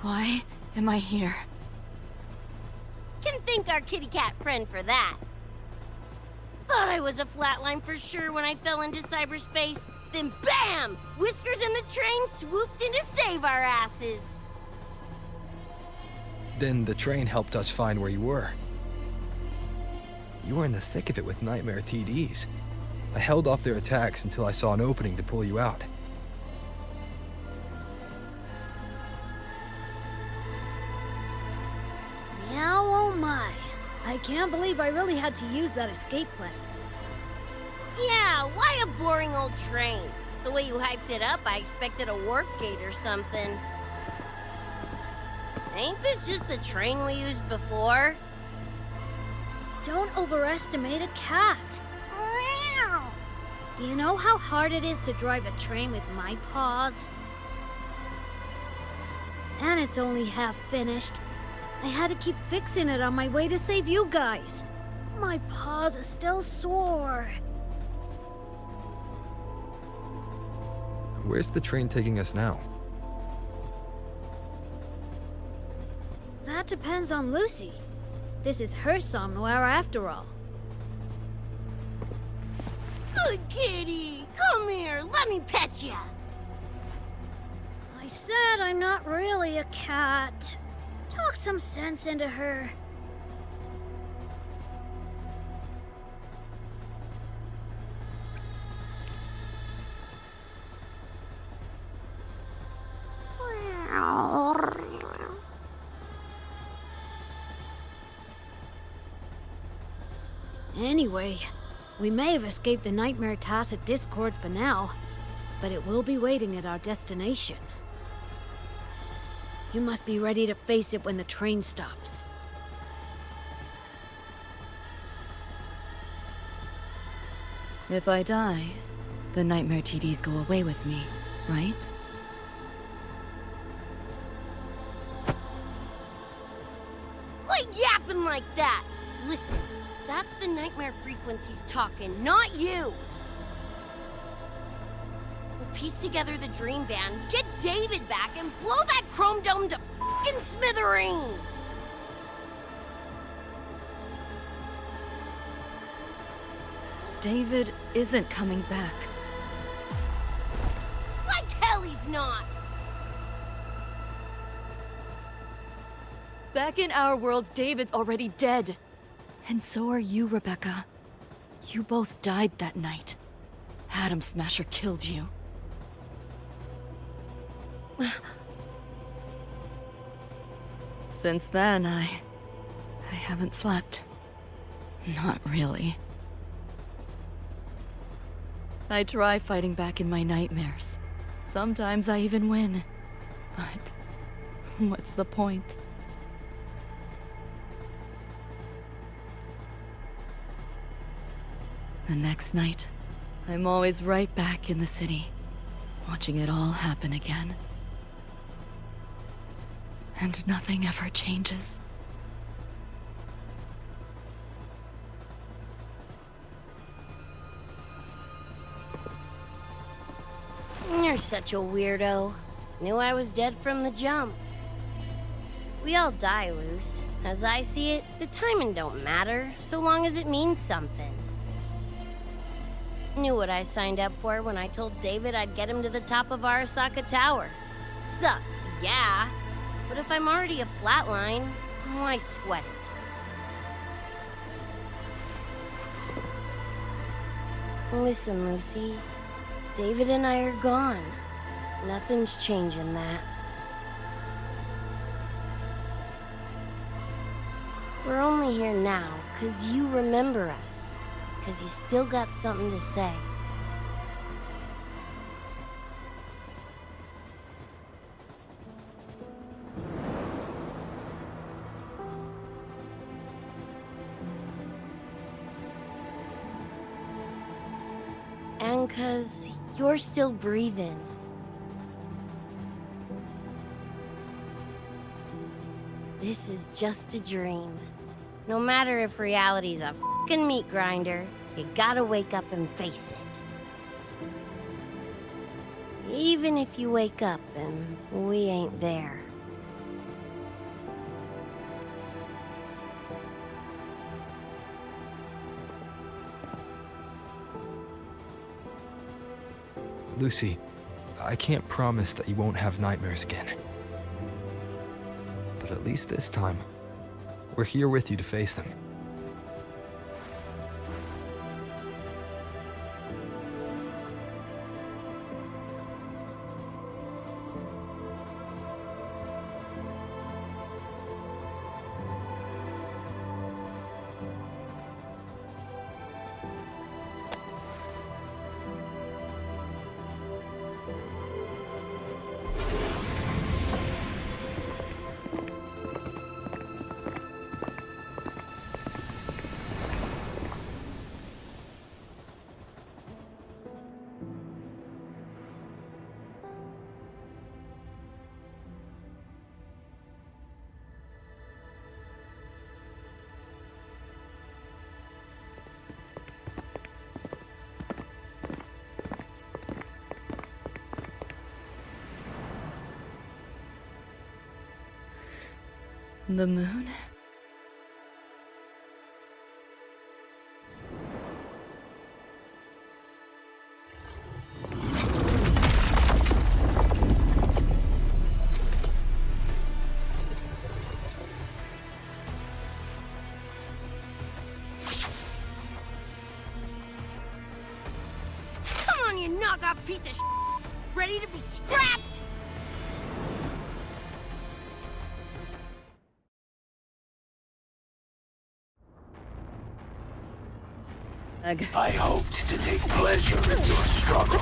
Why am I here? Can thank our kitty cat friend for that. Thought I was a flatline for sure when I fell into cyberspace. Then BAM! Whiskers and the train swooped in to save our asses. Then the train helped us find where you were. You were in the thick of it with Nightmare TDs. I held off their attacks until I saw an opening to pull you out. Meow, oh my. I I can't believe I really had to use that escape plan. Yeah, why a boring old train? The way you hyped it up, I expected a warp gate or something. Ain't this just the train we used before? Don't overestimate a cat. Do you know how hard it is to drive a train with my paws? And it's only half finished. I had to keep fixing it on my way to save you guys. My paws are still sore. Where's the train taking us now? That depends on Lucy. This is her somewhere after all. Good kitty! Come here, let me pet ya! I said I'm not really a cat. Talk some sense into her. Anyway, we may have escaped the Nightmare Tacit Discord for now, but it will be waiting at our destination. You must be ready to face it when the train stops. If I die, the Nightmare TDs go away with me, right? Quit yapping like that! Listen, that's the nightmare frequencies talking, not you! We'll piece together the dream band, get David back, and blow that chrome dome to f***ing smithereens! David isn't coming back. Like hell he's not! Back in our world, David's already dead. And so are you, Rebecca. You both died that night. Atom Smasher killed you. Since then, I haven't slept. Not really. I try fighting back in my nightmares. Sometimes I even win. But what's the point? The next night, I'm always right back in the city, watching it all happen again. And nothing ever changes. You're such a weirdo. Knew I was dead from the jump. We all die, Luce. As I see it, the timing don't matter, so long as it means something. Knew what I signed up for when I told David I'd get him to the top of Arasaka Tower. Sucks, yeah. But if I'm already a flatline, why sweat it? Listen, Lucy. David and I are gone. Nothing's changing that. We're only here now because you remember us. Because you still got something to say. And 'cause you're still breathing. This is just a dream. No matter if reality's a f***ing meat grinder, you gotta wake up and face it. Even if you wake up and we ain't there. Lucy, I can't promise that you won't have nightmares again. But at least this time, we're here with you to face them. The moon? Come on, you knock-off piece of ready to be scrapped! I hoped to take pleasure in your struggle.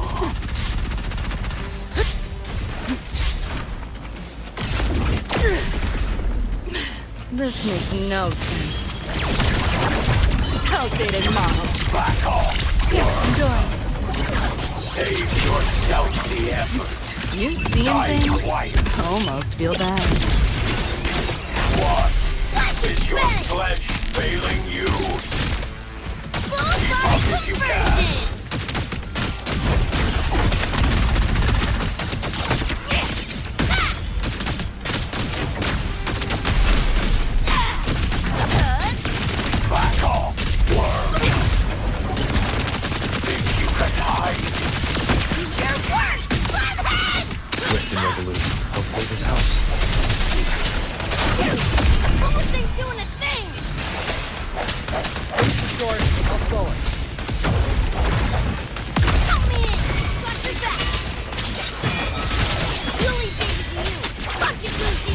This makes no sense. Cultivated model. Back off, Enjoy. Save yourself the effort. You seeing Die things? quiet. Almost feel bad. What? Is your flesh failing you? Keep up if you can. Back off, worm. Think you can hide? Your work! Flathead! Swift and resolute. Hopefully this helps. Almost ain't doing a thing! Short, I'll stall it. Help me in! Got your back! We'll leave baby to you! Got you, Lucy!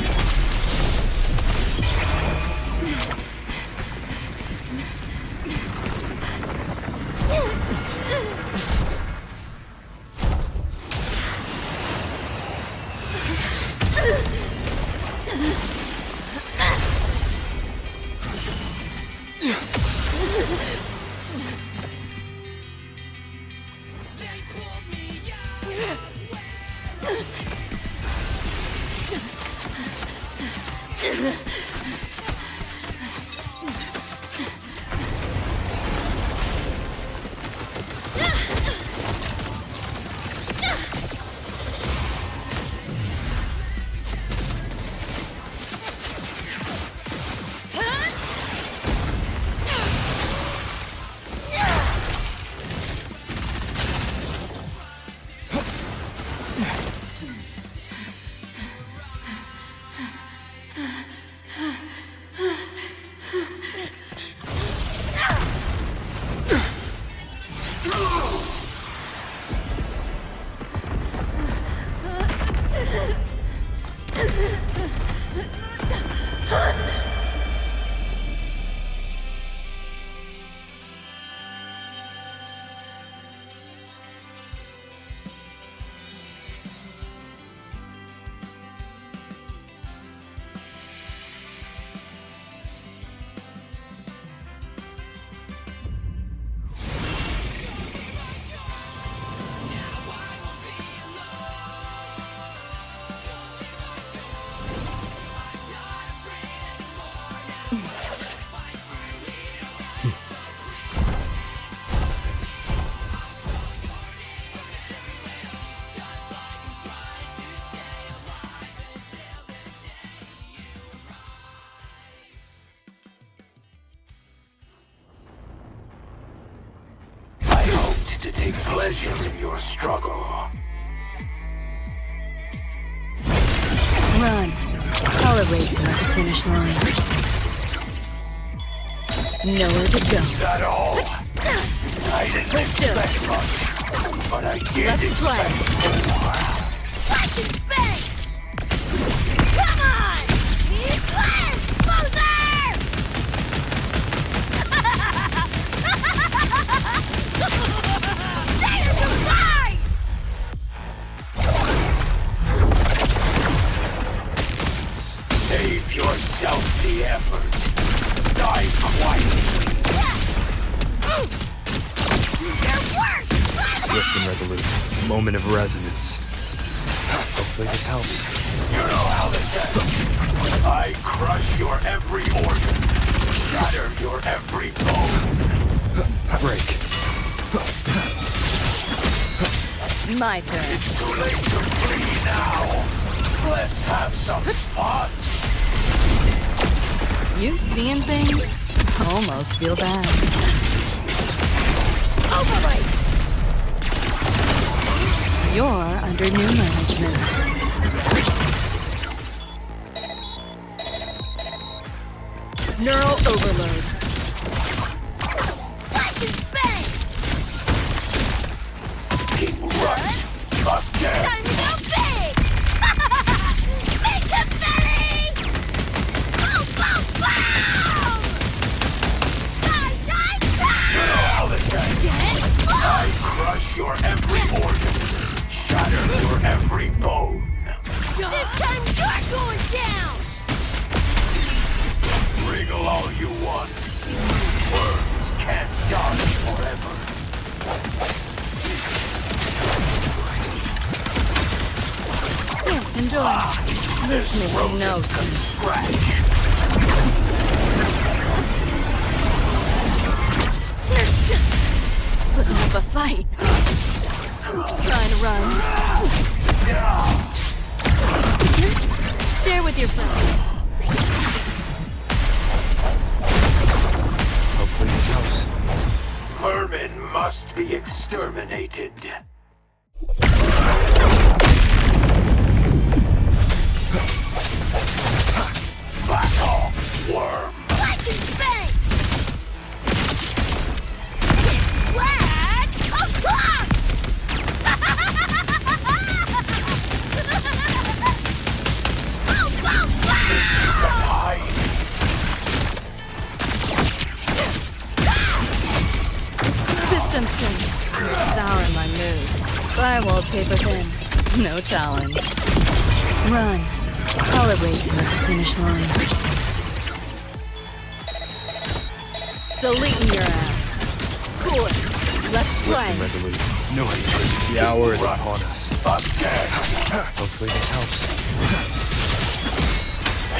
To take pleasure in your struggle. Run. I'll erase you at the finish line. Nowhere to go. That all? I didn't expect much, but I did expect more. Watch and spin! Come on! Let's closer! There's some guys! Save yourself the effort. Die quietly. Your work! Swift and resolute. Moment of resonance. Hopefully this helps. You know how this ends. I crush your every organ. Shatter your every bone. Break. My turn. It's too late to flee now. Let's have some fun. You seeing things? Almost feel bad. Overwrite! You're under new management. Neural overload. Flash and bang! Again. Time to go big! Big confetti! Boom, boom, boom! I crush your every organ, shatter your every bone. This time you're going down! Wriggle all you want. Worms can't dodge forever. Enjoy. This makes no sense. Putting up a fight. Trying to run. Share with your friends. Hopefully this helps. Vermin must be exterminated. Back off, worm! Flash and bang! It's flat o'clock! Boom, boom, boom! System sync. Sour in my mood. Firewall paper thin. No challenge. Run. I'll erase you at the finish line. Deleting your ass. Cool it. Let's play. Resolute. No hatred. The hour is upon us. Hopefully this helps.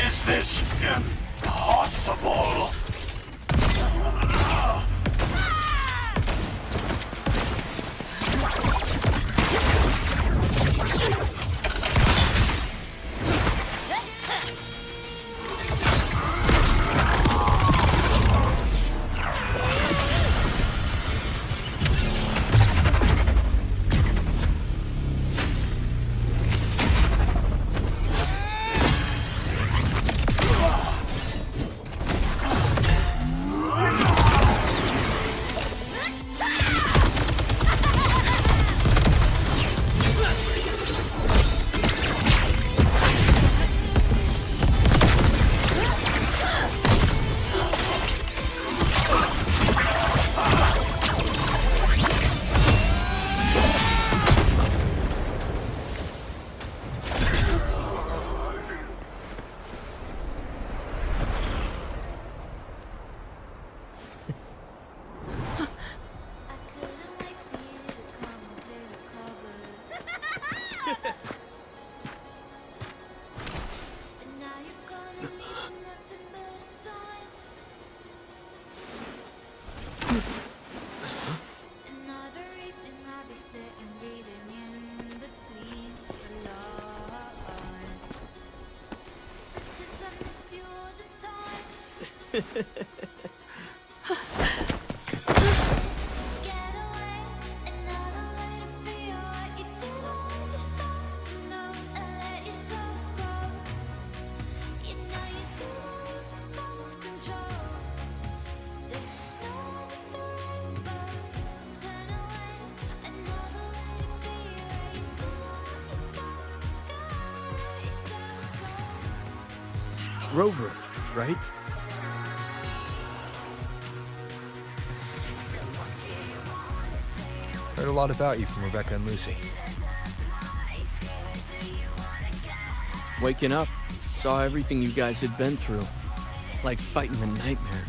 Is this impossible? Rover, right? Heard a lot about you from Rebecca and Lucy. Waking up, saw everything you guys had been through. Like fighting the nightmare.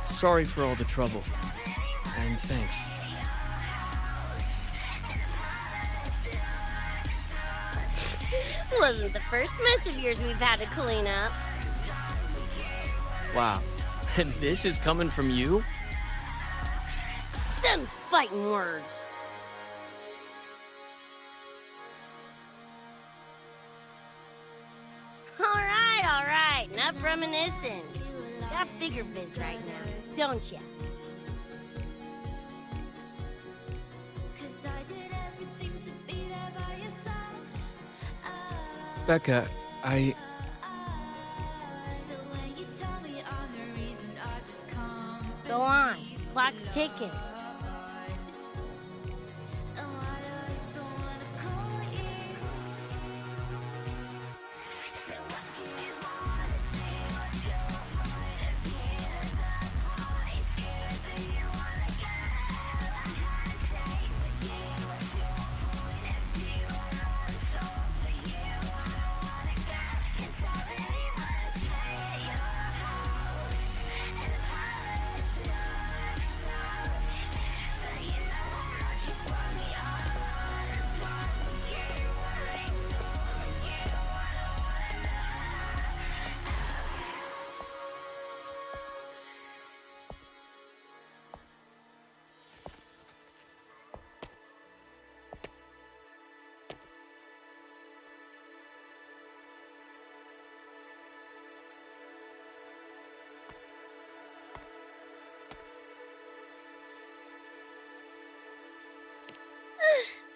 Sorry for all the trouble. And thanks. Wasn't the first mess of yours we've had to clean up. Wow. And this is coming from you? Them's fighting words. All right. Enough reminiscing. Got bigger biz right now, don't ya? Becca, Go on, clock's ticking.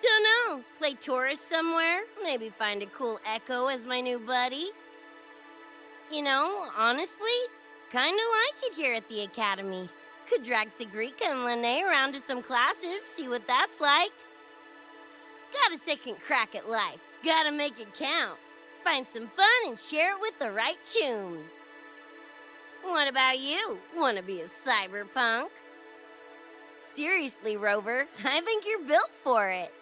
Dunno, play tourist somewhere? Maybe find a cool Echo as my new buddy? You know, honestly, kinda like it here at the Academy. Could drag Sigrika and Lene around to some classes, see what that's like. Got a second crack at life, gotta make it count. Find some fun and share it with the right chooms. What about you? Wanna be a cyberpunk? Seriously, Rover, I think you're built for it.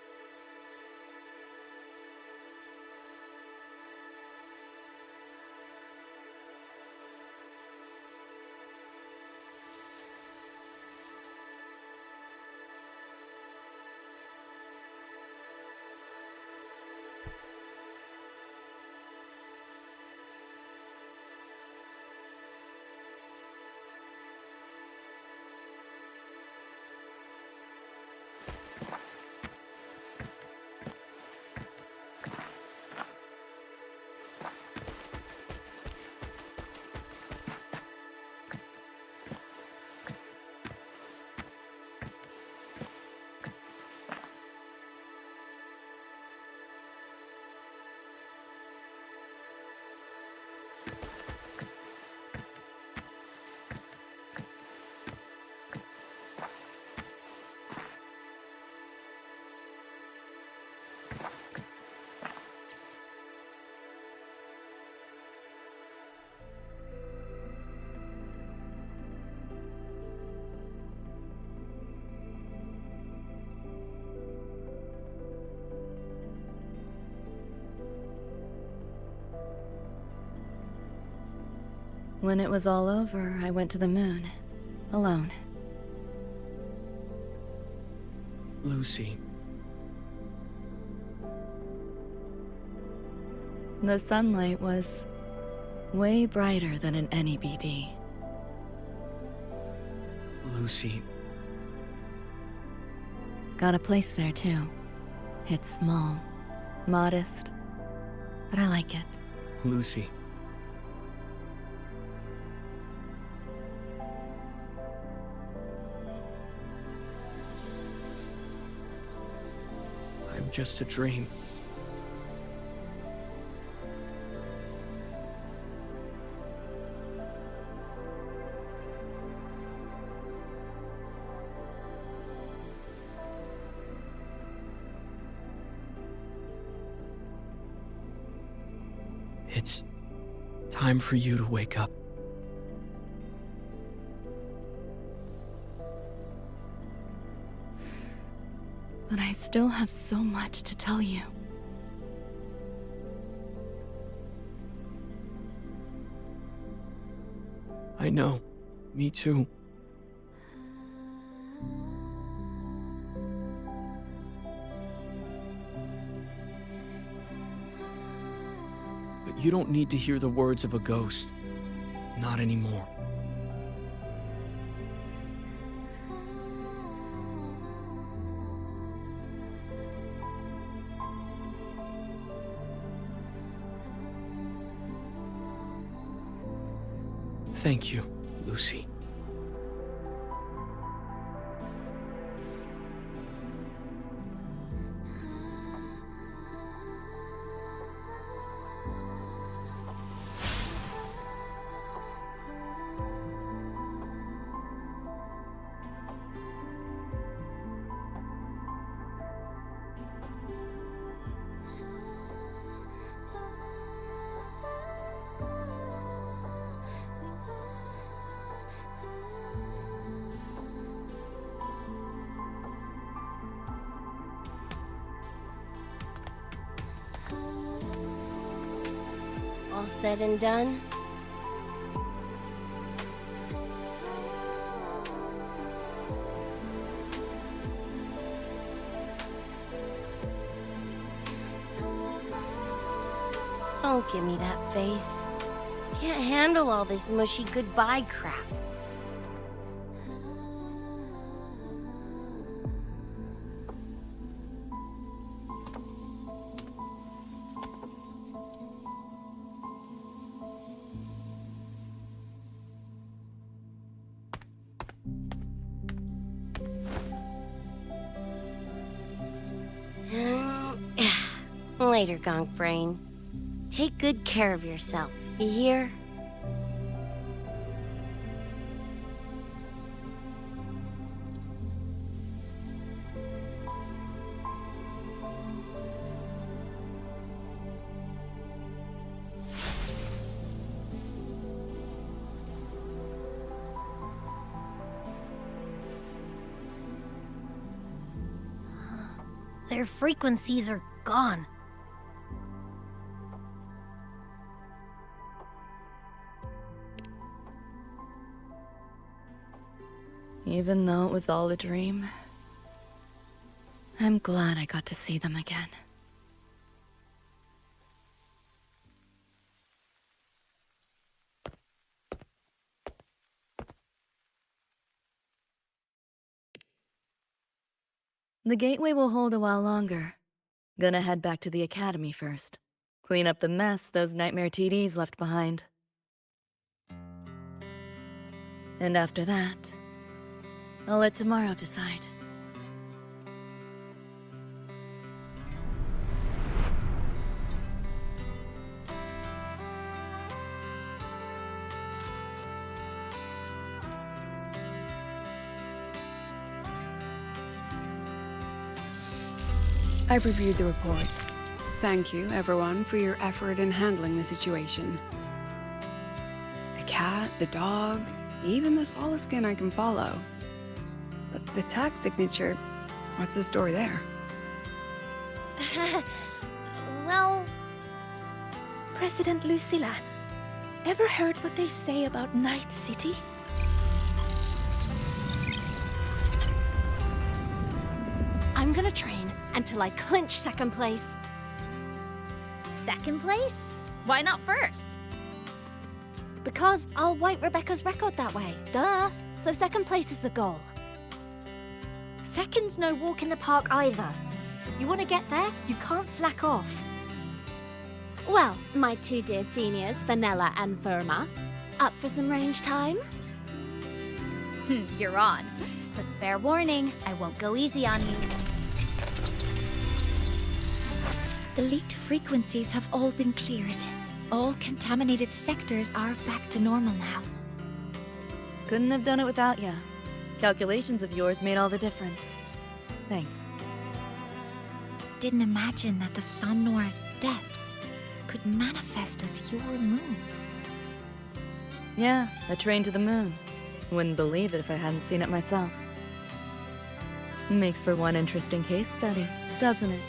When it was all over, I went to the moon. Alone. Lucy. The sunlight was way brighter than in any BD. Lucy. Got a place there too. It's small, modest, but I like it. Lucy. I'm just a dream. It's time for you to wake up. But I still have so much to tell you. I know. Me too. But you don't need to hear the words of a ghost. Not anymore. Thank you, Lucy. All said and done? Don't give me that face. Can't handle all this mushy goodbye crap. Later, Gonk Brain. Take good care of yourself, you hear? Their frequencies are gone. Even though it was all a dream, I'm glad I got to see them again. The gateway will hold a while longer. Gonna head back to the academy first. Clean up the mess those nightmare TDs left behind. And after that, I'll let tomorrow decide. I've reviewed the report. Thank you, everyone, for your effort in handling the situation. The cat, the dog, even the Solaskin I can follow. But the tag signature, what's the story there? Well... President Lucilla, ever heard what they say about Night City? I'm gonna train until I clinch second place. Second place? Why not first? Because I'll wipe Rebecca's record that way. Duh. So second place is the goal. Second's no walk in the park either. You want to get there, you can't slack off. Well, my two dear seniors, Vanilla and Verma, up for some range time? You're on. But fair warning, I won't go easy on you. The leaked frequencies have all been cleared. All contaminated sectors are back to normal now. Couldn't have done it without ya. Calculations of yours made all the difference. Thanks. Didn't imagine that the Somnor's depths could manifest as your moon. Yeah, a train to the moon. Wouldn't believe it if I hadn't seen it myself. Makes for one interesting case study, doesn't it?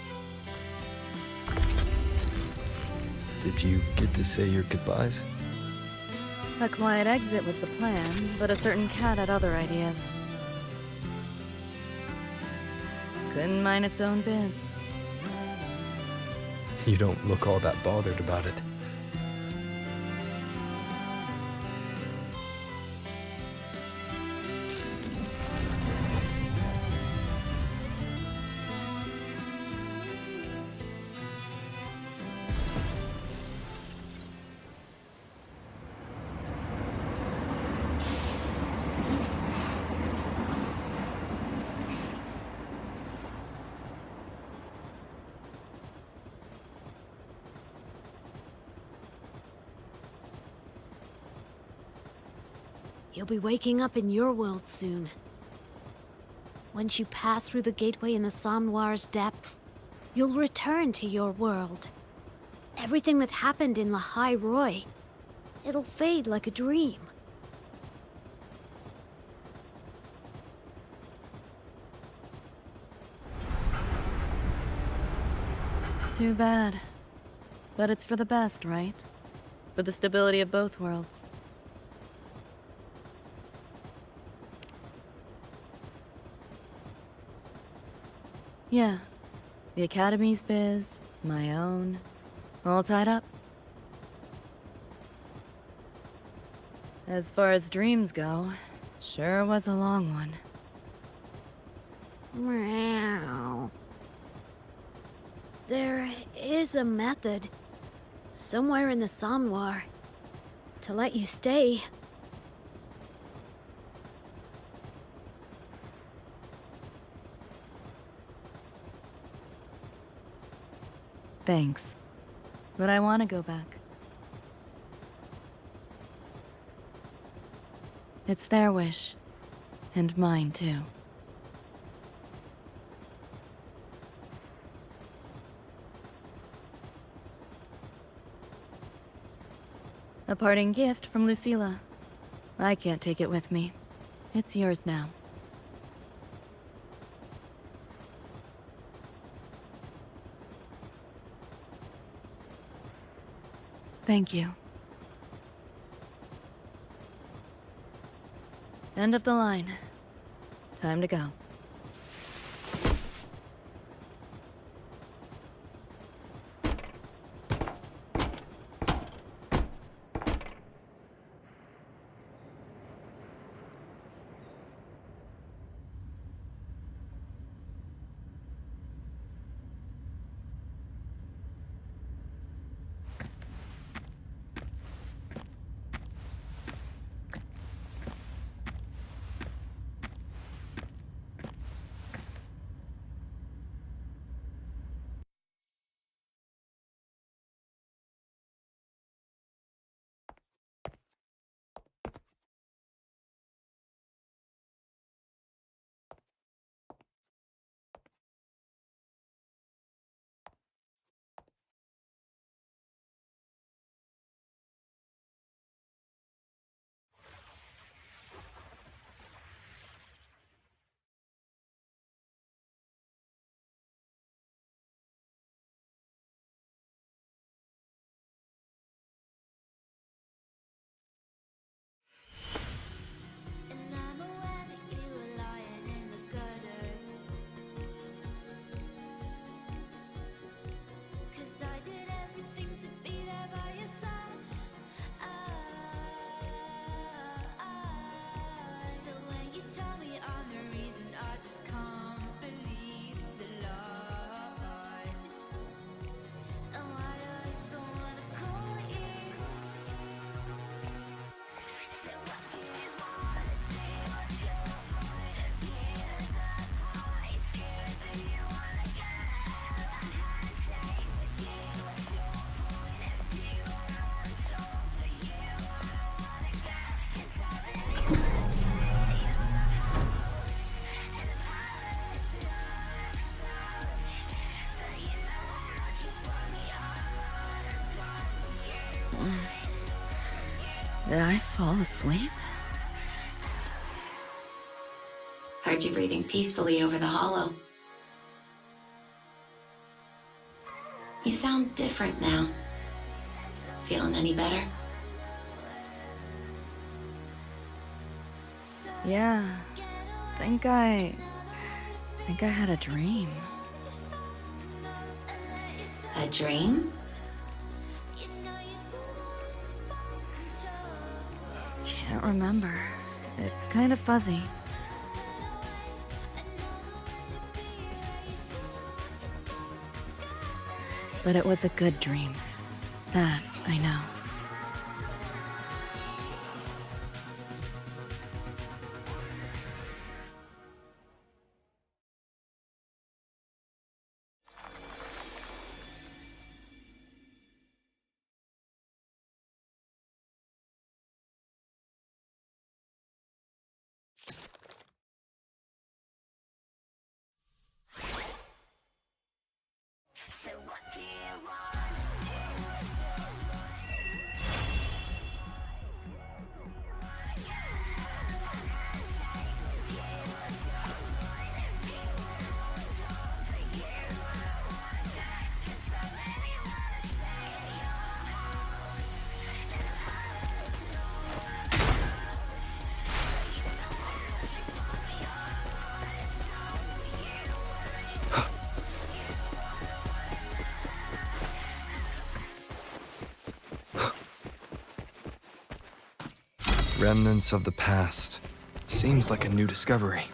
Did you get to say your goodbyes? A quiet exit was the plan, but a certain cat had other ideas. Couldn't mind its own biz. You don't look all that bothered about it. You'll be waking up in your world soon. Once you pass through the gateway in the Somnoir's depths, you'll return to your world. Everything that happened in La High Roy, it'll fade like a dream. Too bad. But it's for the best, right? For the stability of both worlds. Yeah. The Academy's biz, my own, all tied up. As far as dreams go, sure was a long one. Meow. There is a method, somewhere in the Somnoir, to let you stay. Thanks. But I want to go back. It's their wish. And mine, too. A parting gift from Lucilla. I can't take it with me. It's yours now. Thank you. End of the line. Time to go. Did I fall asleep? Heard you breathing peacefully over the hollow. You sound different now. Feeling any better? Yeah. Think I had a dream. A dream? Can't remember. It's kind of fuzzy. But it was a good dream. That I know. Remnants of the past. Seems like a new discovery.